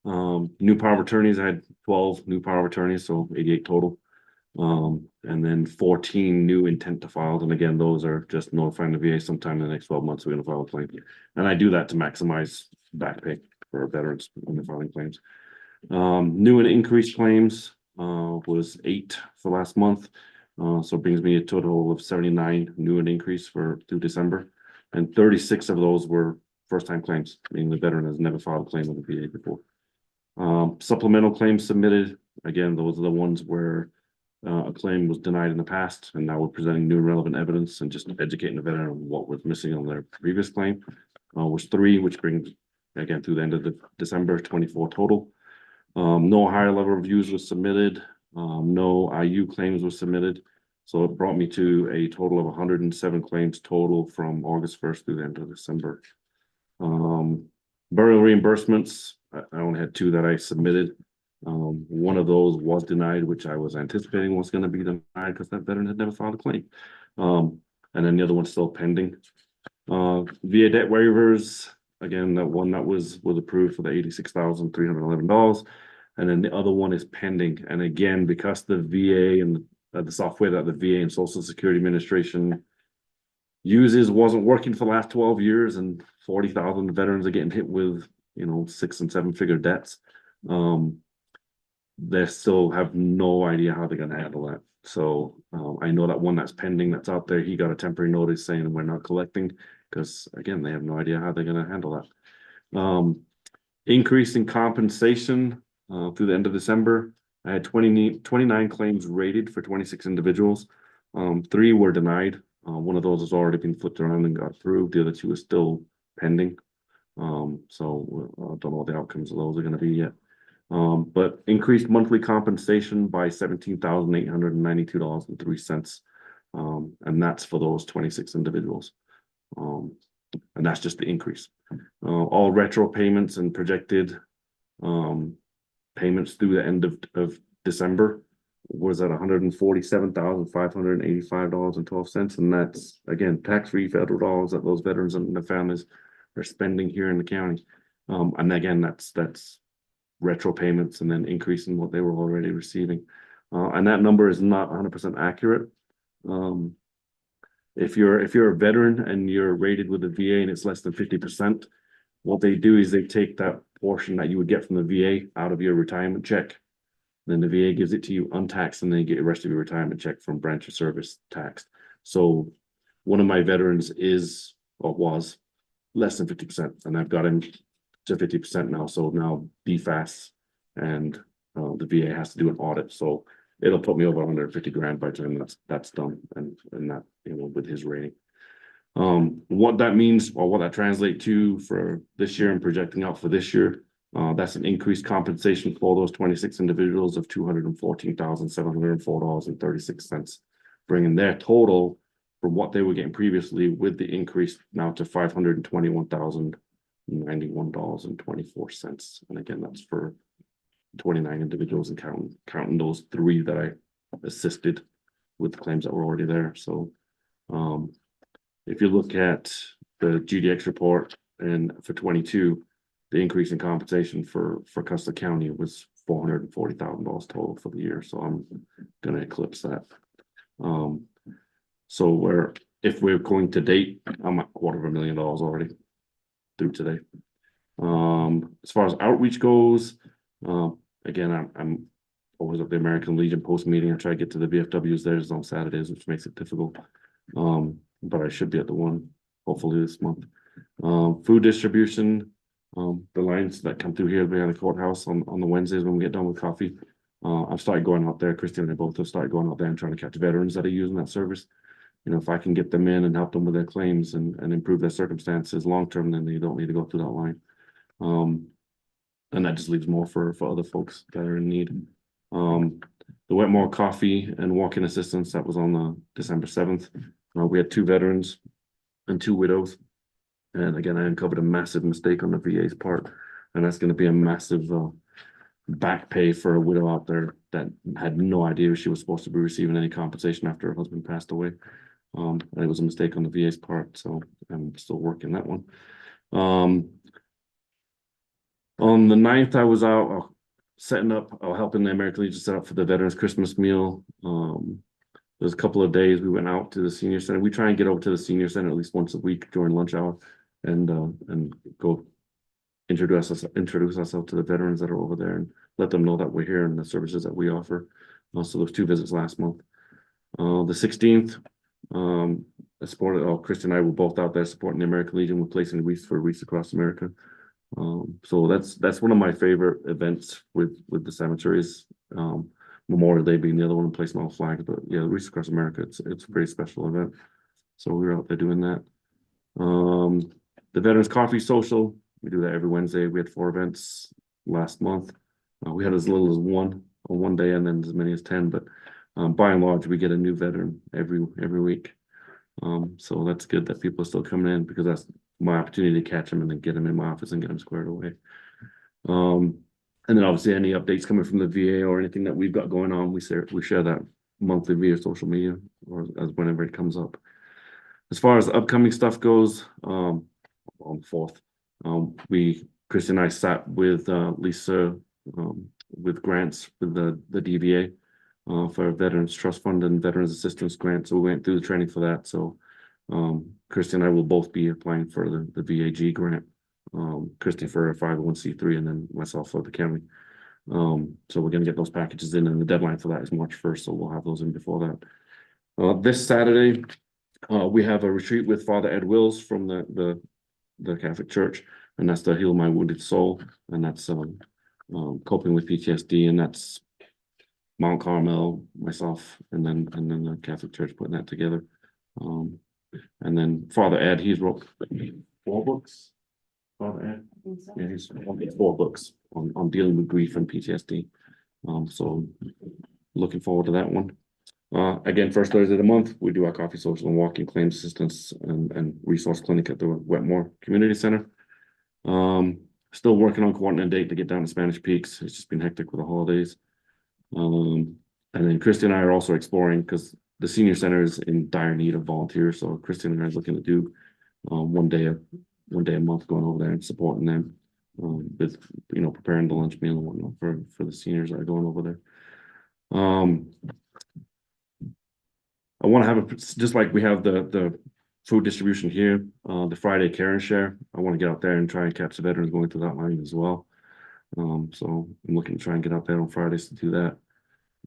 New power of attorneys, I had 12 new power of attorneys, so 88 total. And then 14 new intent to file. And again, those are just notifying the VA sometime in the next 12 months, we're gonna file a claim. And I do that to maximize back pay for our veterans when they're filing claims. New and increased claims, was 8 for last month. So it brings me a total of 79 new and increase through December. And 36 of those were first-time claims, meaning the veteran has never filed a claim with the VA before. Supplemental claims submitted, again, those are the ones where a claim was denied in the past, and now we're presenting new and relevant evidence and just educating the veteran on what was missing on their previous claim. Was 3, which brings, again, through the end of the December 24 total. No higher level reviews was submitted. No IU claims were submitted. So it brought me to a total of 107 claims total from August 1st through the end of December. Burial reimbursements, I only had 2 that I submitted. One of those was denied, which I was anticipating was going to be denied because that veteran had never filed a claim. And then the other one's still pending. VA debt waivers, again, that one that was approved for the $86,311. And then the other one is pending. And again, because the VA and the software that the VA and Social Security Administration uses wasn't working for the last 12 years, and 40,000 veterans are getting hit with, 6 and 7 figure debts. They still have no idea how they're going to handle that. So I know that one that's pending that's out there, he got a temporary notice saying we're not collecting because, again, they have no idea how they're going to handle that. Increase in compensation through the end of December. I had 29 claims rated for 26 individuals. 3 were denied. One of those has already been flipped around and got approved. The other 2 are still pending. So I don't know what the outcomes of those are going to be yet. But increased monthly compensation by $17,892.03. And that's for those 26 individuals. And that's just the increase. All retro payments and projected payments through the end of December was at $147,585.12. And that's, again, tax-free federal dollars that those veterans and their families are spending here in the county. And again, that's retro payments and then increasing what they were already receiving. And that number is not 100% accurate. If you're a veteran and you're rated with the VA and it's less than 50%, what they do is they take that portion that you would get from the VA out of your retirement check. Then the VA gives it to you untaxed, and then you get the rest of your retirement check from branch of service taxed. So one of my veterans is, or was, less than 50%, and I've got him to 50% now. So now BFAS and the VA has to do an audit. So it'll put me over 150 grand by the time that's done, and that, with his rating. What that means, or what that translates to for this year and projecting out for this year, that's an increased compensation for those 26 individuals of $214,704.36, bringing their total from what they were getting previously with the increase now to $521,091.24. And again, that's for 29 individuals and counting those 3 that I assisted with the claims that were already there. So if you look at the GDX report, and for 22, the increase in compensation for Custer County was $440,000 total for the year. So I'm gonna eclipse that. So if we're going to date, I'm at $250,000 already through today. As far as outreach goes, again, I'm always at the American Legion post meeting. I try to get to the VFWs there on Saturdays, which makes it difficult. But I should be at the one hopefully this month. Food distribution, the lines that come through here behind the courthouse on the Wednesdays when we get done with coffee. I've started going out there. Christy and I both have started going out there and trying to catch veterans that are using that service. You know, if I can get them in and help them with their claims and improve their circumstances long-term, then they don't need to go through that line. And that just leaves more for other folks that are in need. The Wetmore Coffee and Walk-in Assistance, that was on December 7th. We had 2 veterans and 2 widows. And again, I uncovered a massive mistake on the VA's part. And that's going to be a massive back pay for a widow out there that had no idea she was supposed to be receiving any compensation after her husband passed away. And it was a mistake on the VA's part. So I'm still working that one. On the 9th, I was out setting up, helping the American Legion set up for the Veterans Christmas meal. There's a couple of days we went out to the senior center. We try and get over to the senior center at least once a week during lunch hour and go introduce ourselves to the veterans that are over there and let them know that we're here and the services that we offer. So those 2 visits last month. The 16th, I supported, Christy and I were both out there supporting the American Legion with placing wreaths for Wreaths Across America. So that's one of my favorite events with the cemeteries. Memorial Day being the other one and placing all flags, but yeah, Wreaths Across America, it's a very special event. So we were out there doing that. The Veterans Coffee Social, we do that every Wednesday. We had 4 events last month. We had as little as 1 on one day and then as many as 10, but by and large, we get a new veteran every week. So that's good that people are still coming in because that's my opportunity to catch them and then get them in my office and get them squared away. And then obviously any updates coming from the VA or anything that we've got going on, we share that monthly via social media or as whenever it comes up. As far as the upcoming stuff goes, on the 4th, Chris and I sat with Lisa with grants with the DVA for Veterans Trust Fund and Veterans Assistance Grant. So we went through the training for that. So Christy and I will both be applying for the VAG grant. Christy for a 501c3 and then myself for the county. So we're going to get those packages in and the deadline for that is March 1st. So we'll have those in before that. This Saturday, we have a retreat with Father Ed Wills from the Catholic Church, and that's the Heal My Wounded Soul, and that's coping with PTSD, and that's Mount Carmel, myself, and then the Catholic Church putting that together. And then Father Ed, he's wrote 4 books. Father Ed, yeah, he's 4 books on dealing with grief and PTSD. So looking forward to that one. Again, first Thursday of the month, we do our coffee social and walking claims assistance and resource clinic at the Wetmore Community Center. Still working on coordinating a date to get down to Spanish Peaks. It's just been hectic with the holidays. And then Christy and I are also exploring because the senior center is in dire need of volunteers. So Christy and I are looking to do one day a month going over there and supporting them with preparing the lunch meal and whatnot for the seniors that are going over there. I want to have just like we have the food distribution here, the Friday care and share. I want to get out there and try and catch the veterans going through that line as well. So I'm looking to try and get out there on Fridays to do that.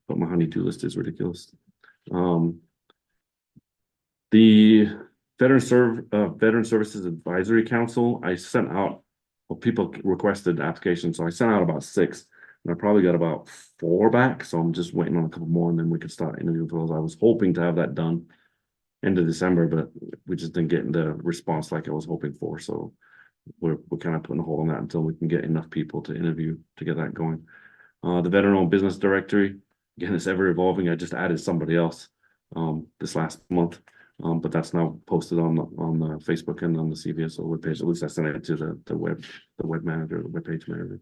But my honey-do list is ridiculous. The Veteran Services Advisory Council, I sent out, people requested applications, so I sent out about 6, and I probably got about 4 back, so I'm just waiting on a couple more, and then we could start interviewing for those. I was hoping to have that done end of December, but we just didn't get the response like I was hoping for, so we're kind of putting a hold on that until we can get enough people to interview to get that going. The Veteran-Owned Business Directory, again, it's ever evolving. I just added somebody else this last month. But that's now posted on the Facebook and on the CVSO webpage. At least I sent it to the web manager, the web page manager.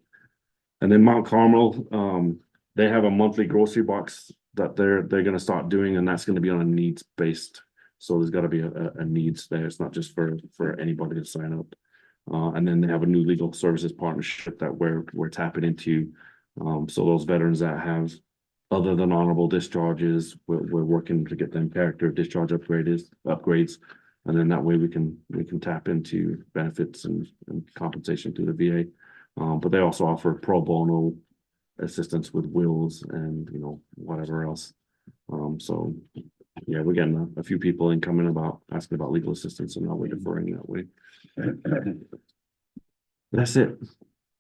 And then Mount Carmel, they have a monthly grocery box that they're going to start doing, and that's going to be on a needs based. So there's got to be a needs there. It's not just for anybody to sign up. And then they have a new legal services partnership that we're tapping into. So those veterans that have other than honorable discharges, we're working to get them character discharge upgrades, and then that way we can tap into benefits and compensation through the VA. But they also offer pro bono assistance with wills and, whatever else. So, yeah, we're getting a few people in coming about, asking about legal assistance, and now we're deferring that way. That's it.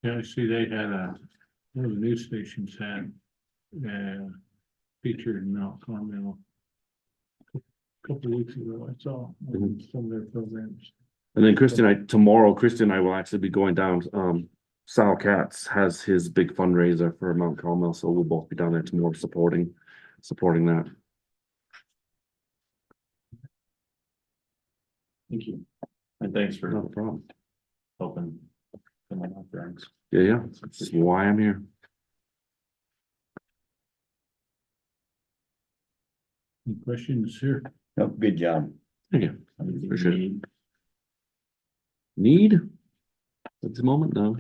Yeah, I see they had one of the news stations had, featured in Mount Carmel. A couple of weeks ago, I saw on some of their programs. And then Christy and I will actually be going down, Sal Katz has his big fundraiser for Mount Carmel, so we'll both be down there tomorrow supporting that. Thank you. And thanks for Not a problem. helping. Come on, thanks. Yeah, that's why I'm here. Any questions here? Oh, good job. Thank you. Appreciate it. Need? At the moment, no.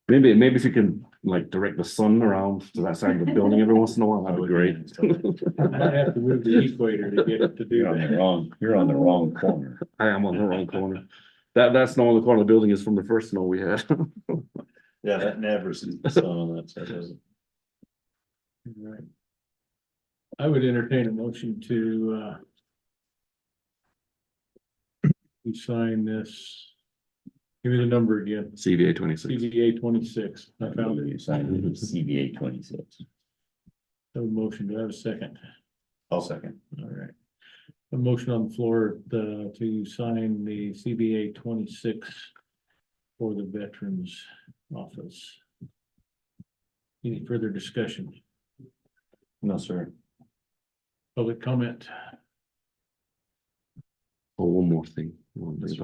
Maybe if you can like direct the sun around to that side of the building every once in a while, that'd be great. I might have to move the equator to get it to do You're on the that. you're on the wrong corner. I am on the wrong corner. That snow on the corner of the building is from the first snow we had. Yeah, that never sees the sun on that side, does it? Right. I would entertain a motion to sign this. Give me the number again. CVA 26. CVA 26. I found it. You signed CBA 26. Have a motion. Do I have a second? I'll second. All right. A motion on the floor to sign the CBA 26 for the Veterans Office. Any further discussion? No, sir. Public comment? Oh, one more thing. Well, let's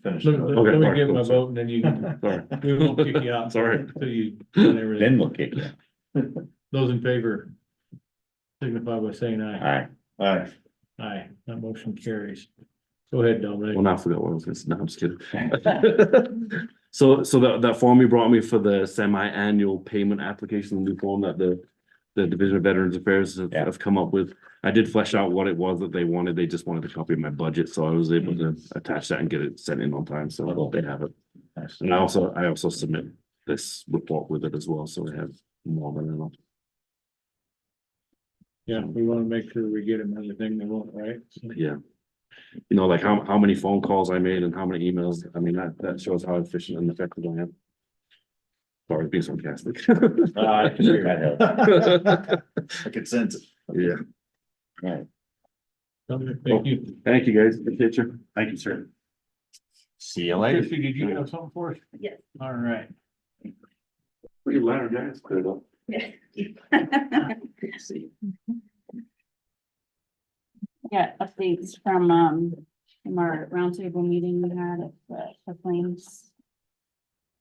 finish. Let Okay, me sorry, get my sorry. vote and then you can, Sorry. we won't kick you out. Sorry. Until you done everything. Then we'll kick you. Those in favor signify by saying aye. Aye. Alright, Aye, that motion carries. Go ahead, Dominic. Well, now I forgot what I was gonna say. No, I'm just kidding. So that form you brought me for the semi-annual payment application, the new form that the Division of Veterans Affairs have come up with. I did flesh out what it was that they wanted. They just wanted a copy of my budget, so I was able to attach that and get it sent in on time, so they have it. And I also submit this report with it as well, so they have more than enough. Yeah, we want to make sure we get them everything they want, right? Yeah. Like how many phone calls I made and how many emails. I mean, that shows how efficient and effective I am. Sorry, being sarcastic. I can hear That it. I can sense it. Yeah. Right. Dominic, thank you. Thank you, guys. Appreciate you. Thank you, sir. See you later. Christie, did you have something for us? Yes. All right. Pretty loud, guys. Clear it up. Yeah, updates from our roundtable meeting we had at the Flames.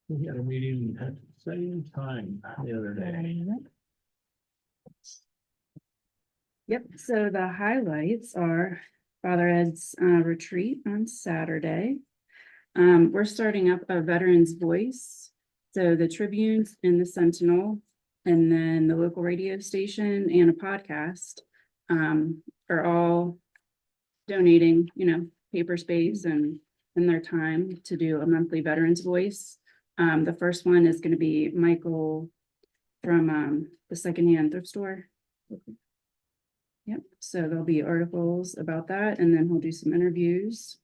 We had a meeting at the same time the other day. Yep, so the highlights are Father Ed's retreat on Saturday. We're starting up a Veterans Voice. So the Tribunes and the Sentinel, and then the local radio station and a podcast are all donating, paper space and their time to do a monthly Veterans Voice. The first one is going to be Michael from the secondhand thrift store. Yep, so there'll be articles about that, and then he'll do some interviews.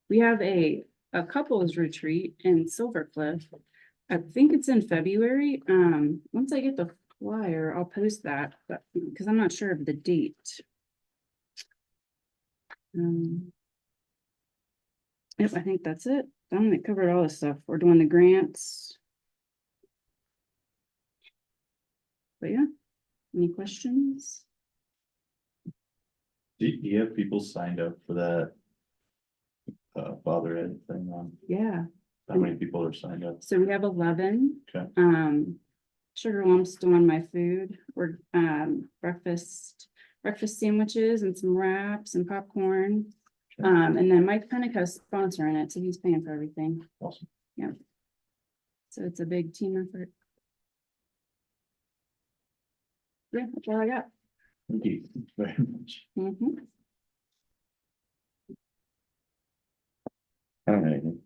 We have a couples retreat in Silver Cliff. I think it's in February. Once I get the flyer, I'll post that, but because I'm not sure of the date. Yep, I think that's it. Dominic covered all this stuff. We're doing the grants. But yeah, any questions? Do you have people signed up for that? Father Ed thing on, Yeah, how many people are signed up? so we have 11. Okay. Sugar lumps still on my food. We're breakfast sandwiches and some wraps and popcorn. And then Mike Pennico's sponsoring it, so he's paying for everything. Awesome. Yeah. So it's a big team effort. Yeah, that's all I got. Thank you very much. Mhm. I don't know anything.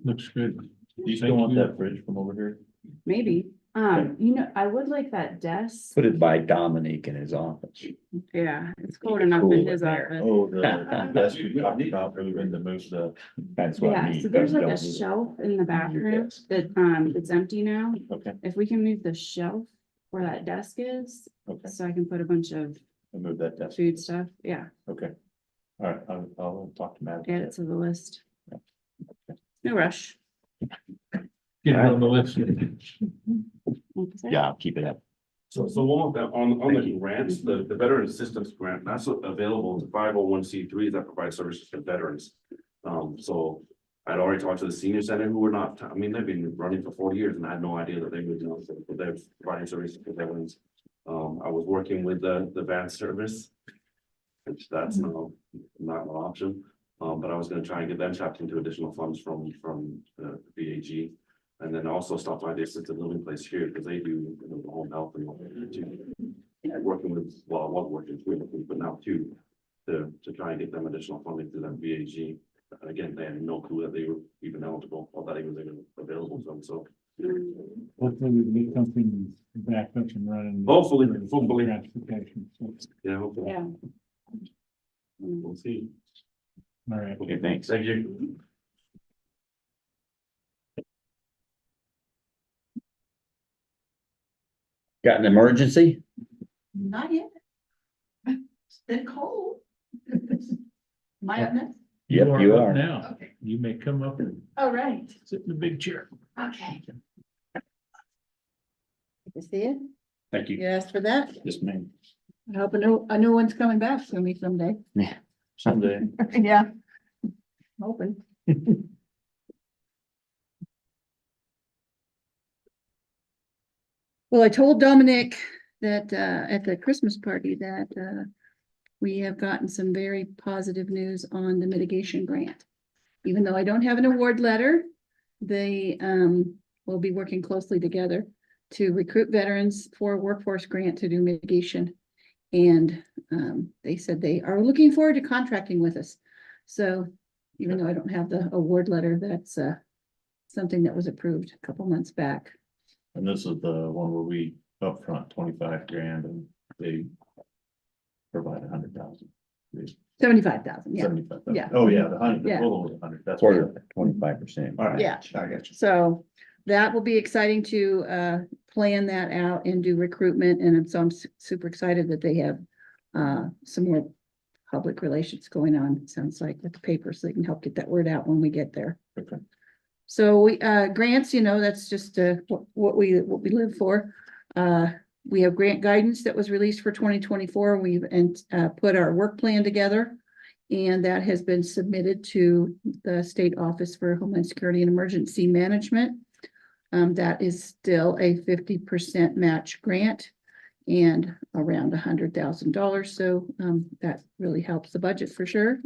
Looks good. Do you still Thank want you. that fridge from over here? Maybe, I would like that desk. Put it by Dominique in his office. Yeah, it's cold enough Cool in in his there. office. Oh, that's what we talked about, moving to move the. That's what I Yeah, mean. so there's like a Don't do that. shelf in the bathroom that, it's empty now. Okay, If we can move the shelf where that desk is, okay, so I can put a bunch of I'll move that desk. food stuff, yeah, Okay. All right, I'll talk to Matt. add it to the list. No rush. Get it on the list. Yeah, I'll keep it up. So one more thing, on the grants, the veteran assistance grant, that's available to 501(c)(3)s that provide services to veterans. So I'd already talked to the senior center who were not, I mean, they've been running for 40 years and I had no idea that they would, but they're providing services to veterans. I was working with the van service, which that's not an option. But I was gonna try and get them tapped into additional funds from the BAG. And then also stop by the assisted living place here, because they do, the home health and all that too. And working with, well, I was working with, but now too, to try and get them additional funding through that BAG. And again, they had no clue that they were even eligible, or that it was even available to them, so. Hopefully we can get something back up and running. Hopefully. Transportation. So, Yeah, hopefully. Yeah. We'll see. all right. Okay, thanks. Thank you. Got an emergency? Not yet. It's been cold. Am I up next? Yep, you up are. Now, Okay. you may come up and All right, sit in the big chair. okay. You see it? Thank You asked for that? Yes, ma'am. I hope a new one's coming back to me someday. Someday. Yeah. Hoping. Well, I told Dominic that at the Christmas party that we have gotten some very positive news on the mitigation grant. Even though I don't have an award letter, they will be working closely together to recruit veterans for a workforce grant to do mitigation. And they said they are looking forward to contracting with us. So even though I don't have the award letter, that's something that was approved a couple months back. And this is the one where we upfront 25 grand and they provide 100,000. 75,000, yeah. 75,000. Yeah. Oh, yeah, the 100, the Yeah. total was 100. That's For what. the 25%. All right. Yeah. I got you. So that will be exciting to plan that out and do recruitment. And so I'm super excited that they have some more public relations going on. It sounds like with the paper, so they can help get that word out when we get there. Okay. So we grants, that's just what we live for. We have grant guidance that was released for 2024. We've put our work plan together. And that has been submitted to the State Office for Homeland Security and Emergency Management. That is still a 50% match grant and around $100,000. So that really helps the budget for sure.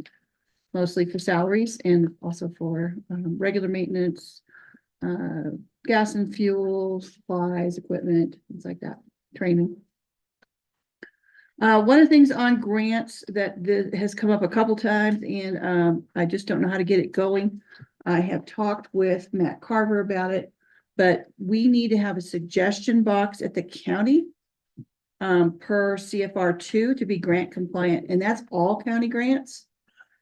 Mostly for salaries and also for regular maintenance, gas and fuel, supplies, equipment, things like that, training. One of the things on grants that has come up a couple times and I just don't know how to get it going. I have talked with Matt Carver about it, but we need to have a suggestion box at the county per CFR 2 to be grant compliant, and that's all county grants.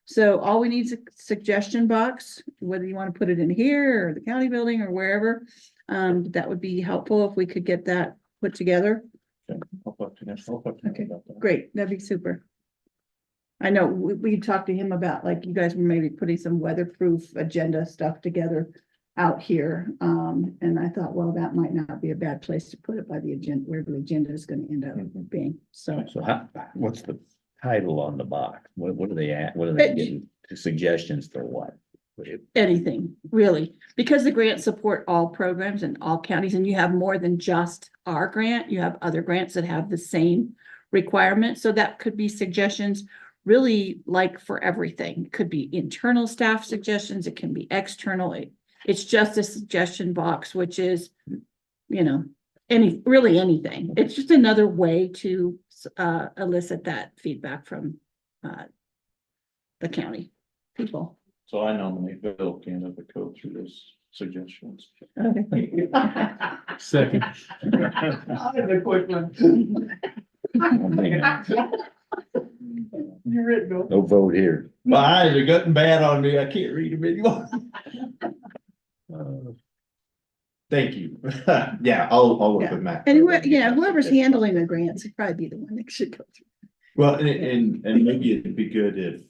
So all we need is a suggestion box, whether you want to put it in here or the county building or wherever. That would be helpful if we could get that put together. Okay. I'll talk to him. Okay. About that. Great, that'd be super. I know we talked to him about like you guys were maybe putting some weatherproof agenda stuff together out here. And I thought, well, that might not be a bad place to put it by the agenda, where the agenda is going to end up being. So So what's the title on the box? What are they at? What are they getting? Suggestions for what? anything, really, because the grants support all programs in all counties, and you have more than just our grant. You have other grants that have the same requirements. So that could be suggestions really like for everything. It could be internal staff suggestions. It can be external. It's just a suggestion box, which is, really anything. It's just another way to elicit that feedback from the county people. So I nominate Bill Canada to go through this suggestions. Second. The quick one. You're it, Bill. No vote here. My eyes are getting bad on me. I can't read them anymore. Thank you. Yeah, I'll work with Matt. And whoever's handling the grants would probably be the one that should go through. Well, and maybe it'd be good if,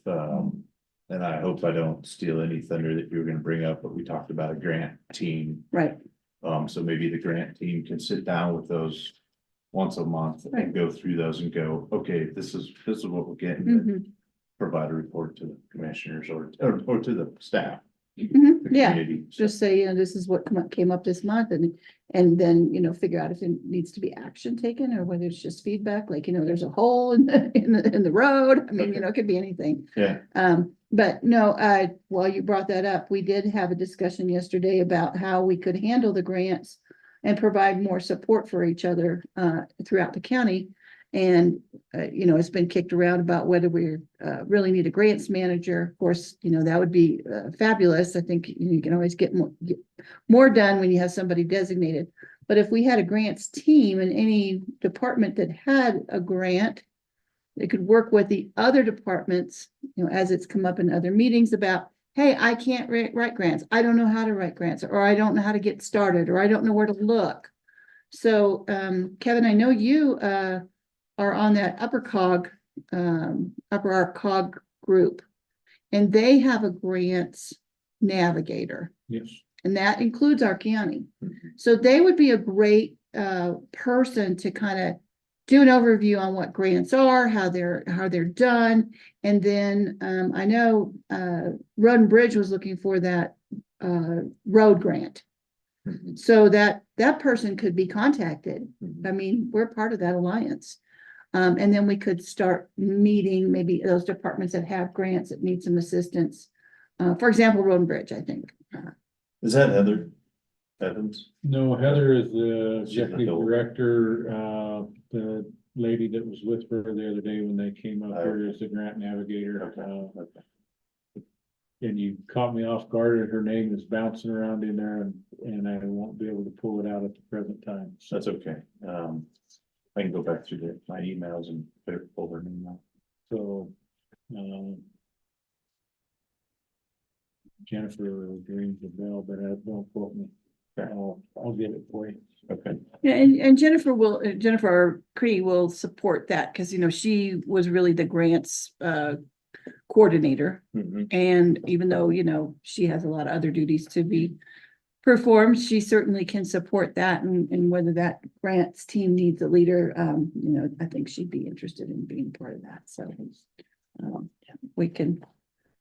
and I hope I don't steal any thunder that you were gonna bring up, but we talked about a grant team. Right. So maybe the grant team can sit down with those once a month Right. and go through those and go, okay, this is what we're getting. Mhm. Provide a report to the commissioners or to the staff. Mhm. the Yeah, community. just say, this is what came up this month and then, figure out if it needs to be action taken or whether it's just feedback, like, there's a hole in the road. I mean, it could be anything. Yeah, But no, while you brought that up, we did have a discussion yesterday about how we could handle the grants and provide more support for each other, throughout the county. And, it's been kicked around about whether we really need a grants manager. Of course, that would be fabulous. I think you can always get more done when you have somebody designated. But if we had a grants team in any department that had a grant, they could work with the other departments, as it's come up in other meetings about, hey, I can't write grants. I don't know how to write grants, or I don't know how to get started, or I don't know where to look. So, Kevin, I know you, are on that upper arc cog group, and they have a grants navigator, Yes. and that includes our county. So they would be a great person to kind of do an overview on what grants are, how they're done, and then I know Road and Bridge was looking for that road grant. So that person could be contacted. I mean, we're part of that alliance. And then we could start meeting maybe those departments that have grants that need some assistance. For example, Road and Bridge, I think. is that Heather Evans? No, Heather is the She's the executive adult. director, the lady that was with her the other day when they came up Oh. here as the grant navigator. Okay. And you caught me off guard, and her name is bouncing around in there, and I won't be able to pull it out at the present time. So That's okay. I can go back through my emails and pull her name out. So, Jennifer rings the bell, but don't quote me. I'll get it for you. Okay. Yeah, and Jennifer Cree will support that because, she was really the grants coordinator. Mhm. And even though, she has a lot of other duties to be performed, she certainly can support that. And whether that grants team needs a leader, I think she'd be interested in being part of that. So we can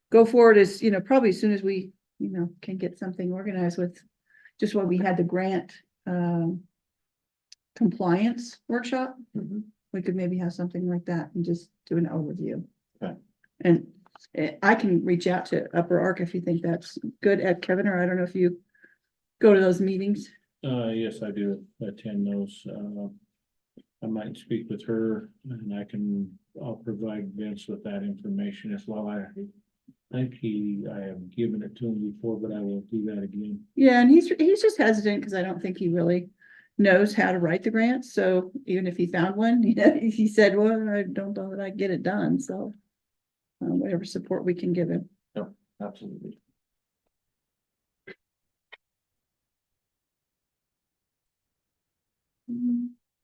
go forward as, probably as soon as we, can get something organized with just what we had the grant compliance workshop. We could maybe have something like that and just do an overview. Okay. And I can reach out to Upper Arc if you think that's good, at Kevin, or I don't know if you go to those meetings. Yes, I do attend those. I might speak with her, and I'll provide Vince with that information as well. I think I have given it to him before, but I will do that again. Yeah, and he's just hesitant because I don't think he really knows how to write the grants. So even if he found one, he said, well, I don't know that I get it done. So whatever support we can give him. No, absolutely.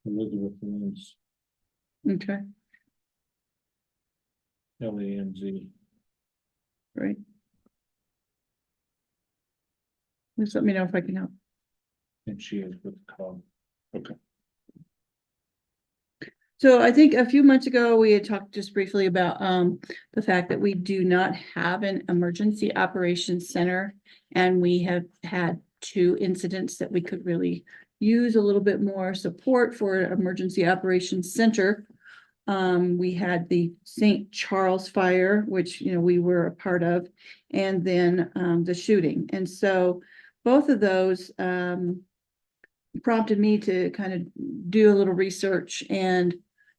Elizabeth Lynn's Okay, LANZ. great. Just let me know if I can help. And she is with the COG. So I think a few months ago, we had talked just briefly about the fact that we do not have an emergency operations center. And we have had 2 incidents that we could really use a little bit more support for an emergency operations center. We had the St. Charles fire, which, we were a part of, and then the shooting. And so both of those prompted me to kind of do a little research and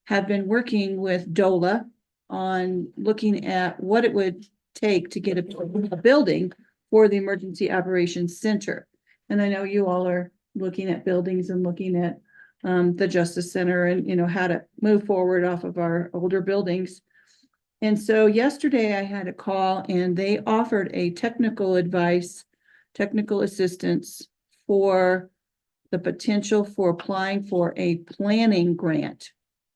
have been working with DOLA on looking at what it would take to get a building for the Emergency Operations Center. And I know you all are looking at buildings and looking at the Justice Center and, you know, how to move forward off of our older buildings. And so yesterday I had a call and they offered a technical advice, technical assistance for the potential for applying for a planning grant.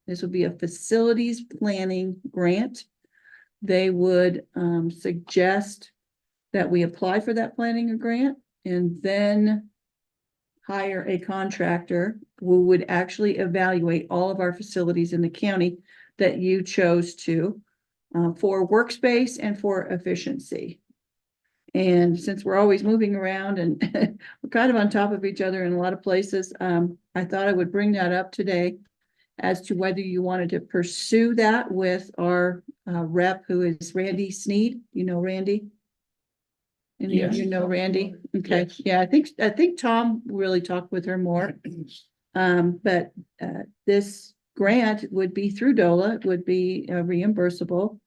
This would be a facilities planning grant. They would suggest that we apply for that planning grant and then hire a contractor who would actually evaluate all of our facilities in the county that you chose to for workspace and for efficiency. And since we're always moving around and we're kind of on top of each other in a lot of places, I thought I would bring that up today as to whether you wanted to pursue that with our rep, who is Randy Sneed. You know Randy? Any of you know Randy? Okay, Yes. yeah, I think Tom really talked with her more. But this grant would be through DOLA, it would be reimbursable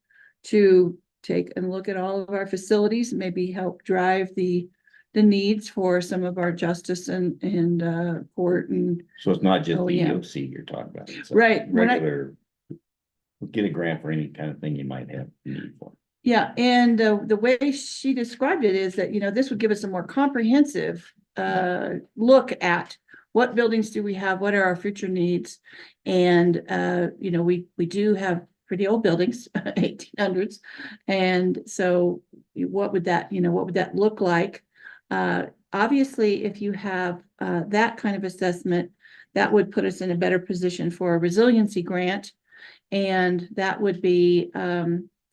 to take and look at all of our facilities, maybe help drive the needs for some of our justice and court and. So it's not just Oh, the yeah. EOC you're talking about. It's a Right, when I- Regular, get a grant for any kind of thing you might have need for. Yeah, and the way she described it is that, you know, this would give us a more comprehensive look at what buildings do we have, what are our future needs? And you know, we do have pretty old buildings, 1800s. And so what would that, you know, what would that look like? Obviously, if you have that kind of assessment, that would put us in a better position for a resiliency grant. And that would be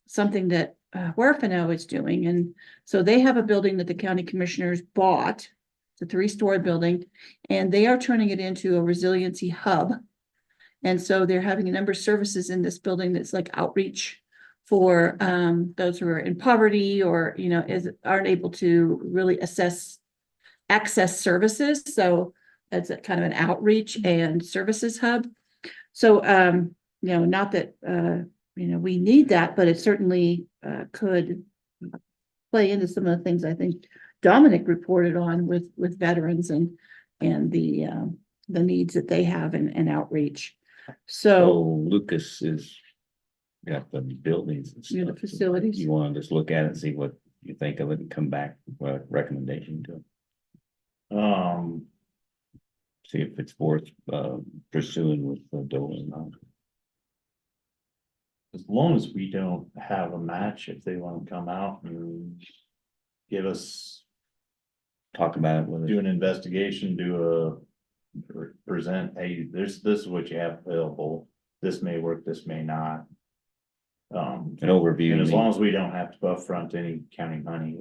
something that Huerfano is doing. And so they have a building that the county commissioners bought. It's a 3-story building, and they are turning it into a resiliency hub. And so they're having a number of services in this building that's like outreach for those who are in poverty or, you know, aren't able to really access services. So that's a kind of an outreach and services hub. So, you know, not that, you know, we need that, but it certainly could play into some of the things I think Dominic reported on with veterans and the needs that they have and outreach. So Lucas is got the buildings and You know, stuff. the facilities. You want to just look at it and see what you think of it and come back with a recommendation to it. See if it's worth pursuing with the DOLA or not. As long as we don't have a match, if they want to come out and give us, Talk about it with do it. an investigation, present, hey, this is what you have available. This may work, this may not. An overview. And as maybe. long as we don't have to upfront any county money,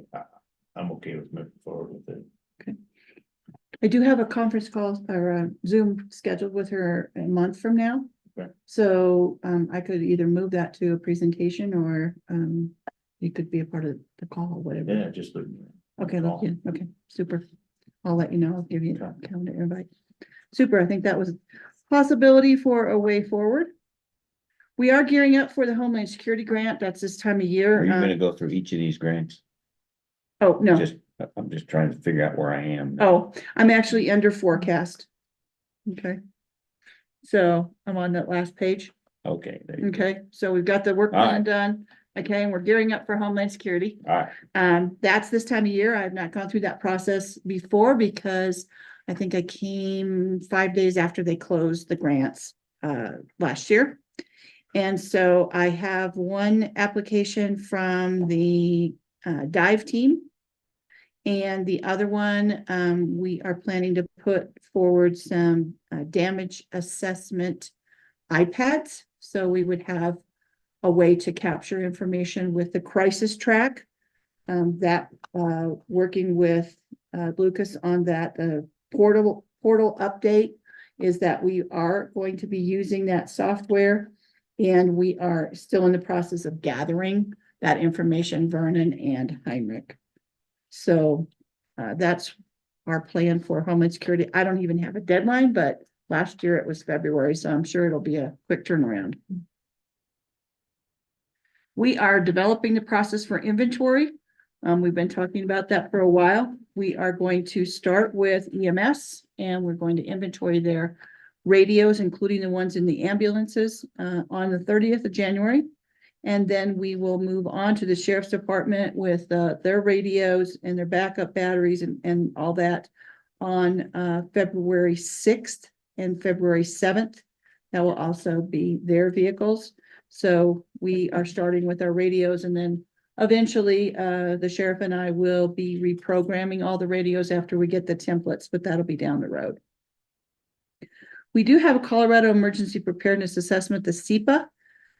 I'm okay with moving forward with it. I do have a conference call or a Zoom scheduled with her a month from now. Okay. So I could either move that to a presentation or you could be a part of the call or whatever. Yeah, just. Okay, look, yeah, okay, super. I'll let you know. I'll give you a calendar invite. Super, I think that was a possibility for a way forward. We are gearing up for the Homeland Security Grant. That's this time of year. Are you gonna go through each of these grants? Oh, no. I'm just trying to figure out where I am. Oh, I'm actually under forecast. Okay. So I'm on that last page. Okay. There you go. Okay, so we've got the work All plan right. done. Okay, and we're gearing up for Homeland Security. All right. That's this time of year. I've not gone through that process before because I think I came 5 days after they closed the grants last year. And so I have one application from the dive team. And the other one, we are planning to put forward some damage assessment iPads. So we would have a way to capture information with the crisis track. Working with Lucas on that portal update is that we are going to be using that software. And we are still in the process of gathering that information, Vernon and Heinrich. So that's our plan for Homeland Security. I don't even have a deadline, but last year it was February, so I'm sure it'll be a quick turnaround. We are developing the process for inventory. We've been talking about that for a while. We are going to start with EMS and we're going to inventory their radios, including the ones in the ambulances, on the 30th of January. And then we will move on to the sheriff's department with their radios and their backup batteries and all that on February 6th and February 7th. That will also be their vehicles. So we are starting with our radios, and then eventually the sheriff and I will be reprogramming all the radios after we get the templates, but that'll be down the road. We do have a Colorado Emergency Preparedness Assessment, the SEPA,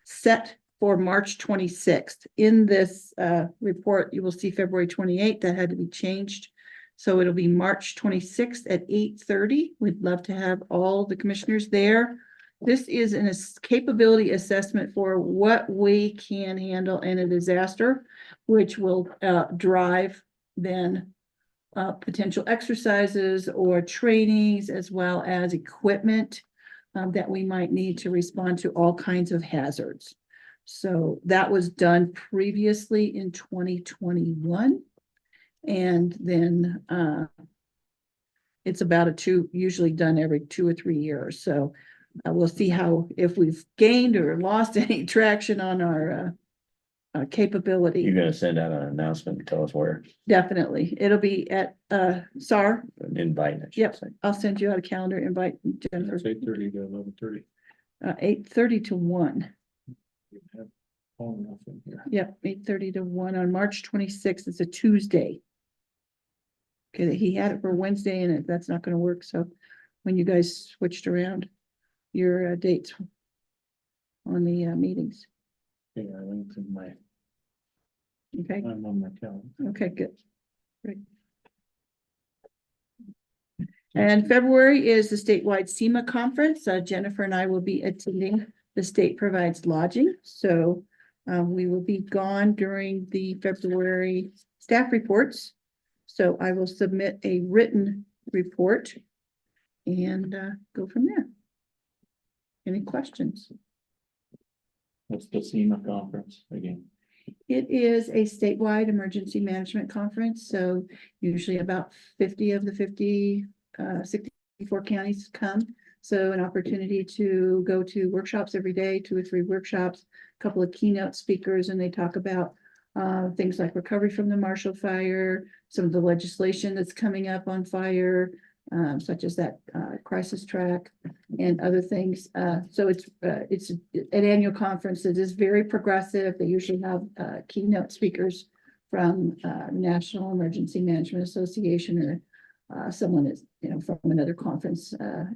set for March 26th. In this report, you will see February 28th. That had to be changed. So it'll be March 26th at 8:30. We'd love to have all the commissioners there. This is a capability assessment for what we can handle in a disaster, which will drive then potential exercises or trainings, as well as equipment that we might need to respond to all kinds of hazards. So that was done previously in 2021. And then it's about usually done every 2 or 3 years. So we'll see if we've gained or lost any traction on our capability. You're gonna send out an announcement and tell us where, Definitely. It'll be at SAR. an invite. I should Yep. say. I'll send you out a calendar invite, Jennifer. It's 8:30 to 11:30. 8:30 to 1. Phone enough in here. Yep, 8:30 to 1 on March 26th. It's a Tuesday. Okay, he had it for Wednesday and that's not gonna work, so when you guys switched around your dates on the meetings. Yeah, I linked in my, Okay, I'm on my calendar. okay, good. Great. And February is the statewide SEMA conference. Jennifer and I will be attending. The state provides lodging, so we will be gone during the February staff reports. So I will submit a written report and go from there. Any questions? What's the SEMA conference again? It is a statewide emergency management conference, so usually about 50 of the 64 counties come. So an opportunity to go to workshops every day, 2 or 3 workshops, a couple of keynote speakers, and they talk about things like recovery from the Marshall Fire, some of the legislation that's coming up on fire, such as that crisis track and other things. So it's an annual conference that is very progressive. They usually have keynote speakers from National Emergency Management Association or someone that's, from another conference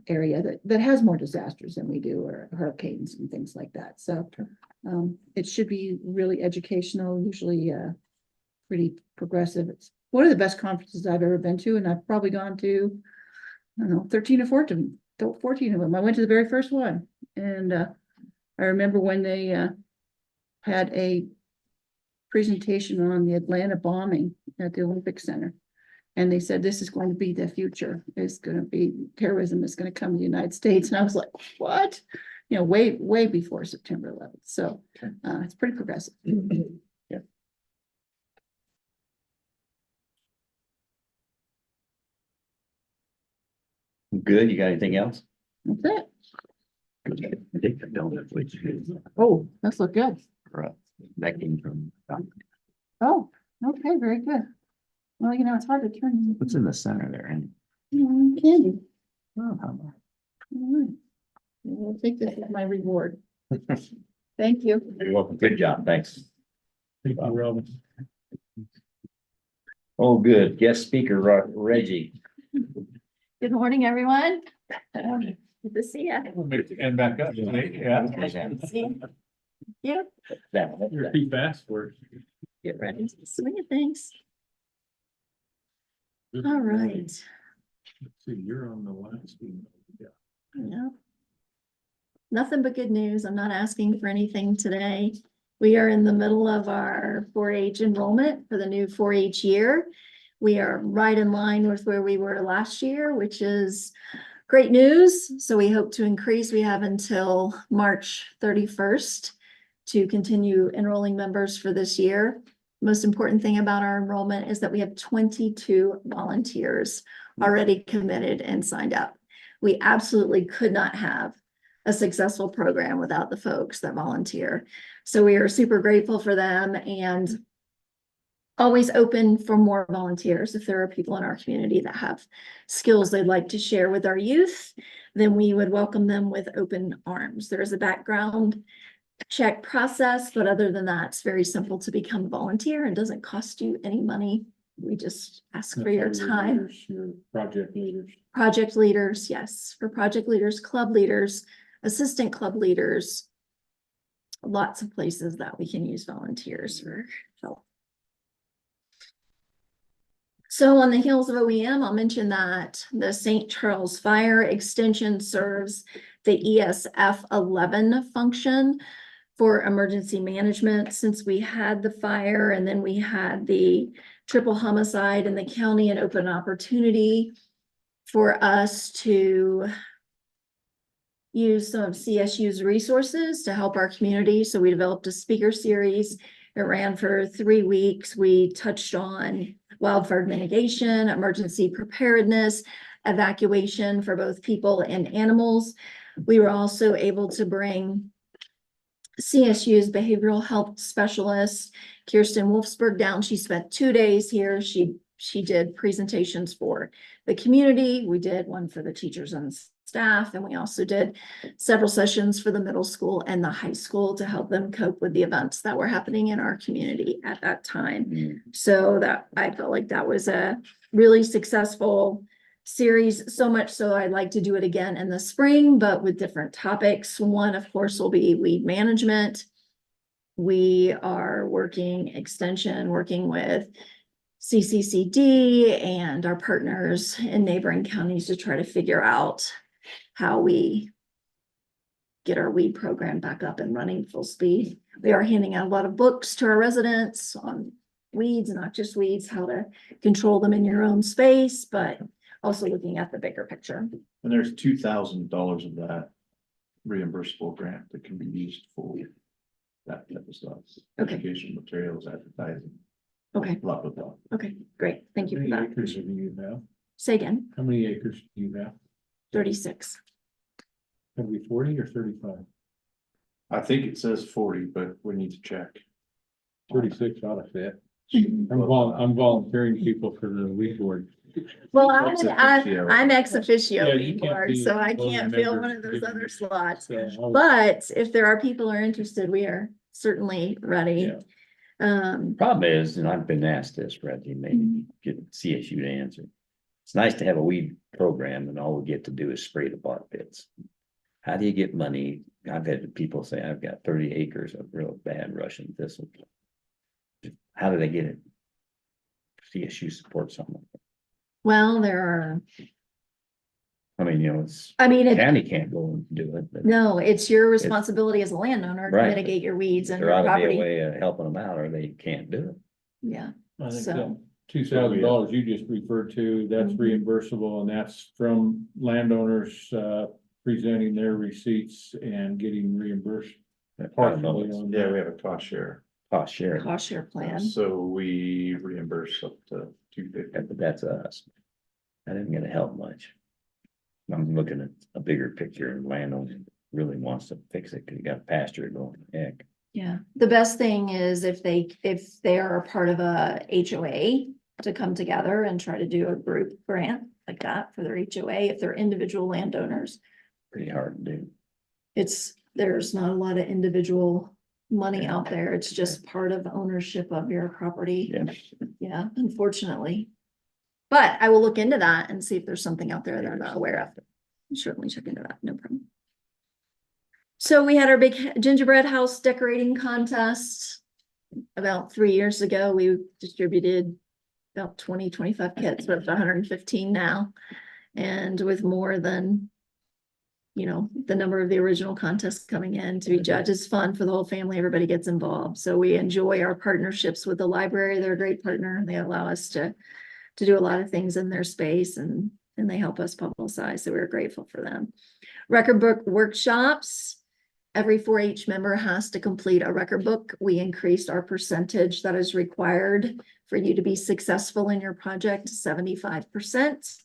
area that has more disasters than we do, or hurricanes and things like that. So it should be really educational, usually pretty progressive. It's one of the best conferences I've ever been to, and I've probably gone to, I don't know, 13 or 14 of them. I went to the very first one, and I remember when they had a presentation on the Atlanta bombing at the Olympic Center. And they said, this is going to be the future. It's going to be terrorism is going to come to the United States. And I was like, what? Way before September 11th. So it's pretty progressive. Yeah. Good. You got anything else? That's it. I think I don't have which is, Oh, that's look good. that came from, Oh, okay, very good. Well, it's hard to turn. what's in the center there? And Candy. oh, how All right. We'll take this as my reward. Thank you. You're welcome. Good job. Thanks. Thank you, Robin. Oh, good. Guest speaker, Reggie. Good morning, everyone. Good to see you. And back up. Yeah. You You're too fast for it. get ready to swing of things. All right. Let's see, you're on the last email. Yeah. Yeah. Nothing but good news. I'm not asking for anything today. We are in the middle of our 4-H enrollment for the new 4-H year. We are right in line with where we were last year, which is great news. So we hope to increase. We have until March 31st to continue enrolling members for this year. Most important thing about our enrollment is that we have 22 volunteers already committed and signed up. We absolutely could not have a successful program without the folks that volunteer. So we are super grateful for them and always open for more volunteers. If there are people in our community that have skills they'd like to share with our youth, then we would welcome them with open arms. There is a background check process, but other than that, it's very simple to become a volunteer and doesn't cost you any money. We just ask for your time. Your project leaders. Project leaders, yes, for project leaders, club leaders, assistant club leaders. Lots of places that we can use volunteers for help. So on the heels of OEM, I'll mention that the St. Charles Fire Extension serves the ESF 11 function for emergency management. Since we had the fire and then we had the triple homicide in the county, and open opportunity for us to use some of CSU's resources to help our community. So we developed a speaker series. It ran for 3 weeks. We touched on wildfire mitigation, emergency preparedness, evacuation for both people and animals. We were also able to bring CSU's behavioral health specialist, Kirsten Wolfsburg, down. She spent 2 days here. She did presentations for the community. We did one for the teachers and staff, and we also did several sessions for the middle school and the high school to help them cope with the events that were happening in our community at that time. So that I felt like that was a really successful series, so much so I'd like to do it again in the spring, but with different topics. One, of course, will be weed management. We are working with CCCD and our partners in neighboring counties to try to figure out how we get our weed program back up and running full speed. We are handing out a lot of books to our residents on weeds, not just weeds, how to control them in your own space, but also looking at the bigger picture. And there's $2,000 of that reimbursable grant that can be used for that type of stuff. Okay. Education materials, advertising. Okay. Blah, blah, blah. Okay, great. Thank you How for many that. acres do you have? Say again, How many acres do you have? 36. Can it be 40 or 35? I think it says 40, but we need to check. 36 ought to fit. I'm volunteering people for the weed board. Well, Ex officio. I'm ex officio Yeah, you weed can't board, be so I a voting can't fill member one of those given- other slots. So, But if there are people who are interested, we are certainly ready. Yeah. Problem is, and I've been asked this, Reggie, maybe get CSU to answer. It's nice to have a weed program and all we get to do is spray the bark pits. How do you get money? I've had people say, I've got 30 acres of real bad Russian thistle. How do they get it? CSU supports something like that. Well, there are, I mean, it's, I mean, county can't go and do it, but no, it's your responsibility as a landowner to Right. mitigate your weeds and there your ought to be a property. way of helping them out or they can't do it. Yeah, I think So- that $2,000 you just referred to, that's Mhm. reimbursable, and that's from landowners, presenting their receipts and getting reimbursed I don't partially know, on Yeah, that. we have a cost share. cost share, cost share plan. So we reimburse up to $250. but that's us. That isn't gonna help much. I'm looking at a bigger picture and landowner really wants to fix it because you got pasture going, heck. Yeah, the best thing is if they are a part of a HOA to come together and try to do a group grant like that for their HOA, if they're individual landowners. Pretty hard to do. There's not a lot of individual money out there. It's just part of ownership of your property. Yeah. Yeah, unfortunately. But I will look into that and see if there's something out there that I'm not aware of. Certainly check into that, no problem. So we had our big gingerbread house decorating contest about 3 years ago. We distributed about 25 kits, we're up to 115 now. And with more than, the number of the original contests coming in to be judged, is fun for the whole family. Everybody gets involved. So we enjoy our partnerships with the library. They're a great partner. They allow us to do a lot of things in their space and they help us publicize. So we're grateful for them. Record book workshops. every 4-H member has to complete a record book. We increased our percentage that is required for you to be successful in your project to 75%.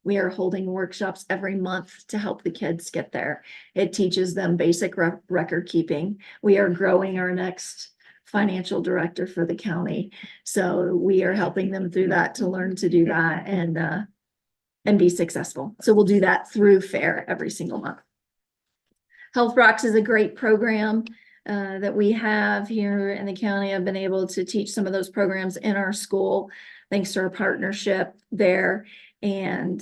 We are holding workshops every month to help the kids get there. It teaches them basic record keeping. We are growing our next financial director for the county. So we are helping them through that to learn to do that and be successful. So we'll do that through FAIR every single month. Health Rocks is a great program that we have here in the county. I've been able to teach some of those programs in our school, thanks to our partnership there. And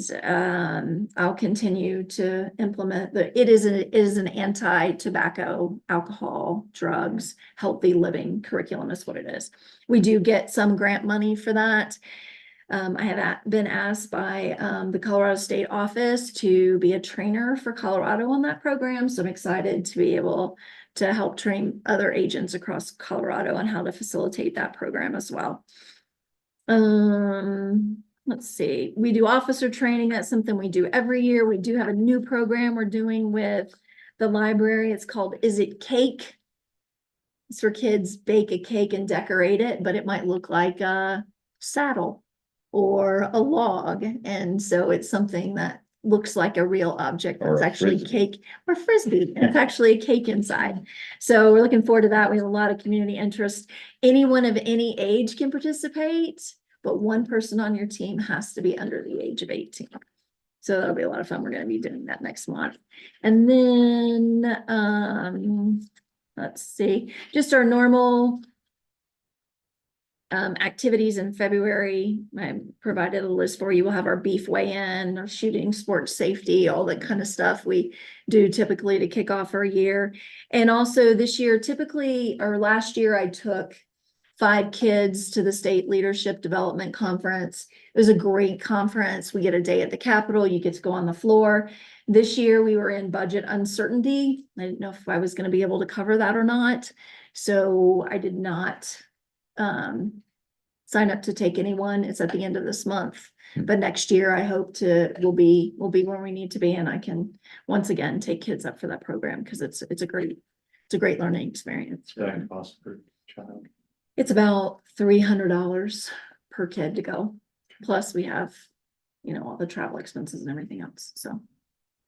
I'll continue to implement it is an anti-tobacco, alcohol, drugs, healthy living curriculum is what it is. We do get some grant money for that. I have been asked by the Colorado State Office to be a trainer for Colorado on that program. So I'm excited to be able to help train other agents across Colorado on how to facilitate that program as well. Let's see, we do officer training. That's something we do every year. We do have a new program we're doing with the library. It's called Is It Cake? It's for kids, bake a cake and decorate it, but it might look like a saddle or a log. And so it's something that looks like a real object. Or That's a actually frisbee. cake or frisbee. And it's actually a cake inside. So we're looking forward to that. We have a lot of community interest. Anyone of any age can participate, but one person on your team has to be under the age of 18. So that'll be a lot of fun. We're going to be doing that next month. And then, let's see, just our normal activities in February. I provided a list for you. We'll have our beef weigh-in, our shooting, sports safety, all that kind of stuff we do typically to kick off our year. And also this year, typically, or last year, I took 5 kids to the State Leadership Development Conference. It was a great conference. We get a day at the Capitol. You get to go on the floor. This year we were in budget uncertainty. I didn't know if I was going to be able to cover that or not. So I did not sign up to take anyone. It's at the end of this month. But next year I hope we'll be where we need to be, and I can once again take kids up for that program because it's a great learning experience. That cost per child. It's about $300 per kid to go. Plus we have, all the travel expenses and everything else. So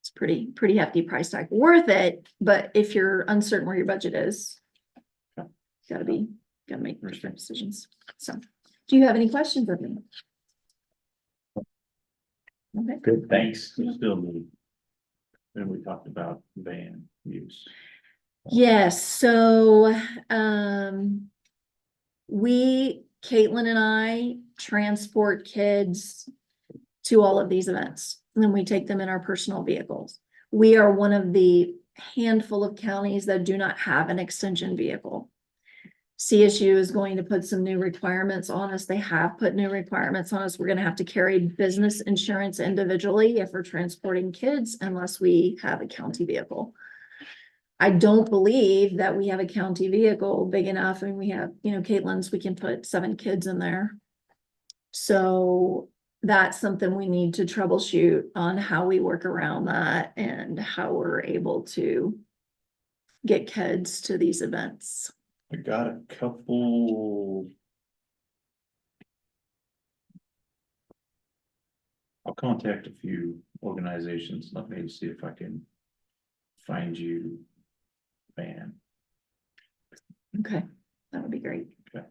it's pretty hefty price tag. Worth it, but if you're uncertain where your budget is, gotta make different decisions. So, do you have any questions of me? Okay. Good, thanks. Still need. And we talked about van use. Yes, so Caitlin and I transport kids to all of these events, and then we take them in our personal vehicles. We are one of the handful of counties that do not have an extension vehicle. CSU is going to put some new requirements on us. They have put new requirements on us. We're going to have to carry business insurance individually if we're transporting kids, unless we have a county vehicle. I don't believe that we have a county vehicle big enough, and we have, Caitlin's, we can put 7 kids in there. So that's something we need to troubleshoot on how we work around that and how we're able to get kids to these events. I got a couple. I'll contact a few organizations. Let me see if I can find you a van. Okay, that would be great. Okay.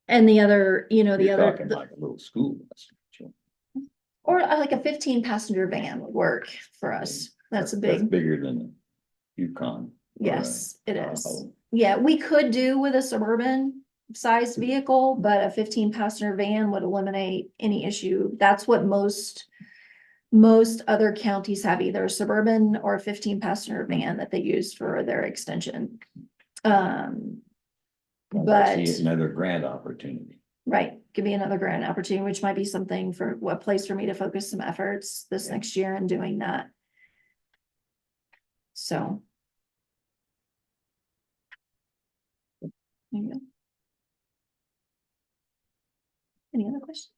And the other, You're talking like a little school bus. or like a 15-passenger van would work for us. That's That's bigger than the Yukon. Yes, it is. Tahoe. Yeah, we could do with a suburban sized vehicle, but a 15-passenger van would eliminate any issue. That's what most other counties have, either a suburban or a 15-passenger van that they use for their extension. I But see another grant opportunity. right, could be another grant opportunity, which might be something for what place for me to focus some efforts this next year in doing that. So. There you go. Any other questions?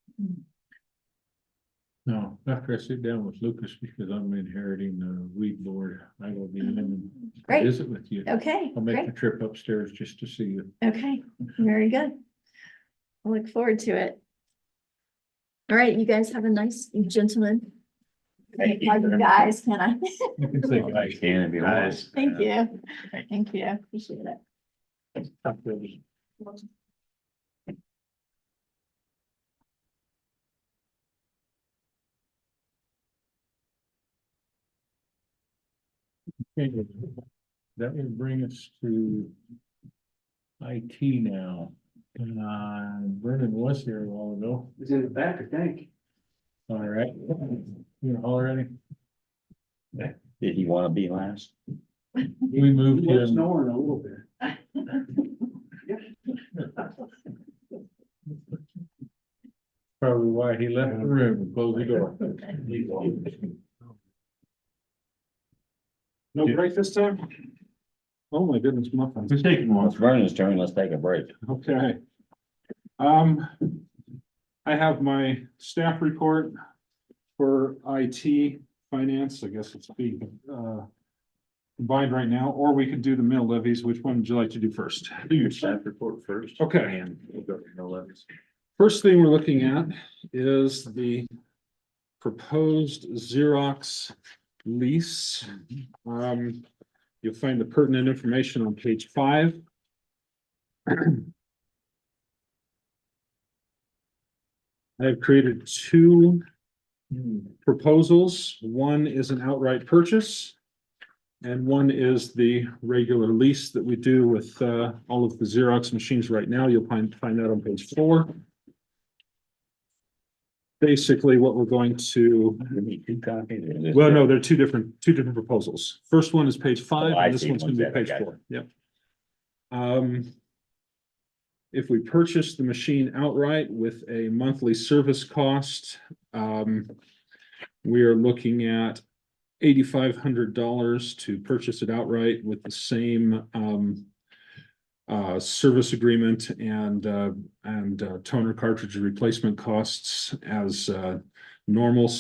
No, after I sit down with Lucas, because I'm inheriting the weed board, I will be in and Great. visit with you. Okay, I'll make the great. trip upstairs just to see you. Okay, very good. I look forward to it. All right, you guys have a nice gentleman. Thank you Call very much. guys, can I? You can say guys. Can if you want. Guys. Thank you. Thank you. Appreciate it. Okay, that will bring us to IT now. Brendan was here a while ago. It's in the back, I think. All right. You wanna holler at him? Did he want to be last? We moved He was him. snoring a little bit. Probably why he left the room and closed the door. No break this time? Oh my goodness, muffins. We're taking one. It's Vernon's turn. Let's take a break. Okay. I have my staff report for IT, finance, I guess it's being, combined right now, or we could do the mill levies. Which one would you like to do first? Do your staff report first. Okay. And we'll go to no levies. First thing we're looking at is the proposed Xerox lease. You'll find the pertinent information on page 5. I've created 2 proposals. One is an outright purchase, and one is the regular lease that we do with all of the Xerox machines right now. You'll find that on page 4. Basically, what we're going to, We need 2 copies. or just- well, no, they're two different proposals. First one is page 5, Oh, I and this see. one's gonna be One's that, I page got it. 4. Yep. If we purchase the machine outright with a monthly service cost, we are looking at $8,500 to purchase it outright with the same service agreement and toner cartridge replacement costs as normal.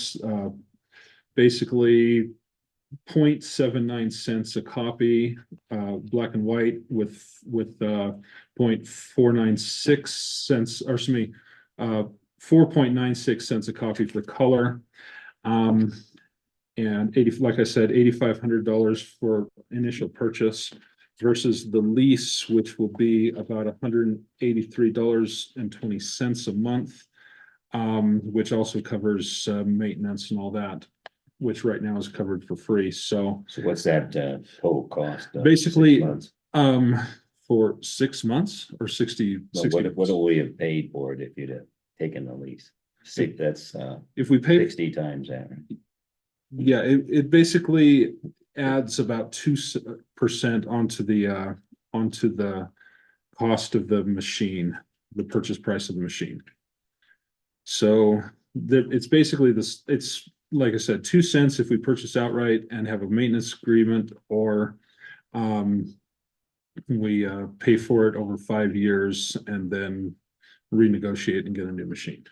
Basically 0.79 cents a copy, black and white with 0.496 cents, or excuse me, 4.96 cents a copy for color. And like I said, $8,500 for initial purchase versus the lease, which will be about $183.20 a month, which also covers maintenance and all that, which right now is covered for free. So So what's that total cost? Basically, 6 months? for 6 months or 60, No, 60 what do we have paid for it if you'd have taken the lease? That's if we pay, 60 times that. yeah, it basically adds about 2% onto the cost of the machine, the purchase price of the machine. So it's basically this, it's like I said, 2 cents if we purchase outright and have a maintenance agreement, or we pay for it over 5 years and then renegotiate and get a new machine.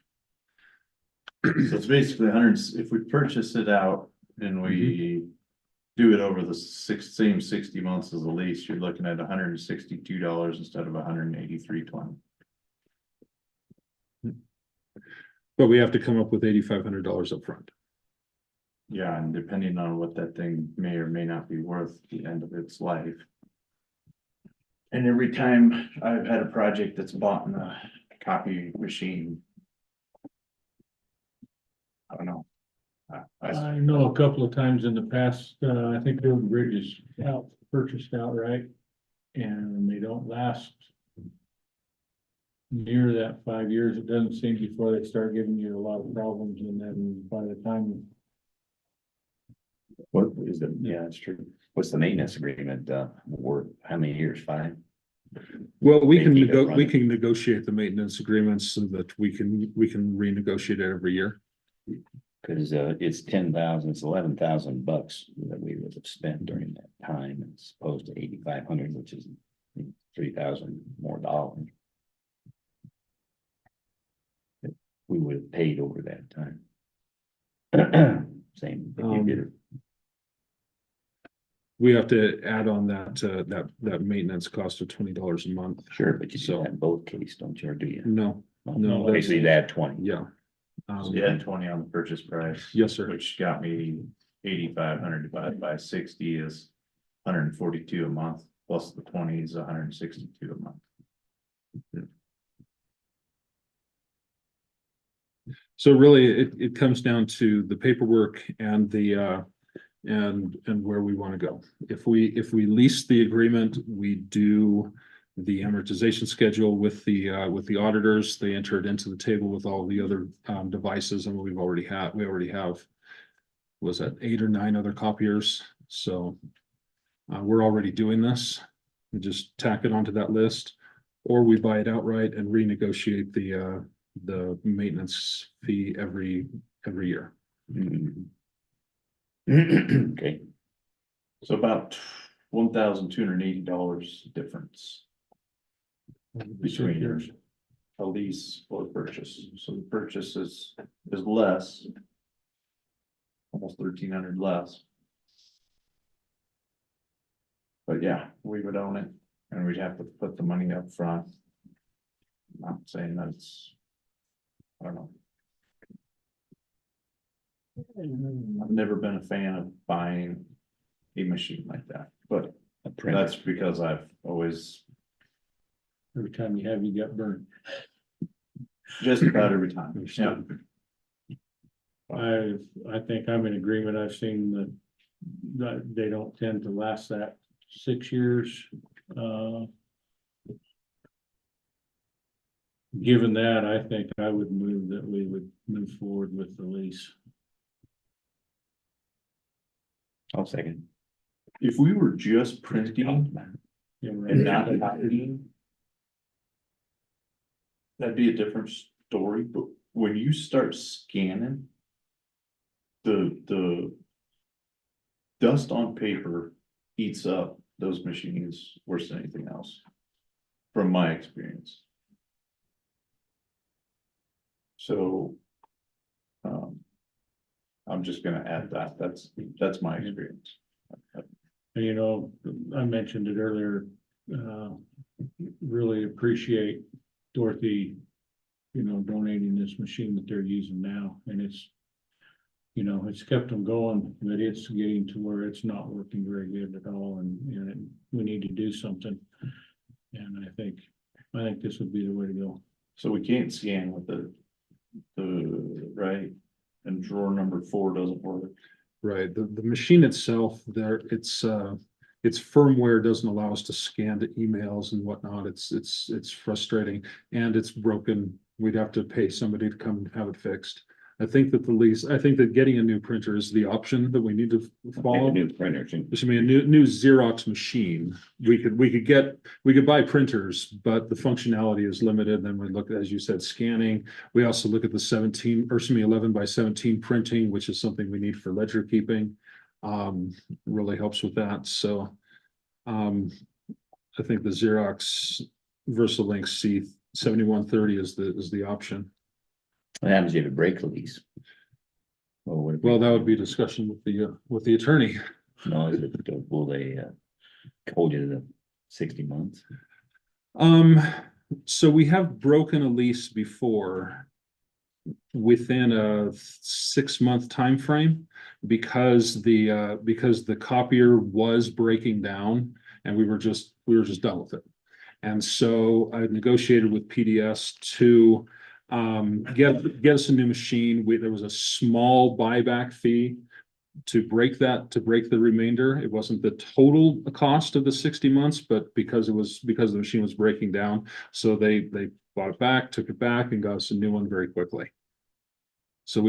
So it's basically 100, if we purchase it out and we do it over the same 60 months as the lease, you're looking at $162 instead of $183.20. But we have to come up with $8,500 up front. Yeah, and depending on what that thing may or may not be worth at the end of its life. And every time I've had a project that's bought in a copy machine. I don't know. I know a couple of times in the past, I think Road and Bridge is purchased outright, and they don't last near that 5 years. It doesn't seem before they start giving you a lot of problems, and then by the time. What is it? Yeah, that's true. What's the maintenance agreement, worth? How many years? 5? Well, we They can keep it running. negotiate the maintenance agreements so that we can renegotiate it every year. Cause it's 10,000, it's $11,000 that we would have spent during that time, as opposed to 8,500, which is 3,000 more dollars. That we would have paid over that time. Same. if you did it. We have to add on that maintenance cost of $20 a month. Sure, but you do So- that in both cases, don't you, or do you? No, no, that's, Basically, they add 20. yeah. So you had 20 on the purchase price. Yes, sir. Which got me 8,500 divided by 60 is 142 a month, plus the 20 is 162 a month. So really, it comes down to the paperwork and the, and where we want to go. If we lease the agreement, we do the amortization schedule with the auditors. They enter it into the table with all the other devices, and we already have, was that 8 or 9 other copiers? So we're already doing this. We just tack it onto that list, or we buy it outright and renegotiate the maintenance fee every year. Okay, So about $1,280 difference between yours, a lease or purchase. So the purchase is less, almost 1,300 less. But yeah, we would own it and we'd have to put the money up front. Not saying that's, I don't know. I've never been a fan of buying a machine like that, but a printer. that's because I've always, Every time you have, you get burned. just about every time, yeah. I think I'm in agreement. I've seen that they don't tend to last that 6 years. Given that, I think I would move that we would move forward with the lease. I'll second. If we were just printing and not copying, that'd be a different story, but when you start scanning, the dust on paper eats up those machines worse than anything else, from my experience. So, I'm just gonna add that, that's my experience. And you know, I mentioned it earlier, really appreciate Dorothy, you know, donating this machine that they're using now, and it's, you know, it's kept them going, but it's getting to where it's not working very good at all, and we need to do something. And I think this would be the way to go. So we can't scan with the right, and drawer number 4 doesn't work. Right, the machine itself, its firmware doesn't allow us to scan the emails and whatnot. It's frustrating, and it's broken. We'd have to pay somebody to come and have it fixed. I think that getting a new printer is the option that we need to follow. New printer. There should be a new Xerox machine. We could buy printers, but the functionality is limited. Then we look, as you said, scanning. We also look at the 11 by 17 printing, which is something we need for ledger keeping. Really helps with that. So I think the Xerox VersaLink C7130 is the option. What happens if you break the lease? Well, that would be discussion with the attorney. No, will they hold you to the 60 months? So we have broken a lease before within a 6-month time frame because the copier was breaking down and we were just done with it. And so I negotiated with PDS to get us a new machine. There was a small buyback fee to break the remainder. It wasn't the total cost of the 60 months, but because the machine was breaking down. So they bought it back, took it back, and got us a new one very quickly. So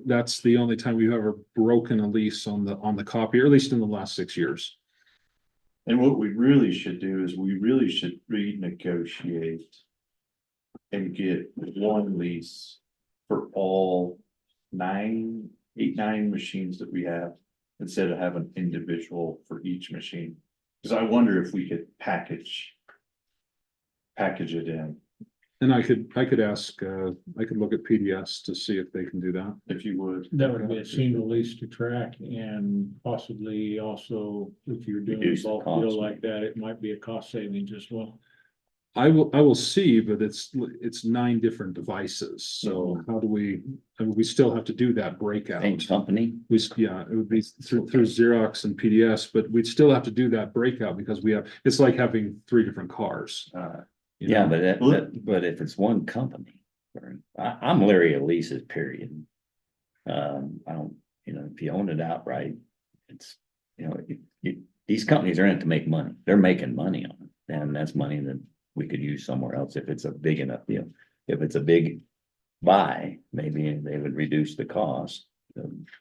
that's the only time we've ever broken a lease on the copy, or at least in the last 6 years. And what we really should do is we really should renegotiate and get one lease for all 9 machines that we have, instead of having individual for each machine. Because I wonder if we could package it in. And I could ask, I could look at PDS to see if they can do that. If you would. That would be a single lease to track and possibly also if you're doing a Reduce the bulk cost. deal like that, it might be a cost savings as well. I will see, but it's 9 different devices, so how do we, I mean, we still have to do that breakout. Same company. Yeah, it would be through Xerox and PDS, but we'd still have to do that breakout because it's like having 3 different cars. You Yeah, know? but if it's one company, I'm leery of leases, period. I don't, if you own it outright, it's, these companies are in it to make money. They're making money on it, and that's money that we could use somewhere else if it's a big enough deal. If it's a big buy, maybe they would reduce the cost,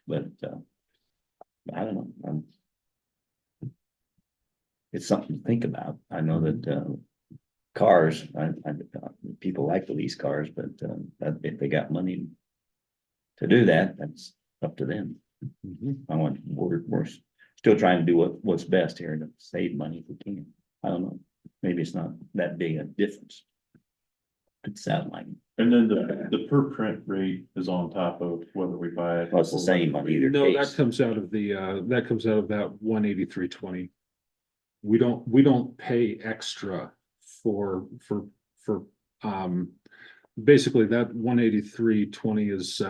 but I don't know. It's something to think about. I know that cars, people like to lease cars, but if they got money to do that, that's up to them. We're still trying to do what's best here to save money if we can. I don't know. Maybe it's not that big a difference. It sounds like. And then the per print rate is on top of whether we buy it. Well, it's the same on either No, case. that comes out of that 183.20. We don't pay extra for basically that 183.20 is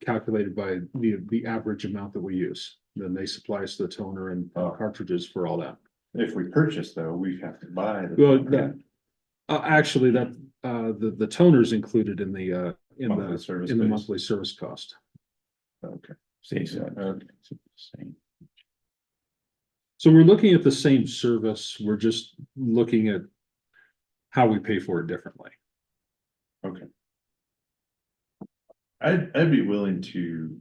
calculated by the average amount that we use. Then they supply us the toner and cartridges for all that. If we purchase though, we have to buy. Well, actually, that the toner's included in the monthly service cost. Okay. See, so same. So we're looking at the same service. We're just looking at how we pay for it differently. Okay. I'd be willing to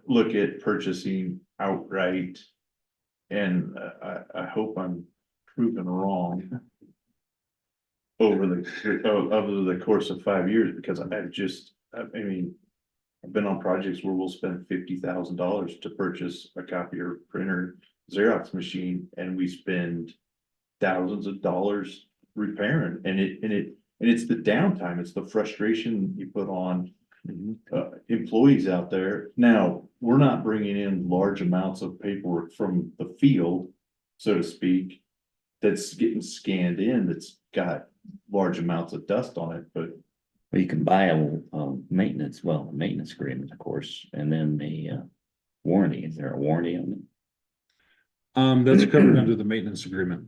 look at purchasing outright. And I hope I'm proven wrong over the course of 5 years, because I mean, I've been on projects where we'll spend $50,000 to purchase a copier, printer, Xerox machine, and we spend thousands of dollars repairing, and it's the downtime, it's the frustration you put on employees out there. Now, we're not bringing in large amounts of paperwork from the field, so to speak, that's getting scanned in, that's got large amounts of dust on it, but. Well, you can buy a maintenance agreement, of course, and then the warranty. Is there a warranty on it? That's covered under the maintenance agreement.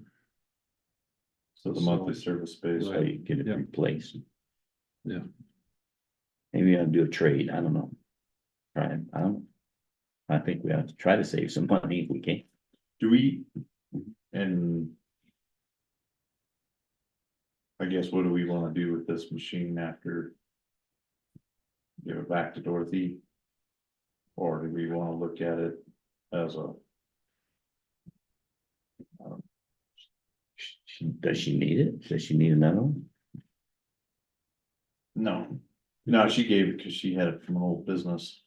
So the monthly service base. So you get it replaced. Yeah. Maybe I'll do a trade. I don't know. Right. I don't know. I think we have to try to save some money if we can. Do we, and I guess, what do we want to do with this machine after? Give it back to Dorothy? Or do we want to look at it as a? Does she need it? Does she need another one? No, she gave it because she had it from an old business.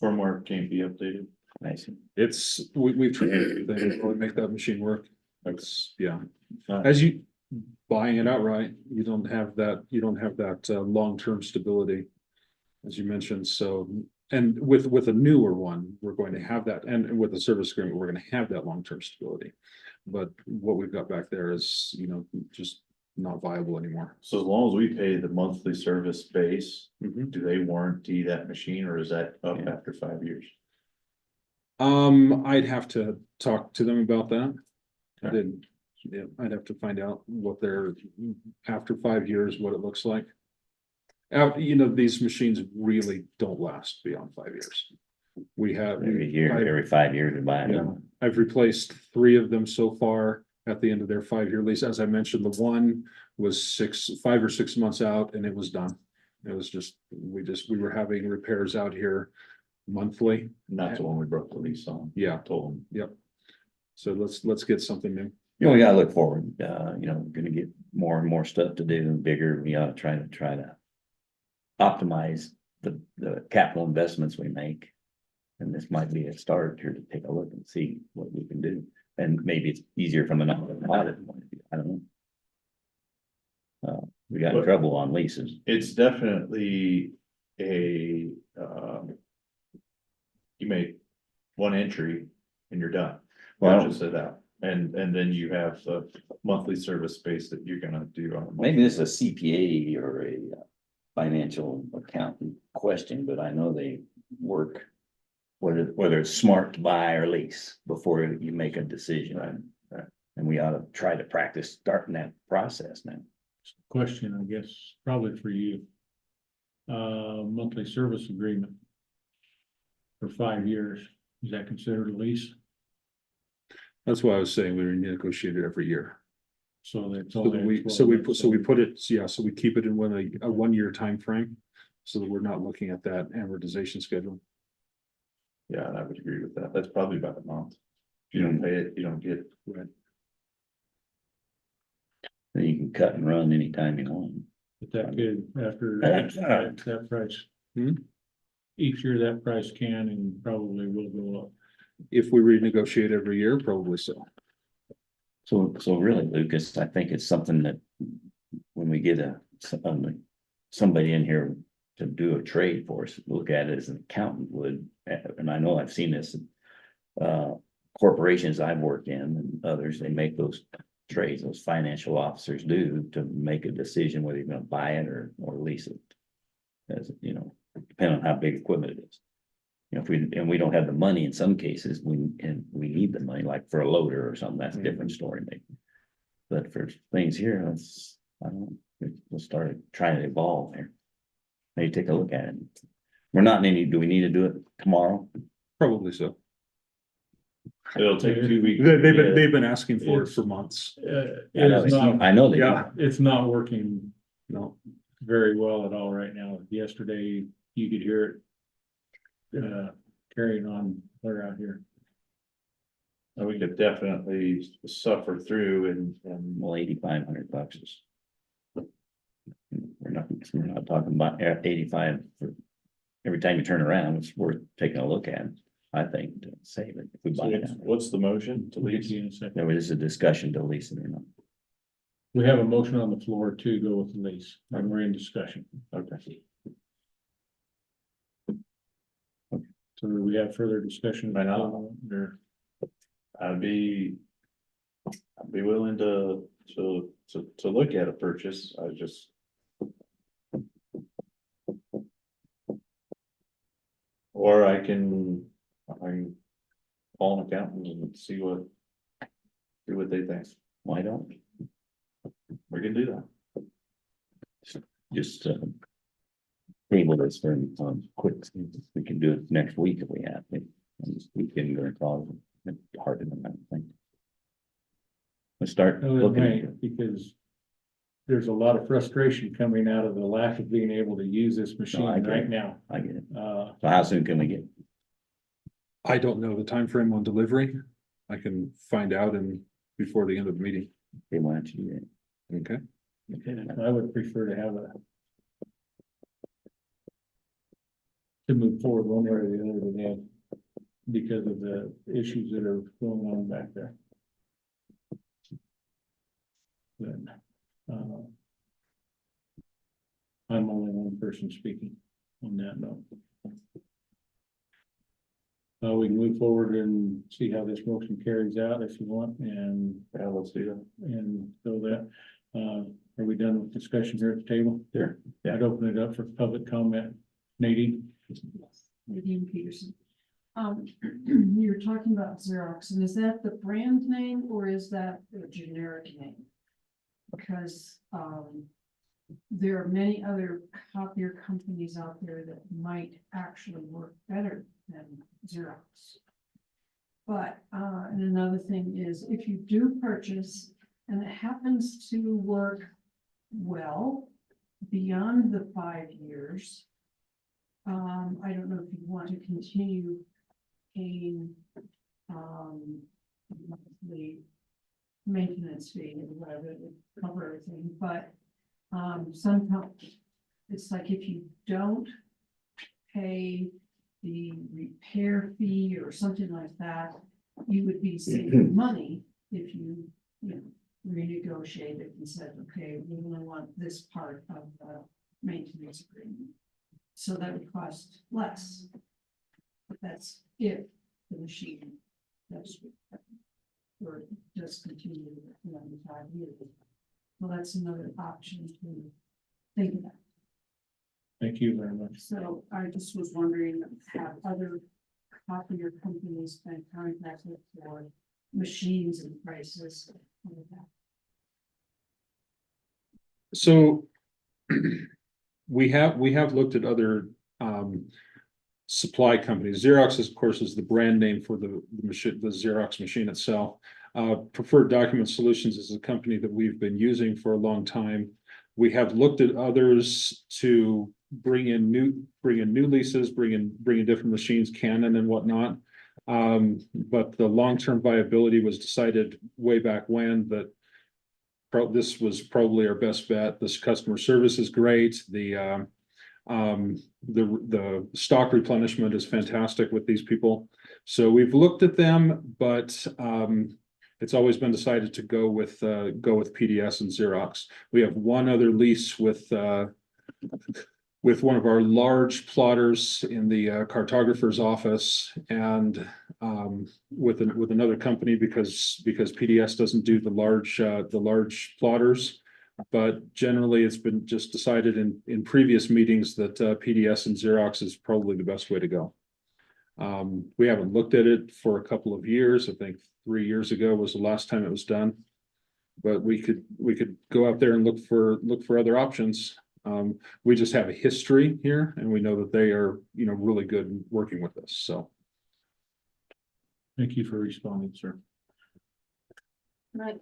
Firmware can't be updated. I see. We've tried to make that machine work. That's, yeah. As you buying it outright, you don't have that long-term stability, as you mentioned. So, and with a newer one, we're going to have that, and with a service agreement, we're going to have that long-term stability. But what we've got back there is, just not viable anymore. So as long as we pay the monthly service base, do they warranty that machine, or is that up after 5 years? I'd have to talk to them about that. Okay. I'd have to find out what their, after 5 years, what it looks like. These machines really don't last beyond 5 years. We have every 5 years we buy them. I've replaced 3 of them so far at the end of their 5-year lease. As I mentioned, the one was 5 or 6 months out and it was done. It was we were having repairs out here monthly. And that's the one we broke the lease on. Yeah. Told them. Yep. So let's get something new. We gotta look forward, we're gonna get more and more stuff to do and bigger. We ought to try to optimize the capital investments we make. And this might be a start here to take a look and see what we can do. And maybe it's easier from an audit point of view, I don't know. We got in trouble on leases. It's definitely a, you make one entry and you're done. Well, Purchase it out. And then you have the monthly service space that you're gonna do on. Maybe this is a CPA or a financial accountant question, but I know they work. Whether it's smart to buy or lease before you make a decision. Right. And we ought to try to practice starting that process now. Question, I guess, probably for you. Monthly service agreement. For 5 years, is that considered a lease? That's why I was saying we renegotiate it every year. So that's So only. that we, 12 so we months, put, so we put it, yeah, so we keep it in a 1 year time frame. So that we're not looking at that amortization schedule. Yeah, and I would agree with that. That's probably about a month. If you don't pay it, you don't get. Right. Then you can cut and run anytime you want. But that could, after that price. Hmm? Each year that price can and probably will go up. If we renegotiate every year, probably so. So really, Lucas, I think it's something that when we get somebody in here to do a trade for us, look at it as an accountant would, and I know I've seen this. Corporations I've worked in and others, they make those trades, those financial officers do to make a decision whether you're gonna buy it or lease it. As you know, depending on how big equipment it is. You know, if we don't have the money in some cases, we need the money, like for a loader or something, that's a different story maybe. But for things here, I don't know, we'll start trying to evolve here. Maybe take a look at it. We're not in any, do we need to do it tomorrow? Probably so. It'll take 2 weeks. They've been asking for it for months. It is not, I know they do. Yeah. it's not working No, very well at all right now. Yesterday, you could hear it. Carrying on clear out here. And we could definitely suffer through and. Well, $8,500 is. We're not talking about 85 for every time you turn around, it's worth taking a look at, I think, to save it. If we So buy it out. what's the motion to We'll get lease? to you in a second. There was a discussion to lease it or not. We have a motion on the floor to go with the lease, and we're in discussion. Okay. So do we have further discussion? Right now. Or I'd be willing to look at a purchase. I just. Or I can call an accountant and see what they think. Why don't We can do that. just table this for quick, we can do it next week if we have to. And this weekend gonna cause it hard to think. Let's start no, it looking. ain't, because there's a lot of frustration coming out of the lack of being able to use this machine I get right it. now. I get it. So how soon can we get? I don't know the time frame on delivery. I can find out before the end of the meeting. They want you to do Okay. I would prefer to have to move forward one way or the other today because of the issues that are going on back there. Then, I'm only one person speaking on that note. We can move forward and see how this motion carries out if you want, and Yeah, let's do that. and so that, are we done with discussion here at the table? Sure. I'd open it up for public comment. Nadine? Nadine Peterson. You're talking about Xerox, and is that the brand name or is that a generic name? Because, there are many other copier companies out there that might actually work better than Xerox. But, and another thing is, if you do purchase and it happens to work well beyond the 5 years, I don't know if you want to continue paying, the maintenance fee or whatever to cover everything, but, somehow it's like if you don't pay the repair fee or something like that, you would be saving money if you know, renegotiated and said, okay, we only want this part of the maintenance agreement. So that would cost less. But that's if the machine does, or does continue beyond 5 years. Well, that's another option to think about. Thank you very much. So I just was wondering, have other copier companies been contacted for machines and prices? Like that? So we have looked at other supply companies. Xerox, of course, is the brand name for the machine, the Xerox machine itself. Preferred Document Solutions is a company that we've been using for a long time. We have looked at others to bring in new leases, bring in different machines, Canon and whatnot. But the long-term viability was decided way back when that this was probably our best bet. This customer service is great. The stock replenishment is fantastic with these people. So we've looked at them, but it's always been decided to go with PDS and Xerox. We have one other lease with one of our large plotters in the cartographer's office, and with another company because PDS doesn't do the large plotters. But generally, it's been just decided in previous meetings that PDS and Xerox is probably the best way to go. We haven't looked at it for a couple of years. I think 3 years ago was the last time it was done. But we could go out there and look for other options. We just have a history here, and we know that they are, really good in working with us. So, Thank you for responding, sir. Can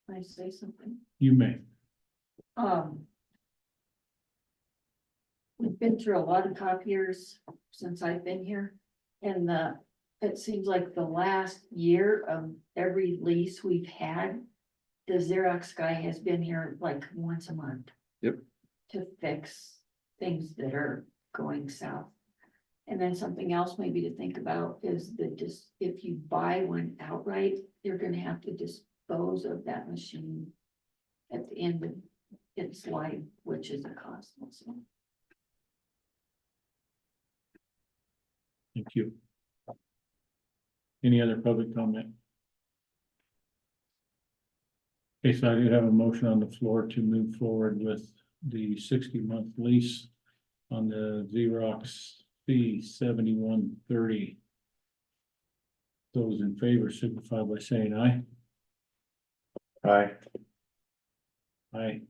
I say something? You may. We've been through a lot of copiers since I've been here, and it seems like the last year of every lease we've had, the Xerox guy has been here like once a month. Yep. To fix things that are going south. And then something else maybe to think about is that just if you buy one outright, you're gonna have to dispose of that machine at the end of its life, which is a cost also. Thank you. Any other public comment? Okay, so I do have a motion on the floor to move forward with the 60-month lease on the Xerox C7130. Those in favor signify by saying aye. Aye. Aye.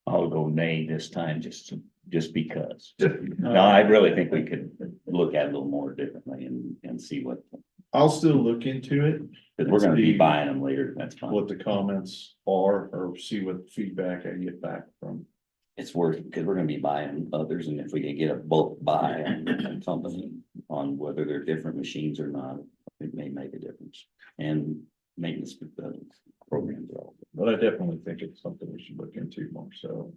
I'll go nay this time, just because. No, I really think we could look at it a little more differently and see what, I'll still look into it. because we're gonna be See buying them later, that's fine. what the comments are, or see what feedback I get back from. It's worth it, because we're gonna be buying others, and if we can get a bulk buy on something on whether they're different machines or not, it may make a difference. And maintenance programs are all. But I definitely think it's something we should look into more, so.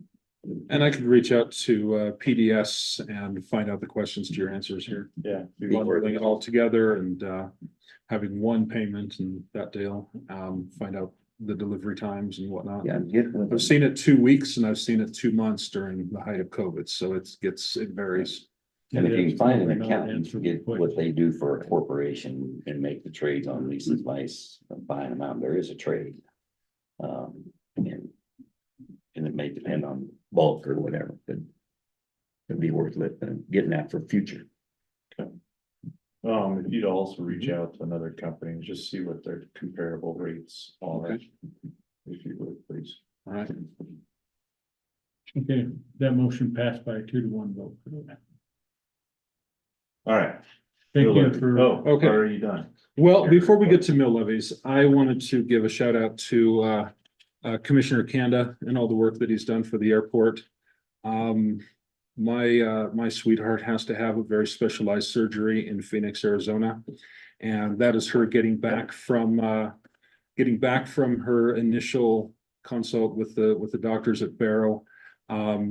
And I could reach out to PDS and find out the questions to your answers here. Yeah. Bundling it all together and having one payment and that deal, find out the delivery times and whatnot. Yeah, I've seen it 2 weeks and I've seen it 2 months during the height of COVID, so it varies. And if you can find an accountant to get what they do for a corporation and make the trades on leases, vice, buying them out, there is a trade. And it may depend on bulk or whatever, but it'd be worth getting that for future. If you'd also reach out to another company and just see what their comparable rates are. Okay. If you would, please. All right. Okay, that motion passed by a 2-to-1 vote. All right. Thank you for. Okay. Are you done? Well, before we get to mill levies, I wanted to give a shout out to Commissioner Kanda and all the work that he's done for the airport. My sweetheart has to have a very specialized surgery in Phoenix, Arizona. And that is her getting back from her initial consult with the doctors at Barrow.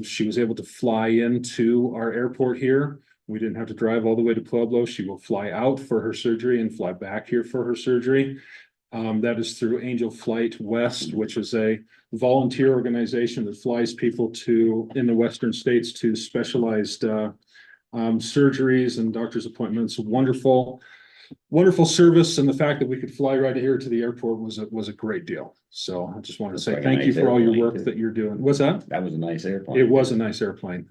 She was able to fly into our airport here We didn't have to drive all the way to Pueblo. She will fly out for her surgery and fly back here for her surgery. That is through Angel Flight West, which is a volunteer organization that flies people in the western states to specialized surgeries and doctor's appointments. Wonderful service, and the fact that we could fly right here to the airport was a great deal. So I just wanted to say Like a thank you nice for all your airplane, work too. that you're doing. What's that? That was a nice airplane. It was a nice airplane.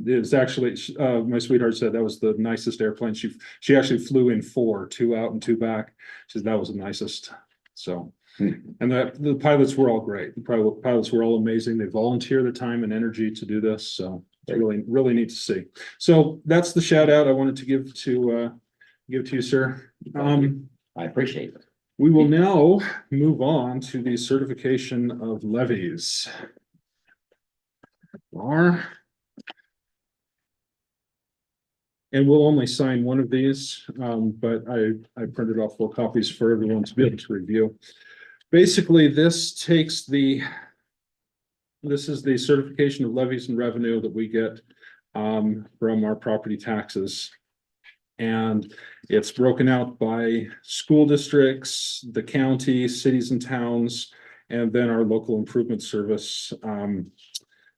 It was actually, my sweetheart said that was the nicest airplane. She actually flew in 4, 2 out and 2 back. She said that was the nicest. So, and the pilots were all great. The pilots were all amazing. They volunteer their time and energy to do this. So it's really, really neat to see. So that's the shout out I wanted to give to you, sir. I appreciate it. We will now move on to the certification of levies. And we'll only sign one of these, but I printed off 4 copies for everyone to be able to review. Basically, this is the certification of levies and revenue that we get from our property taxes. And it's broken out by school districts, the county, cities and towns, and then our local improvement service.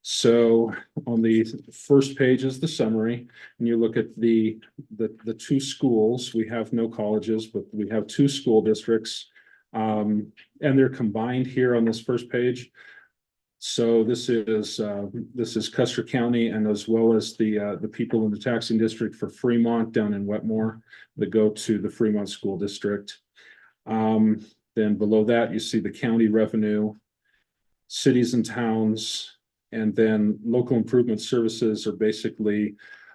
So on the first page is the summary, and you look at the 2 schools. We have no colleges, but we have 2 school districts, and they're combined here on this first page. So this is Custer County, and as well as the people in the taxing district for Fremont down in Wetmore that go to the Fremont School District. Then below that, you see the county revenue, cities and towns, and then local improvement services are basically,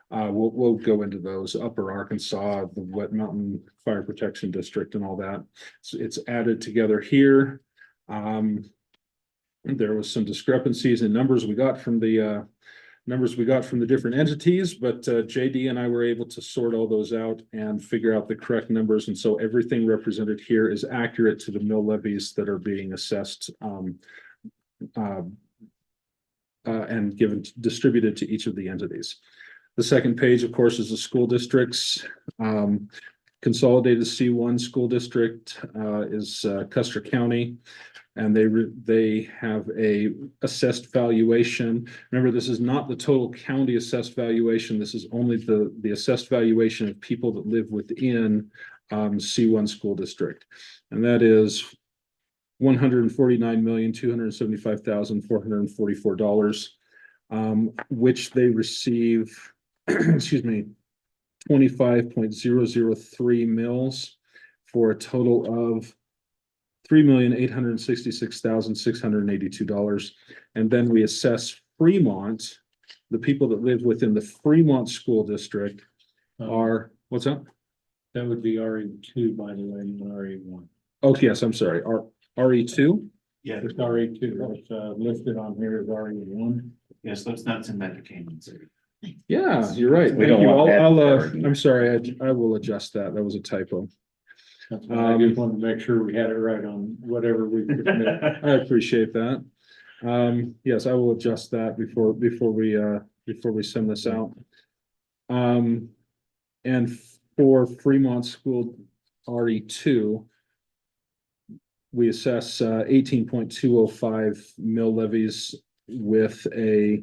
we'll go into those, Upper Arkansas, the Wet Mountain Fire Protection District and all that. So it's added together here. There was some discrepancies in numbers we got from the different entities, but JD and I were able to sort all those out and figure out the correct numbers. And so everything represented here is accurate to the mill levies that are being assessed and distributed to each of the entities. The second page, of course, is the school districts. Consolidated C1 school district is Custer County, and they have a assessed valuation. Remember, this is not the total county assessed valuation. This is only the assessed valuation of people that live within C1 school district, and that is $149,275,444, which they receive, excuse me, 25.003 mills for a total of $3,866,682. And then we assess Fremont, the people that live within the Fremont school district are, what's that? That would be RE2, by the way, not RE1. Oh, yes, I'm sorry, RE2? Yeah. It's RE2, it's listed on here as RE1. Yes, that's not in Medicaid. Yeah, you're right. We Thank don't you. want that I'll, burden. I'm sorry, I will adjust that. That was a typo. That's why I just wanted to make sure we had it right on whatever we submit. I appreciate that. Yes, I will adjust that before we send this out. And for Fremont School RE2, we assess 18.205 mill levies with a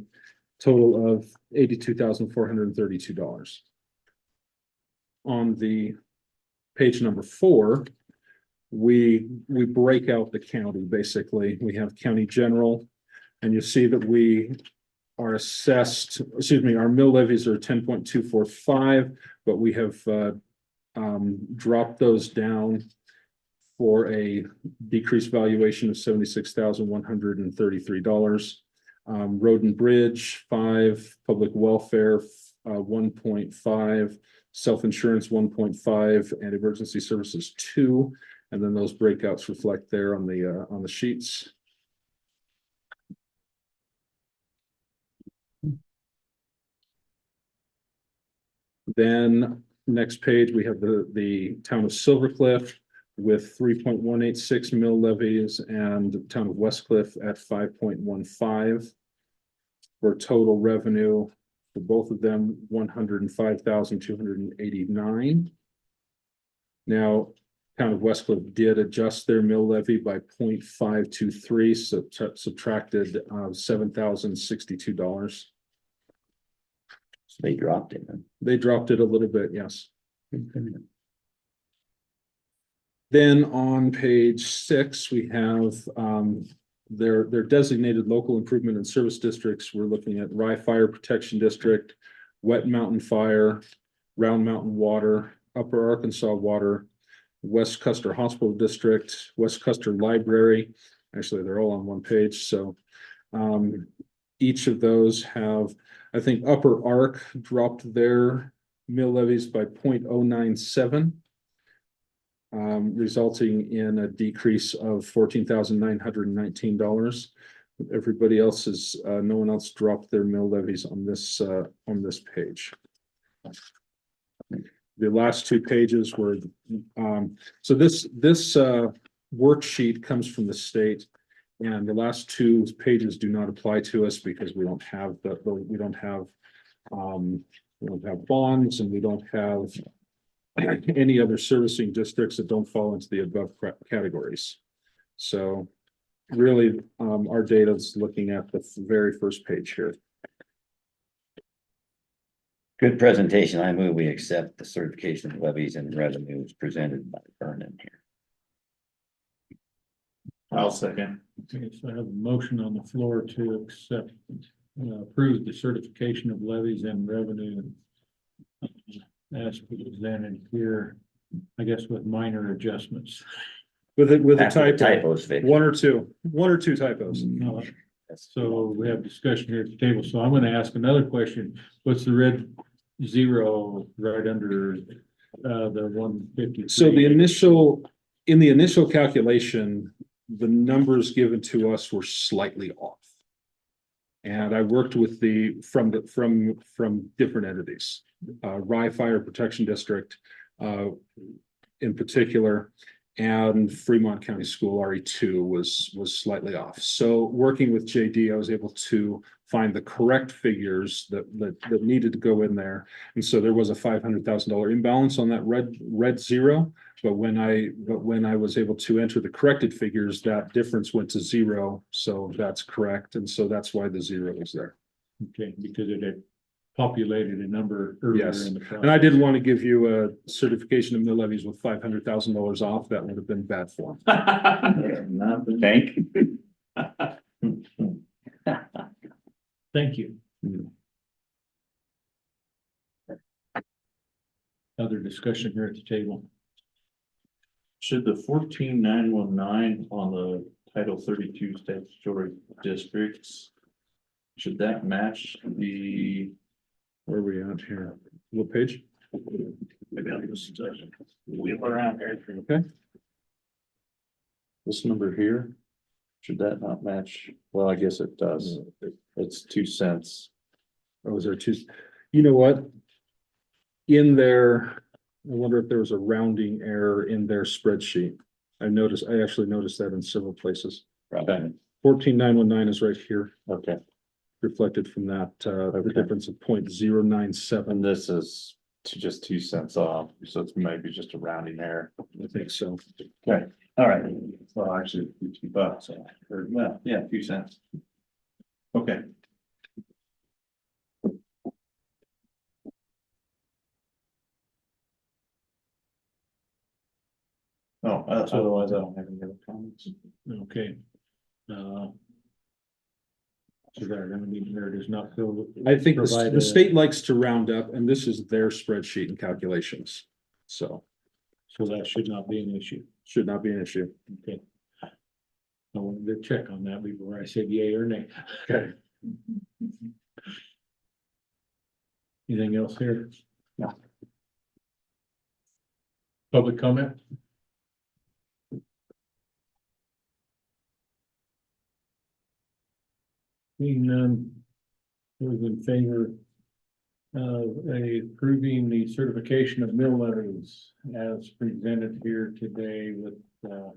total of $82,432. On the page number 4, we break out the county. Basically, we have county general, and you see that we are assessed, our mill levies are 10.245, but we have dropped those down for a decreased valuation of $76,133. Road and bridge 5, public welfare 1.5, self-insurance 1.5, and emergency services 2. And then those breakouts reflect there on the sheets. Then next page, we have the town of Silver Cliff with 3.186 mill levies, and the town of West Cliff at 5.15 for total revenue For both of them, 105,289. Now, Town of Westcliff did adjust their mill levy by 0.523, so subtracted $7,062. So they dropped it. Huh? They dropped it a little bit, yes. Then on page 6, we have their designated local improvement and service districts. We're looking at Rye Fire Protection District, Wet Mountain Fire, Round Mountain Water, Upper Arkansas Water, West Custer Hospital District, West Custer Library. Actually, they're all on one page. So each of those have, I think Upper Ark dropped their mill levies by 0.097. Resulting in a decrease of $14,919. Everybody else is, no one else dropped their mill levies on this page. The last 2 pages were, so this worksheet comes from the state, and the last 2 pages do not apply to us because we don't have we don't have bonds, and we don't have any other servicing districts that don't fall into the above categories. So really, our data is looking at the very first page here. Good presentation. I move we accept the certification of levies and revenues presented by Vernon here. I'll second. Okay, so I have a motion on the floor to accept, approve the certification of levies and revenue as presented here, I guess with minor adjustments. With a After the typo, typos fixed. one or two typos. So we have discussion here at the table, so I'm gonna ask another question. What's the red 0 right under the 150? So in the initial calculation, the numbers given to us were slightly off. And I worked with from different entities, Rye Fire Protection District, in particular, and Fremont County School RE2 was slightly off. So working with JD, I was able to find the correct figures that needed to go in there. And so there was a $500,000 imbalance on that red 0. But when I was able to enter the corrected figures, that difference went to 0. So that's correct. And so that's why the 0 is there. Okay, because it had populated a number earlier Yes, in the process. and I didn't want to give you a certification of mill levies with $500,000 off. That would have been bad form. Not the bank. Thank you. Other discussion here at the table. Should the 14919 on the Title 32 statutory districts, should that match the? Where are we at here? What page? Maybe I'll just wheel around here. Okay. This number here, should that not match? Well, I guess it does. It's 2 cents. Oh, is there 2? You know what? In there, I wonder if there was a rounding error in their spreadsheet. I actually noticed that in several places. Okay. 14919 is right here. Okay. Reflected from that, the difference of 0.097. And this is just 2 cents off, so it's maybe just a rounding error. I think so. Okay, all right. Well, actually, $2, or, well, yeah, 2 cents. Okay. Oh, otherwise I don't have any other comments. Okay. So they're gonna be here, does not feel. I think the state likes to round up, and this is their spreadsheet and calculations. So that should not be an issue. should not be an issue. Okay. I wanted to check on that before I said yay or nay. Okay. Anything else here? No. Public comment? Seeing none, who's in favor of approving the certification of mill levies as presented here today with the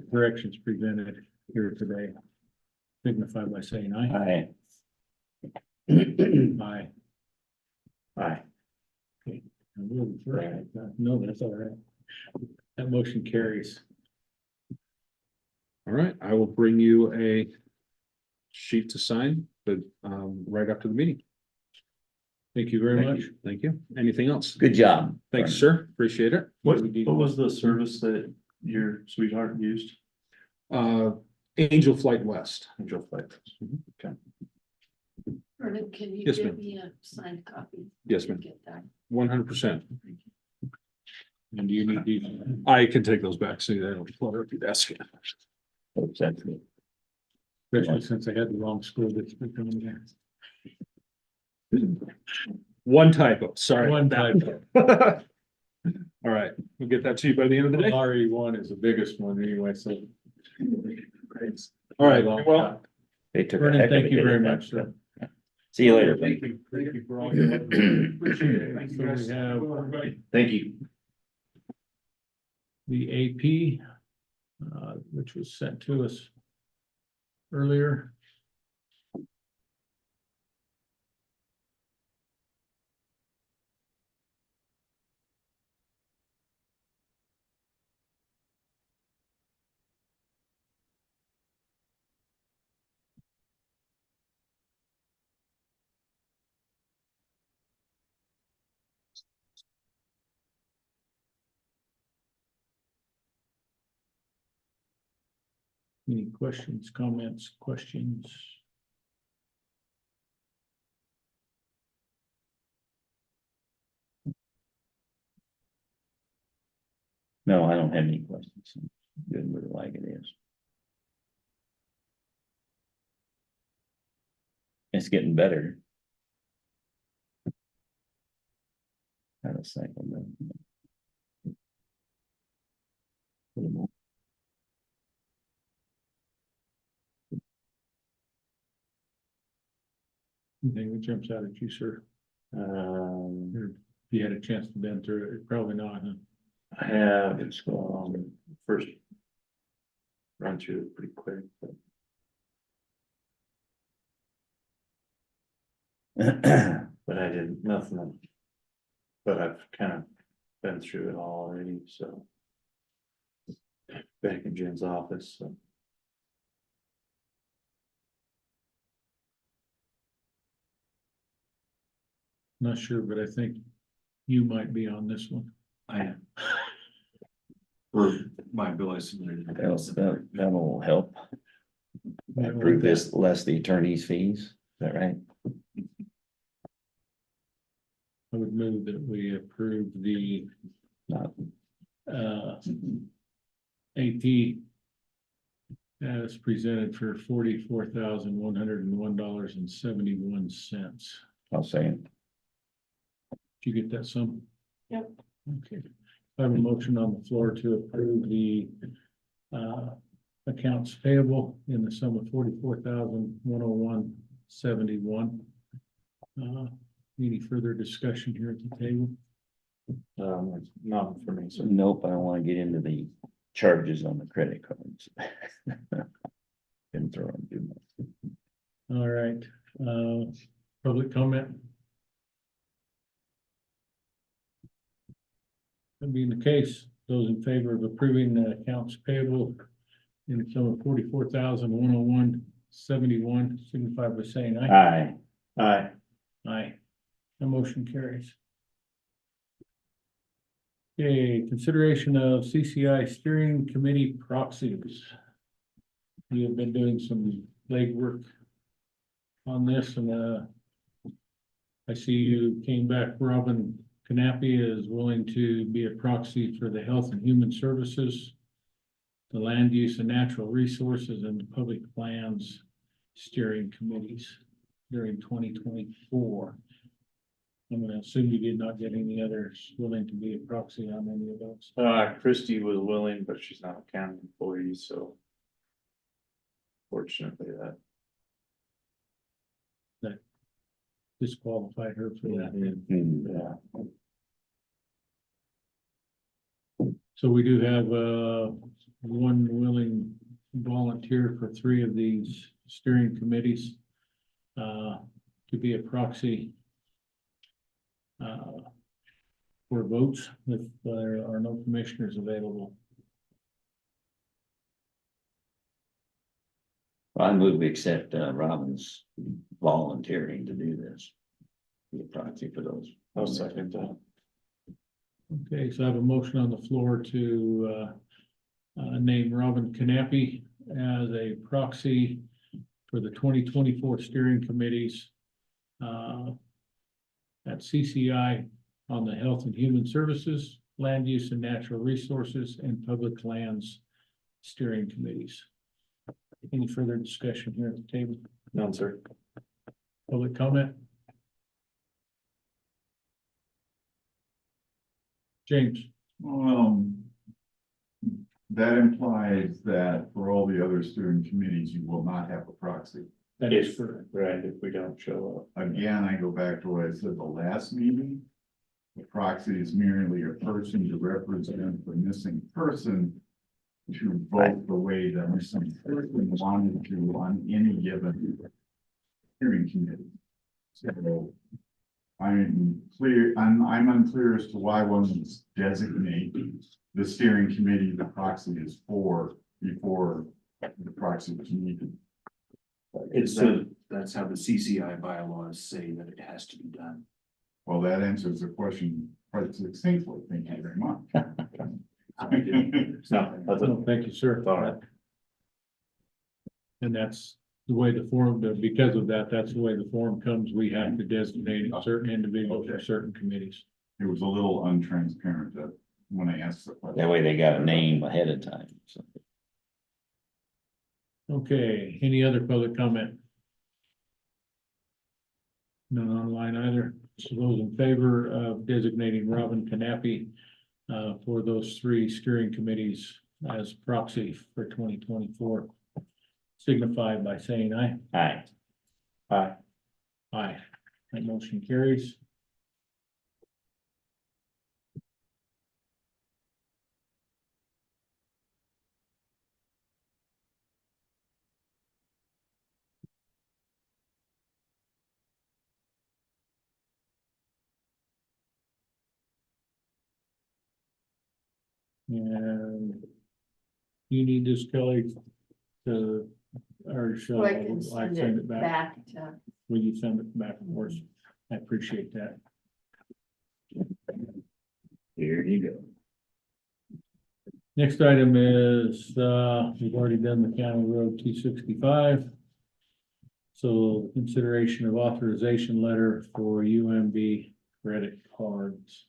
corrections presented here today? Signify by saying aye. Aye. Aye. Aye. No, that's all right. That motion carries. All right, I will bring you a sheet to sign, but right after the meeting. Thank you very much. Thank you. Anything else? Good job. Thanks, sir. Appreciate it. What was the service that your sweetheart used? Angel Flight West. Angel Flight. Okay. Vernon, can you Yes, give ma'am. me a signed copy? Yes, ma'am. Get that. 100%. And do you need these? I can take those back so they don't clutter up your desk. Exactly. Especially since I had the wrong school district on there. One typo, sorry. One about typo. that. All right, we'll get that to you by the end of the day. RE1 is the biggest one anyway, so. All right, well, They took. a Vernon, heck of a thank you hit very at that much, sir. stuff. See you later. Thank you. Thank you for all your help. Appreciate it. Thank you guys. So we have Thank you. the AP, which was sent to us earlier. Any questions, comments, questions? No, I don't have any questions. Good with it like it is. It's getting better. Out of cycle. Anything that jumps out at you, sir? Or if you had a chance to bend through it, probably not, huh? I have, it's first run through it pretty quick, but but I didn't, nothing. But I've kind of been through it all already, so. Back in Jen's office, so. Not sure, but I think you might be on this one. I am. For my bill, I submitted. That'll help. Approve this less the attorney's fees. Is that right? I would move that we approve the Not. AP as presented for $44,101.71. I'll say it. Did you get that sum? Yep. Okay. I have a motion on the floor to approve the accounts payable in the sum of $44,101.71. Any further discussion here at the table? Not for me, so. Nope, I don't want to get into the charges on the credit cards. Didn't throw them too much. All right, public comment? That being the case, those in favor of approving the accounts payable in the sum of $44,101.71, signify by saying aye. Aye. Aye. Aye. The motion carries. Okay, consideration of CCI steering committee proxies. You have been doing some legwork on this, and I see you came back, Robin Knappy is willing to be a proxy for the Health and Human Services, the Land Use and Natural Resources, and the Public Plans steering committees during 2024. I'm gonna assume you did not get any others willing to be a proxy on any of those. Christie was willing, but she's not a county employee, so. Fortunately, that. Disqualified her for that. Yeah. So we do have one willing volunteer for 3 of these steering committees. Do to be a proxy for votes if there are no commissioners available. I move we accept Robin's volunteering to do this. Be a proxy for those. I'll second that. Okay, so I have a motion on the floor to name Robin Knappy as a proxy for the 2024 steering committees at CCI on the Health and Human Services, Land Use and Natural Resources, and Public Lands steering committees. Any further discussion here at the table? None, sir. Public comment? James? That implies that for all the other steering committees, you will not have a proxy. That is correct. Right, if we don't show Again, I go back to what I said the last meeting. The proxy is merely a person to represent the missing person to vote the way that missing person wanted to on any given hearing committee. So I'm unclear as to why one was designate the steering committee the proxy is for before the proxy was needed. That's how the CCI bylaws say that it has to be done. Well, that answers the question quite succinctly. Thank you very much. No, thank you, sir. All right. And that's the way the form, because of that, that's the way the form comes. We have to designate certain individuals for certain committees. It was a little untransparent when I asked the question. That way they got a name ahead of time. So. Okay, any other public comment? None online either. So those in favor of designating Robin Knappy for those three steering committees as proxy for 2024, signify by saying aye. Aye. Aye. Aye. That motion carries. And you need this, Kelly, to, or shall So I I can send send it back? back to. Will you send it back, of course? I appreciate that. Here you go. Next item is, we've already done the County Road 265. So consideration of authorization letter for UMB credit cards.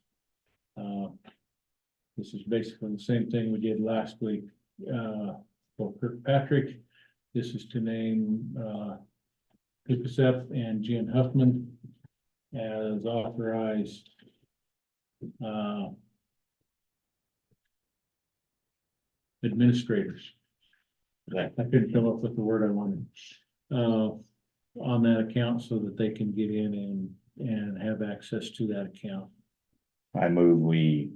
This is basically the same thing we did last week, for Kirkpatrick. This is to name, BOCC and Jen Huffman as authorized, administrators. I couldn't come up with the word I wanted, on that account so that they can get in and have access to that account. I move we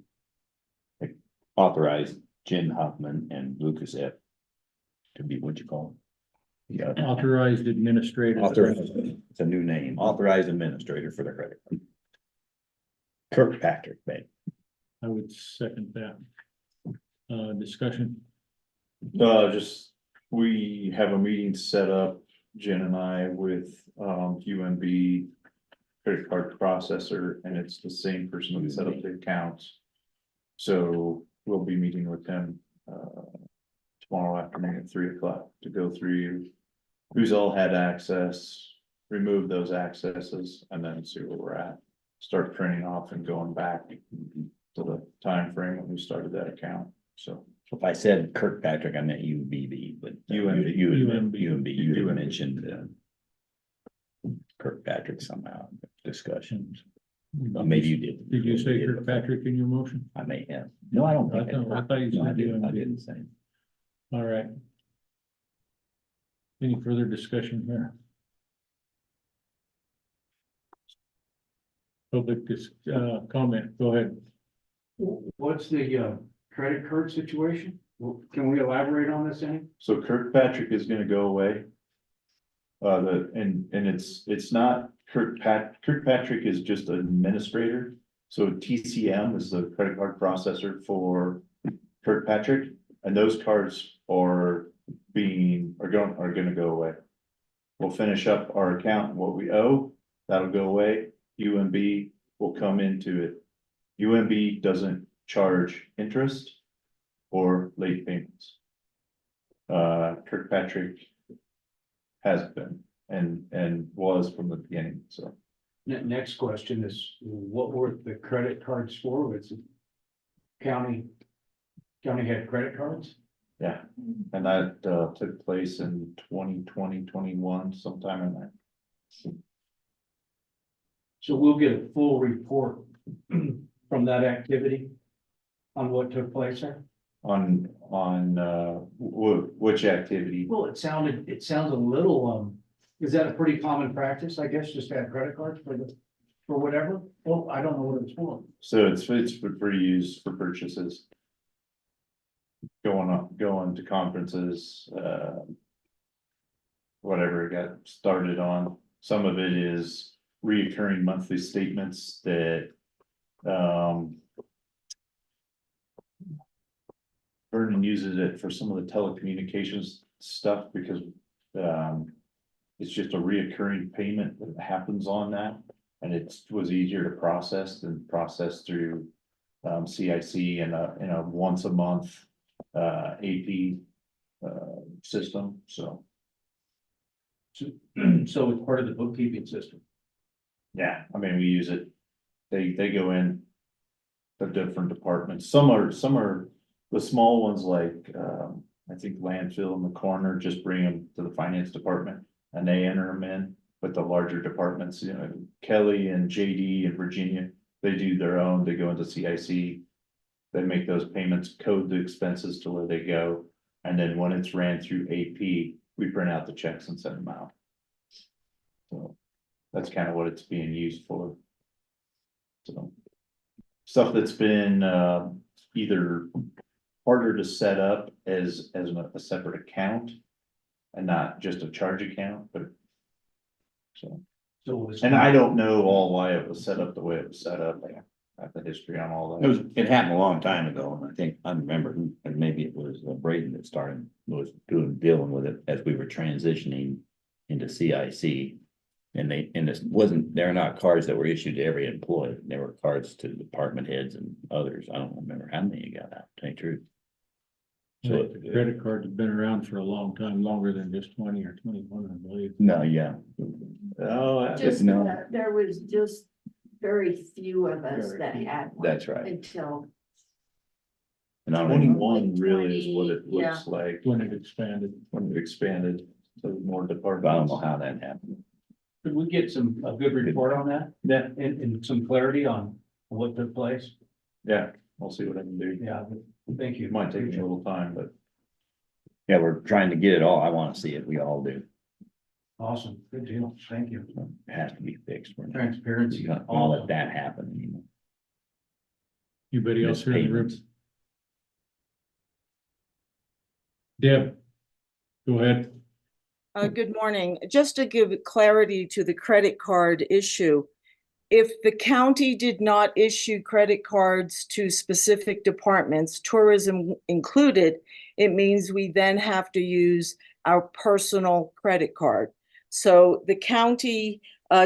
authorize Jen Huffman and Lucas F. to be what you call it? Yeah. Authorized administrator. Authorized, it's a new name, authorized administrator for the credit card. Kirkpatrick Bank. I would second that. Discussion. Just, we have a meeting set up, Jen and I, with UMB credit card processor, and it's the same person that set up the accounts. So we'll be meeting with them tomorrow afternoon at 3 o'clock to go through who's all had access, remove those accesses, and then see where we're at. Start printing off and going back to the time frame when we started that account. So If I said Kirkpatrick, I meant UBB, but UMB. you had mentioned Kirkpatrick somehow in the discussions. Well, maybe you did. Did you say Kirkpatrick in your motion? I may have. No, I don't think. I thought you No, I said didn't. I UMB. didn't say. All right. Any further discussion here? Public comment, go ahead. What's the credit card situation? Can we elaborate on this any? So Kirkpatrick is gonna go away. And it's not Kirkpatrick is just an administrator. So TCM is the credit card processor for Kirkpatrick, and those cards are gonna go away. We'll finish up our account, what we owe, that'll go away. UMB will come into it. UMB doesn't charge interest or late payments. Kirkpatrick has been and was from the beginning, so. Next question is, what were the credit cards for? Was it county had credit cards? Yeah, and that took place in 2020, 21, sometime in that. So we'll get a full report from that activity on what took place there? On which activity? Well, it sounds a little, is that a pretty common practice, I guess, just to have credit cards for whatever? Well, I don't know what it's for. So it's for use for purchases. Going to conferences, whatever it got started on. Some of it is reoccurring monthly statements that, Vernon uses it for some of the telecommunications stuff because, it's just a reoccurring payment that happens on that. And it was easier to process than process through, CIC and a once a month, AP, system, so. So it's part of the bookkeeping system. Yeah, I mean, we use it. They go in. The different departments. Some are the small ones like, I think landfill in the corner, just bring them to the finance department and they enter them in. But the larger departments, you know, Kelly and JD and Virginia, they do their own, they go into CIC. They make those payments, code the expenses to where they go. And then when it's ran through AP, we print out the checks and send them out. So that's kind of what it's being used for. So stuff that's been either harder to set up as a separate account and not just a charge account, but so. And I don't know all why it was set up the way it was set up. I have the history on all that. It happened a long time ago, and I think, I remember, and maybe it was Braden that dealing with it as we were transitioning into CIC. And they're not cards that were issued to every employee, they were cards to department heads and others. I don't remember how many you got out, to tell you the truth. So the credit cards have been around for a long time, longer than just 20 or 21, I believe. No, yeah. Oh, Just no. There was just very few of us that had one. That's right. Until. And I don't 21 really is what it Yeah. looks like When it expanded. to more departments. I don't know how that happened. Could we get a good report on that? Yeah. And some clarity on what took place? Yeah, I'll see what I can do. Yeah, thank you. It might take me a little time, but Yeah, we're trying to get it all. I want to see it. We all do. Awesome, good deal, thank you. It has to be fixed. We're not Transparency. gonna let that happen anymore. Anybody else here in the room? Mispayments. Deb, go ahead. Good morning. Just to give clarity to the credit card issue, if the county did not issue credit cards to specific departments, tourism included, it means we then have to use our personal credit card. So the county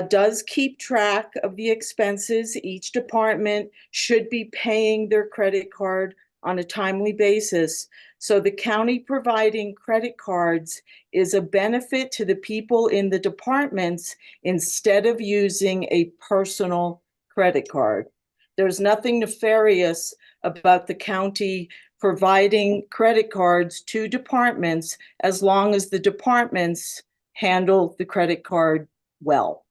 does keep track of the expenses. Each department should be paying their credit card on a timely basis. So the county providing credit cards is a benefit to the people in the departments instead of using a personal credit card. There's nothing nefarious about the county providing credit cards to departments as long as the departments handle the credit card well.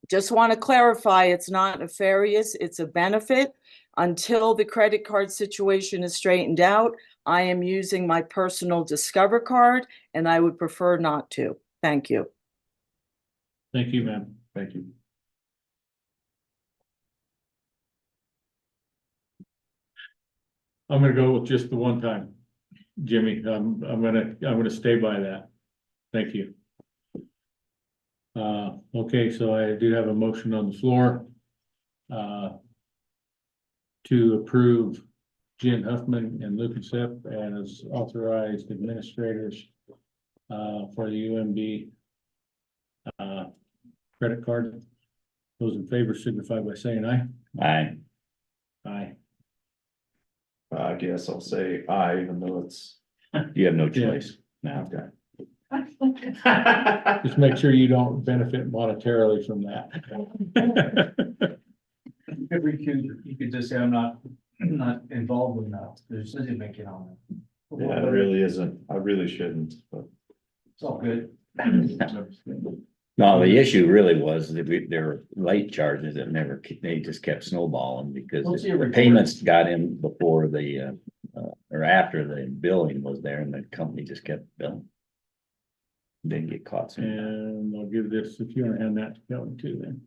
Just want to clarify, it's not nefarious, it's a benefit. Until the credit card situation is straightened out, I am using my personal Discover card, and I would prefer not to. Thank you. Thank you, ma'am. thank you. I'm gonna go with just the one time. Jimmy, I'm gonna stay by that. Thank you. Okay, so I do have a motion on the floor. To approve Jen Huffman and Lucas Epp as authorized administrators. For the UMB. Credit card. Those in favor signify by saying aye. Aye. Aye. I guess I'll say aye, even though it's. You have no Yeah. choice now. Okay. Just make sure you don't benefit monetarily from that. You could just say, I'm not involved in that, there's decision making on it. Yeah, it really isn't. I really shouldn't, but. It's all good. No, the issue really was that there were late charges that they just kept snowballing because What's your the report? payments got in before or after the billing was there and the company just kept billing. Didn't get caught. soon. And I'll give this, if you want to hand that to Kelly too, then.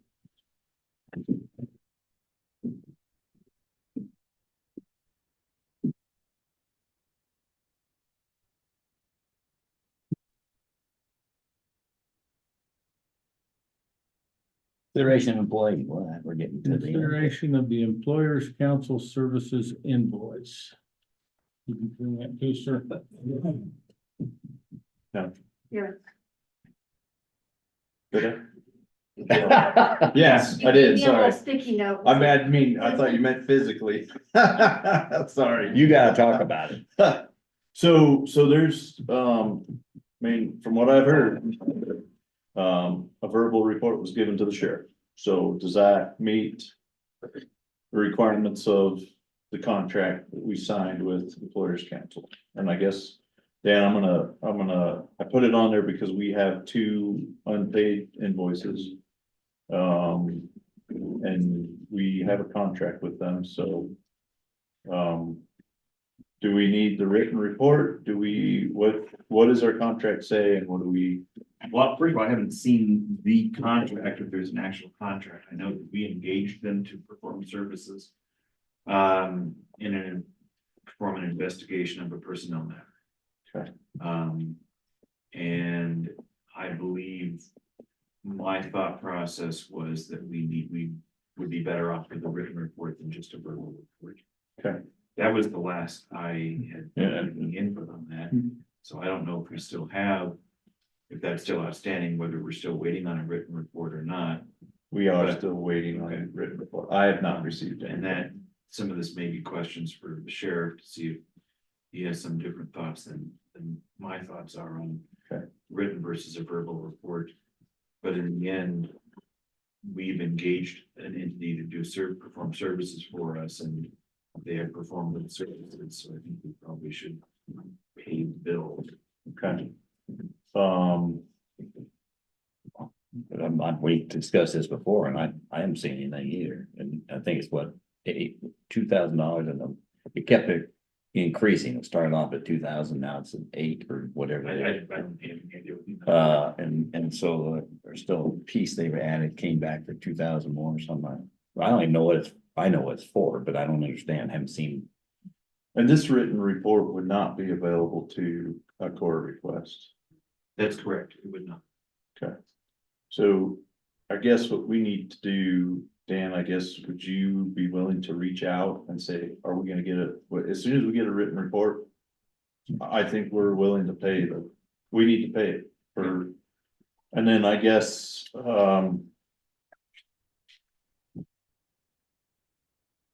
Consideration of employee, well, we're getting to the end. Consideration of the Employers Council Services invoice. You can bring that too, sir. Here. Yes, I You did, gave me a little sorry. Sticky note. I thought you meant physically. Sorry. You gotta talk about it. So there's, I mean, from what I've heard. A verbal report was given to the sheriff. So does that meet? The requirements of the contract that we signed with Employers Council? And I guess, Dan, I put it on there because we have 2 unpaid invoices. And we have a contract with them, so. Do we need the written report? What does our contract say and what do we? Well, first of all, I haven't seen the contract, if there's an actual contract. I know that we engaged them to perform services. Perform an investigation of a personnel matter. Okay. And I believe my thought process was that we would be better off with a written report than just a verbal report. Okay. That was the last I had any input on that. So I don't know if we still have, if that's still outstanding, whether we're still waiting on a written report or not. We are But- still waiting on a written report. I have not received any. And that, some of this may be questions for the sheriff to see if he has some different thoughts than my thoughts are on written versus a verbal report. But in the end, we've engaged an entity to perform services for us, and they have performed the services, so I think we probably should pay the bill. Okay. But we discussed this before and I haven't seen anything either. And I think it's what, $2,000 and it kept it increasing. It started off at 2,000, now it's at 8 or whatever. I don't have any idea what you know. And so there's still a piece they've added, came back for 2,000 more or something. I don't even know what I know what it's for, but I don't understand, haven't seen. And this written report would not be available to a court request. That's correct, it would not. Okay. So I guess what we need to do, Dan, I guess, would you be willing to reach out and say, are we gonna get as soon as we get a written report? I think we're willing to pay we need to pay it for, and then I guess,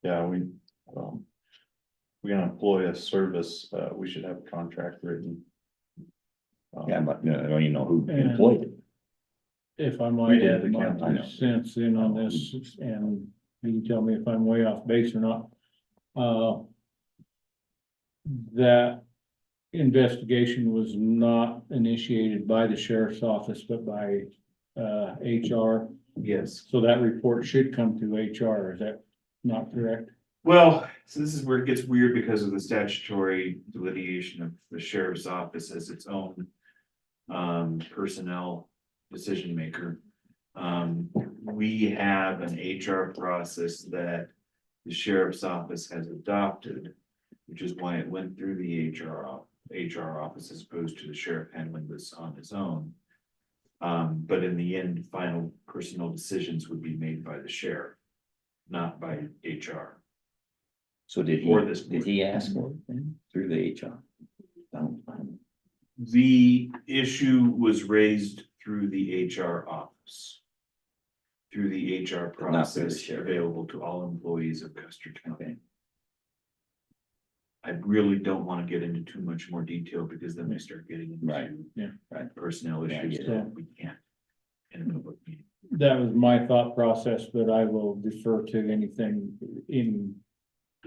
yeah, we're gonna employ a service, we should have a contract written. Yeah, but I don't even know who And- employed it. If I We might did add the my county. 2 cents in on this, and you can tell me if I'm way off base or not. That investigation was not initiated by the sheriff's office, but by HR. Yes. So that report should come to HR, is that not correct? Well, so this is where it gets weird because of the statutory delineation of the sheriff's office as its own personnel decision maker. We have an HR process that the sheriff's office has adopted, which is why it went through the HR office as opposed to the sheriff handling this on his own. But in the end, final personal decisions would be made by the sheriff, not by HR. So did Or this did he ask for it then through the HR? The issue was raised through the HR office. Through the HR But not through the process sheriff. available to all employees of Custer County. I really don't want to get into too much more detail because then we start getting Right. into Yeah. personnel Yeah, issues yeah. that we can't. In a public meeting. That was my thought process, but I will defer to anything in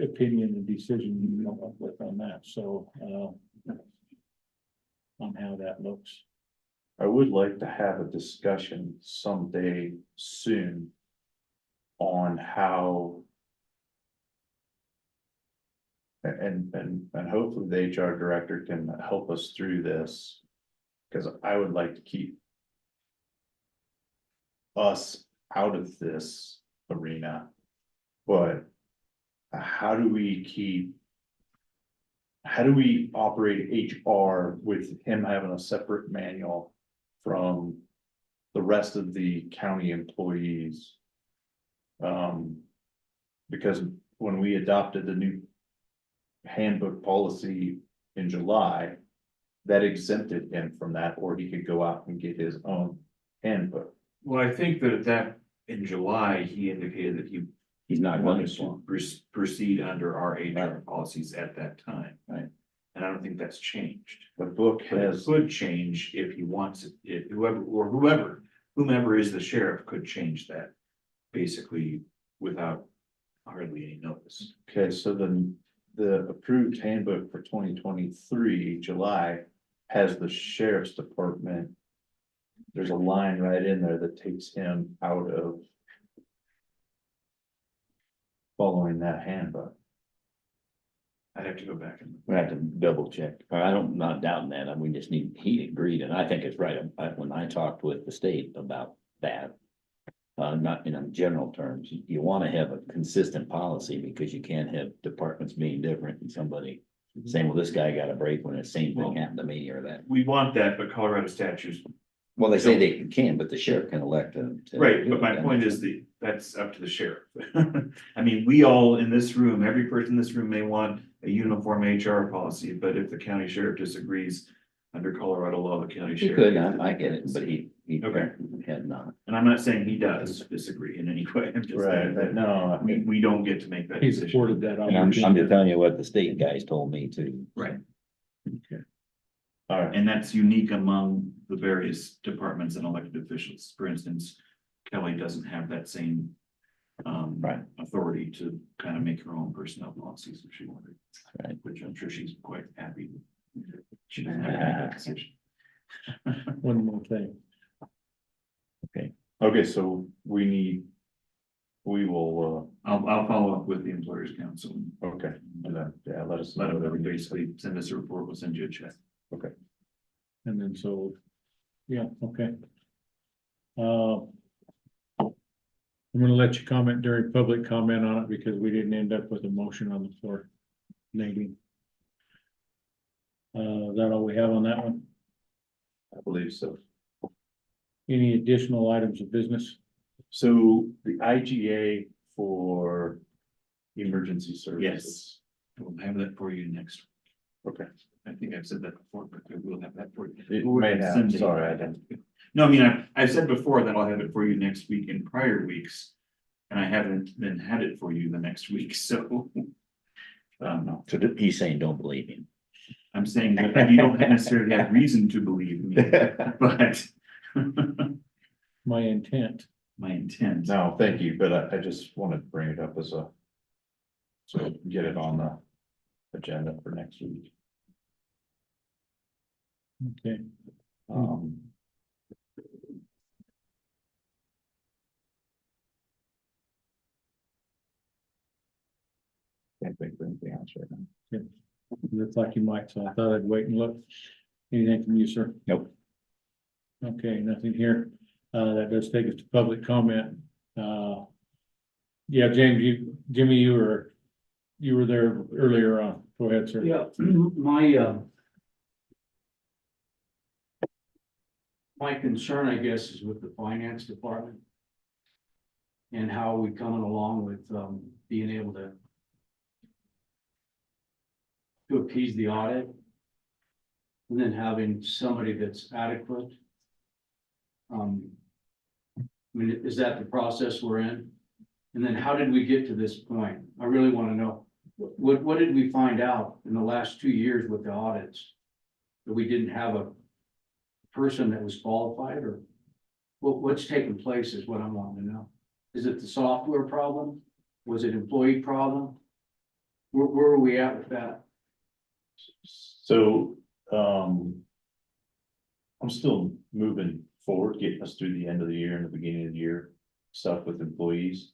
opinion and decision you come up with on that, so, on how that looks. I would like to have a discussion someday soon on how and hopefully the HR director can help us through this. Because I would like to keep us out of this arena. But how do we operate HR with him having a separate manual from the rest of the county employees? Because when we adopted the new handbook policy in July, that exempted him from that, or he could go out and get his own handbook. Well, I think that in July, he indicated that He's not going wanted to. to proceed under our HR policies at that time. Right. And I don't think that's changed. The book But it has, could change if he wants it, if whomever is the sheriff could change that. Basically, without hardly any notice. okay, so then the approved handbook for 2023, July, has the sheriff's department. There's a line right in there that takes him out of following that handbook. I'd have to go back and. We have to double check. I don't, not doubting that. We just need, he agreed, and I think it's right. When I talked with the state about that. Not in general terms, you want to have a consistent policy because you can't have departments being different and somebody saying, well, this guy got a break when the same thing happened to me or that. We want that, but Colorado statutes. Well, they say they can, but the sheriff can elect to. Right, but my point is that's up to the sheriff. I mean, we all in this room, every person in this room may want a uniform HR policy, but if the county sheriff disagrees. Under Colorado law, the county He sheriff. could, I get it, but he Okay. had not. And I'm not saying he does disagree in any way, I'm just saying that No, we don't get to make that He decision. supported that. And I'm just telling you what the state guys told me too. Right. all right, And that's unique among the various departments and elected officials. For instance, Kelly doesn't have that same authority to kind of make her own personnel policies if she wanted. Right. Which I'm sure she's quite happy with. She doesn't have to make that decision. One more thing. okay, so we will, I'll follow up with the employers council. okay, and then, yeah, let us Let know. them basically send us a report, we'll send you a check. And then so, yeah, okay. I'm gonna let you comment during public comment on it because we didn't end up with a motion on the floor. Nadine. Is that all we have on that one? I believe so. Any additional items of business? So the IGA for emergency services. We'll have that for you next. Okay. I think I've said that before, but we'll have that for you. It may have, Sunday. sorry, I didn't. No, I mean, I've said before that I'll have it for you next week in prior weeks. And I haven't then had it for you the next week, so. No, So he's saying, don't believe him. I'm saying that you don't necessarily have reason to believe me, but. My intent. My intent. No, thank you, but I just wanted to bring it up as a. So get it on the agenda for next week. Okay. Can't think of anything else right now. Looks like you might, so I thought I'd wait and look. Anything from you, sir? Nope. Okay, nothing here. That does take us to public comment. Yeah, James, Jimmy, you were there earlier on. Go ahead, sir. Yeah, my, My concern, I guess, is with the finance department. And how are we coming along with, being able to appease the audit. And then having somebody that's adequate. I mean, is that the process we're in? And then how did we get to this point? I really want to know. What did we find out in the last 2 years with the audits? That we didn't have a person that was qualified, or what's taking place is what I'm wanting to know. Is it the software problem? Was it employee problem? Where are we at with that? So, I'm still moving forward, getting us through the end of the year and the beginning of the year, stuff with employees.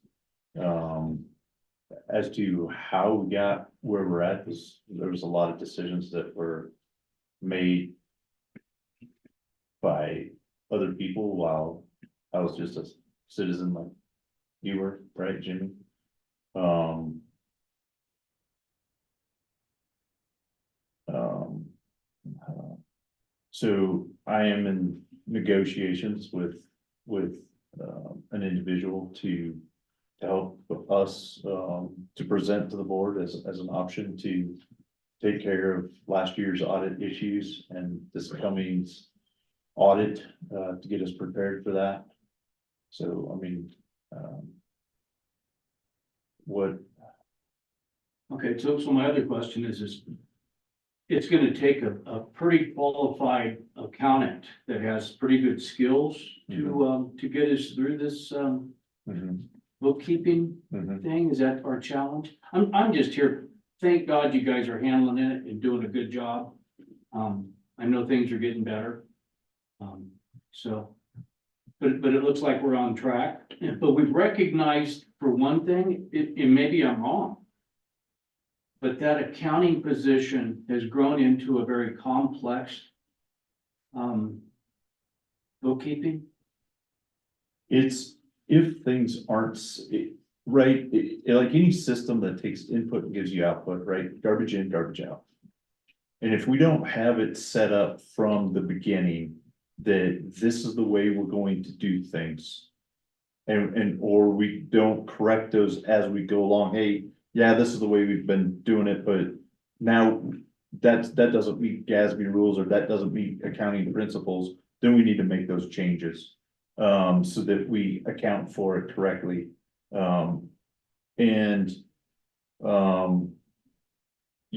As to how we got where we're at, there was a lot of decisions that were made by other people while I was just a citizen like you were, right, Jimmy? So I am in negotiations with an individual to help us to present to the board as an option to take care of last year's audit issues and this coming audit to get us prepared for that. So, I mean, what? Okay, so my other question is it's gonna take a pretty qualified accountant that has pretty good skills to get us through this bookkeeping thing. Is that our challenge? I'm just here. Thank God you guys are handling it and doing a good job. I know things are getting better. But it looks like we're on track, but we've recognized for one thing, and maybe I'm wrong. But that accounting position has grown into a very complex bookkeeping. It's, if things aren't right, like any system that takes input and gives you output, right? Garbage in, garbage out. And if we don't have it set up from the beginning, that this is the way we're going to do things. Or we don't correct those as we go along. Hey, yeah, this is the way we've been doing it, but now that doesn't meet GASB rules, or that doesn't meet accounting principles, then we need to make those changes. So that we account for it correctly. You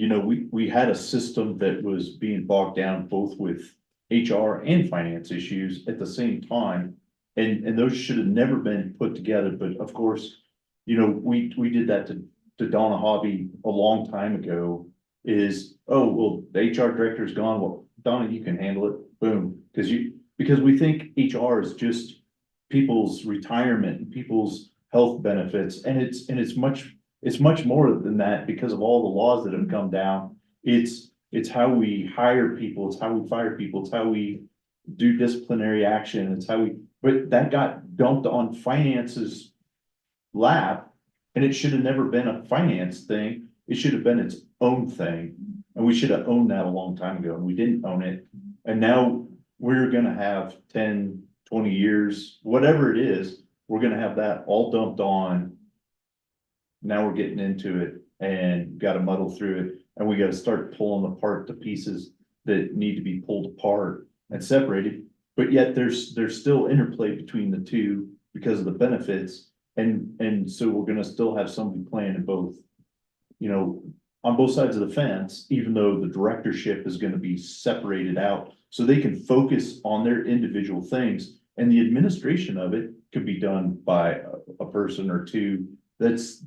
know, we had a system that was being bogged down both with HR and finance issues at the same time. And those should have never been put together, but of course, you know, we did that to Donna Hobby a long time ago. Is, oh, well, the HR director's gone, well, Donna, you can handle it, boom, because we think HR is just people's retirement and people's health benefits, and it's much more than that because of all the laws that have come down. It's how we hire people, it's how we fire people, it's how we do disciplinary action, it's how we, but that got dumped on finance's lap, and it should have never been a finance thing. It should have been its own thing, and we should have owned that a long time ago, and we didn't own it. And now we're gonna have 10, 20 years, whatever it is, we're gonna have that all dumped on. Now we're getting into it and gotta muddle through it, and we gotta start pulling apart the pieces that need to be pulled apart and separated. But yet there's still interplay between the two because of the benefits. And so we're gonna still have somebody playing in both, you know, on both sides of the fence, even though the directorship is gonna be separated out. So they can focus on their individual things, and the administration of it could be done by a person or two that's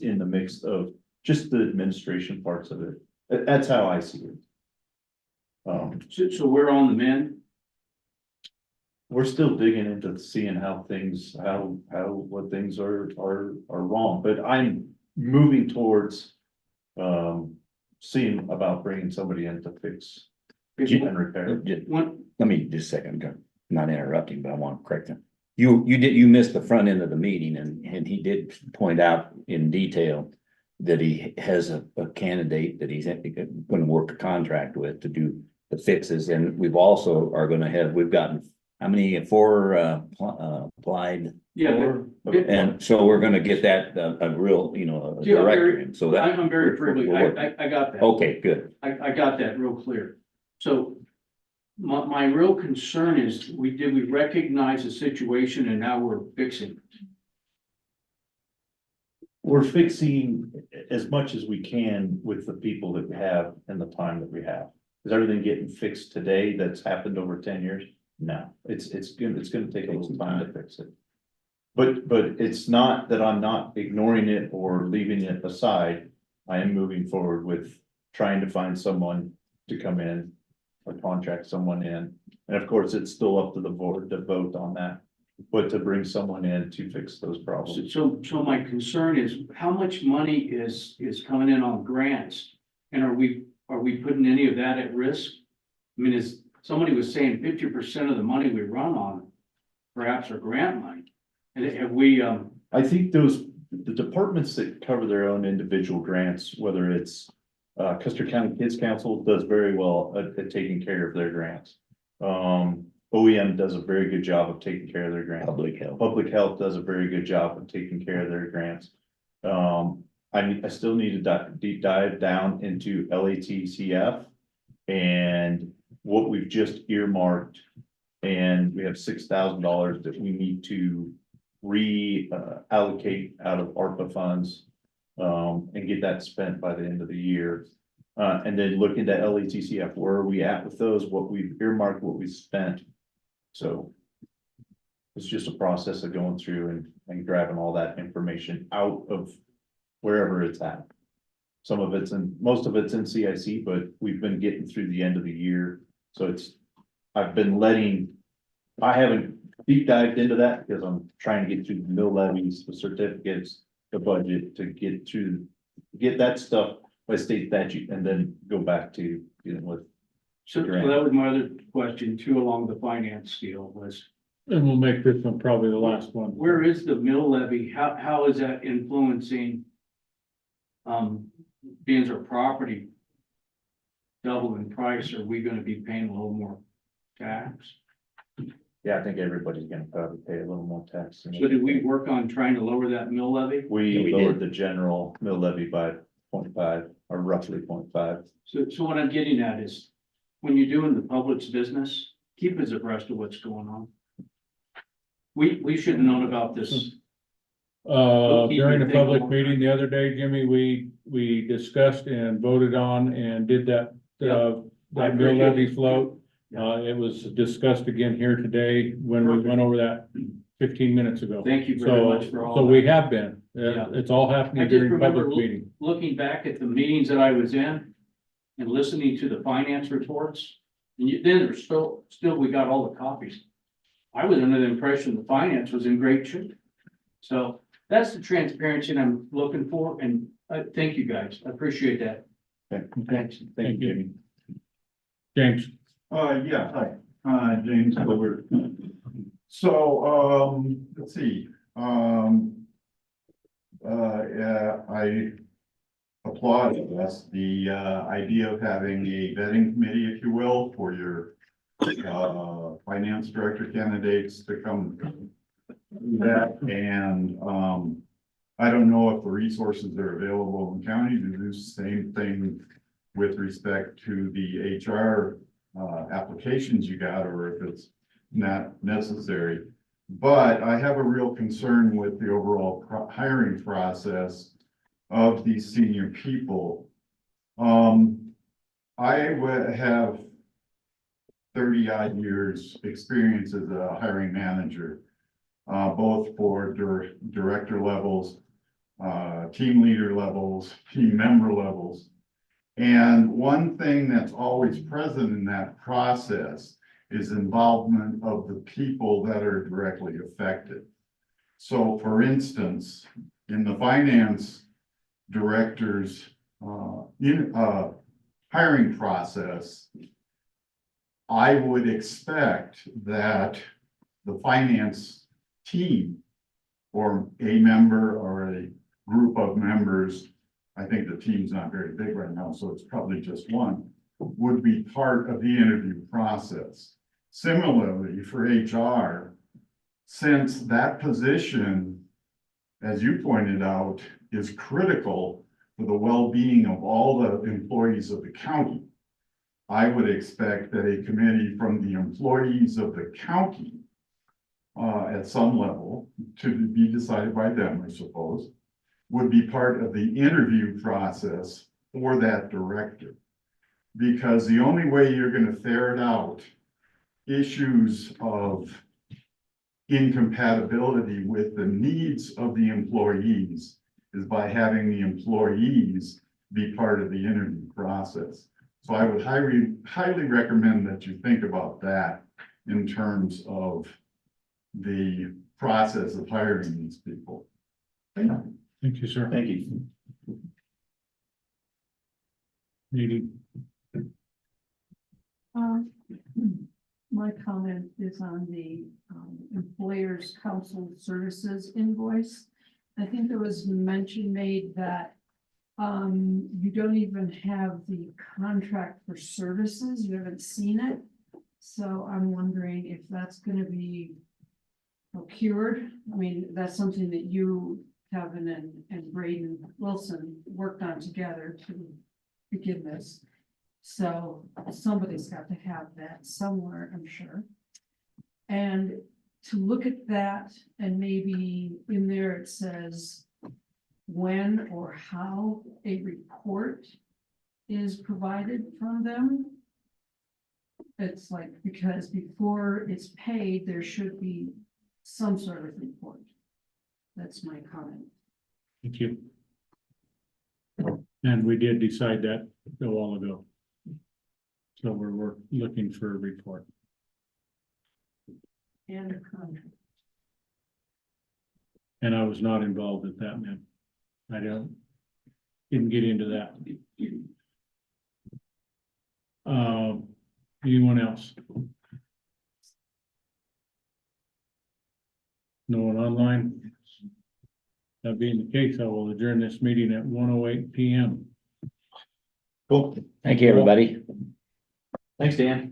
in the mix of just the administration parts of it. That's how I see it. So we're on the mend. We're still digging into seeing what things are wrong, but I'm moving towards seeing about bringing somebody in to fix and repair. Let me just a second, I'm not interrupting, but I want to correct him. You missed the front end of the meeting, and he did point out in detail that he has a candidate that he's going to work a contract with to do the fixes, and we've also are gonna have, we've gotten, how many, four, applied? Yeah, And so we're gonna get that, a real, you know, a Yeah, I'm director, very- in. So that. I'm very privileged. I got that. Okay, good. I got that real clear. So my real concern is, did we recognize the situation and now we're fixing it? We're fixing as much as we can with the people that we have and the time that we have. Is everything getting fixed today that's happened over 10 years? No, it's gonna take a little time to fix it. But it's not that I'm not ignoring it or leaving it aside. I am moving forward with trying to find someone to come in or contract someone in. And of course, it's still up to the board to vote on that, but to bring someone in to fix those problems. So my concern is, how much money is coming in on grants? And are we putting any of that at risk? I mean, somebody was saying 50% of the money we run on perhaps are grant money. And have we, I think the departments that cover their own individual grants, whether it's Custer County Kids Council does very well at taking care of their grants. OEM does a very good job of taking care of their grants. Public Health does a very good job of taking care of their grants. I still need to deep dive down into LATCF and what we've just earmarked. And we have $6,000 that we need to allocate out of ARPA funds. And get that spent by the end of the year. And then look into LATCF, where are we at with those, what we've earmarked, what we spent. So it's just a process of going through and grabbing all that information out of wherever it's at. Most of it's in CIC, but we've been getting through the end of the year. So I haven't deep dived into that because I'm trying to get through the mill levies, the certificates, the budget to get that stuff by state statute and then go back to dealing with. so that was my other question too, along the finance deal was, And we'll make this one probably the last one. where is the mill levy? How is that influencing? Being our property double in price, are we gonna be paying a little more tax? Yeah, I think everybody's gonna probably pay a little more tax. So did we work on trying to lower that mill levy? We lowered the general mill levy by 0.5 or roughly 0.5. So what I'm getting at is, when you're doing the public's business, keep us abreast of what's going on. We should have known about this. During a public meeting the other day, Jimmy, we discussed and voted on and did that mill levy float. It was discussed again here today when we went over that 15 minutes ago. Thank you very much for all So that. we have been, Yeah. it's all I happening just during remember public meeting. looking back at the meetings that I was in and listening to the finance reports. And then there's still we got all the copies. I was under the impression the finance was in great shape. So that's the transparency I'm looking for, and thank you guys. I appreciate that. Thanks. Thank you, Jimmy. James. Yeah, hi, James Gilbert. So, let's see, yeah, I applaud this, the idea of having a vetting committee, if you will, for your finance director candidates to come do that. And I don't know if the resources are available in county to do the same thing with respect to the HR applications you got, or if it's not necessary. But I have a real concern with the overall hiring process of these senior people. I would have 30-odd years experience as a hiring manager, both for director levels, team leader levels, team member levels. And one thing that's always present in that process is involvement of the people that are directly affected. So for instance, in the finance director's hiring process, I would expect that the finance team or a member or a group of members, I think the team's not very big right now, so it's probably just one, would be part of the interview process. Similarly, for HR, since that position, as you pointed out, is critical for the well-being of all the employees of the county, I would expect that a committee from the employees of the county at some level, to be decided by them, I suppose, would be part of the interview process for that director. Because the only way you're going to ferret out issues of incompatibility with the needs of the employees is by having the employees be part of the interview process. So I would highly recommend that you think about that in terms of the process of hiring these people. Thank you, sir. Thank you. Meeting. My comment is on the employers' council services invoice. I think there was mention made that you don't even have the contract for services, you haven't seen it. So I'm wondering if that's gonna be procured. I mean, that's something that you, Kevin and Braden Wilson worked on together to begin this. So somebody's got to have that somewhere, I'm sure. And to look at that, and maybe in there it says when or how a report is provided from them. It's like, because before it's paid, there should be some sort of report. That's my comment. Thank you. And we did decide that a while ago. So we're looking for a report. And a contract. And I was not involved with that, man. I didn't get into that. Anyone else? No one online? That being the case, I will adjourn this meeting at 1:08 PM. Cool. Thank you, everybody. Thanks, Dan.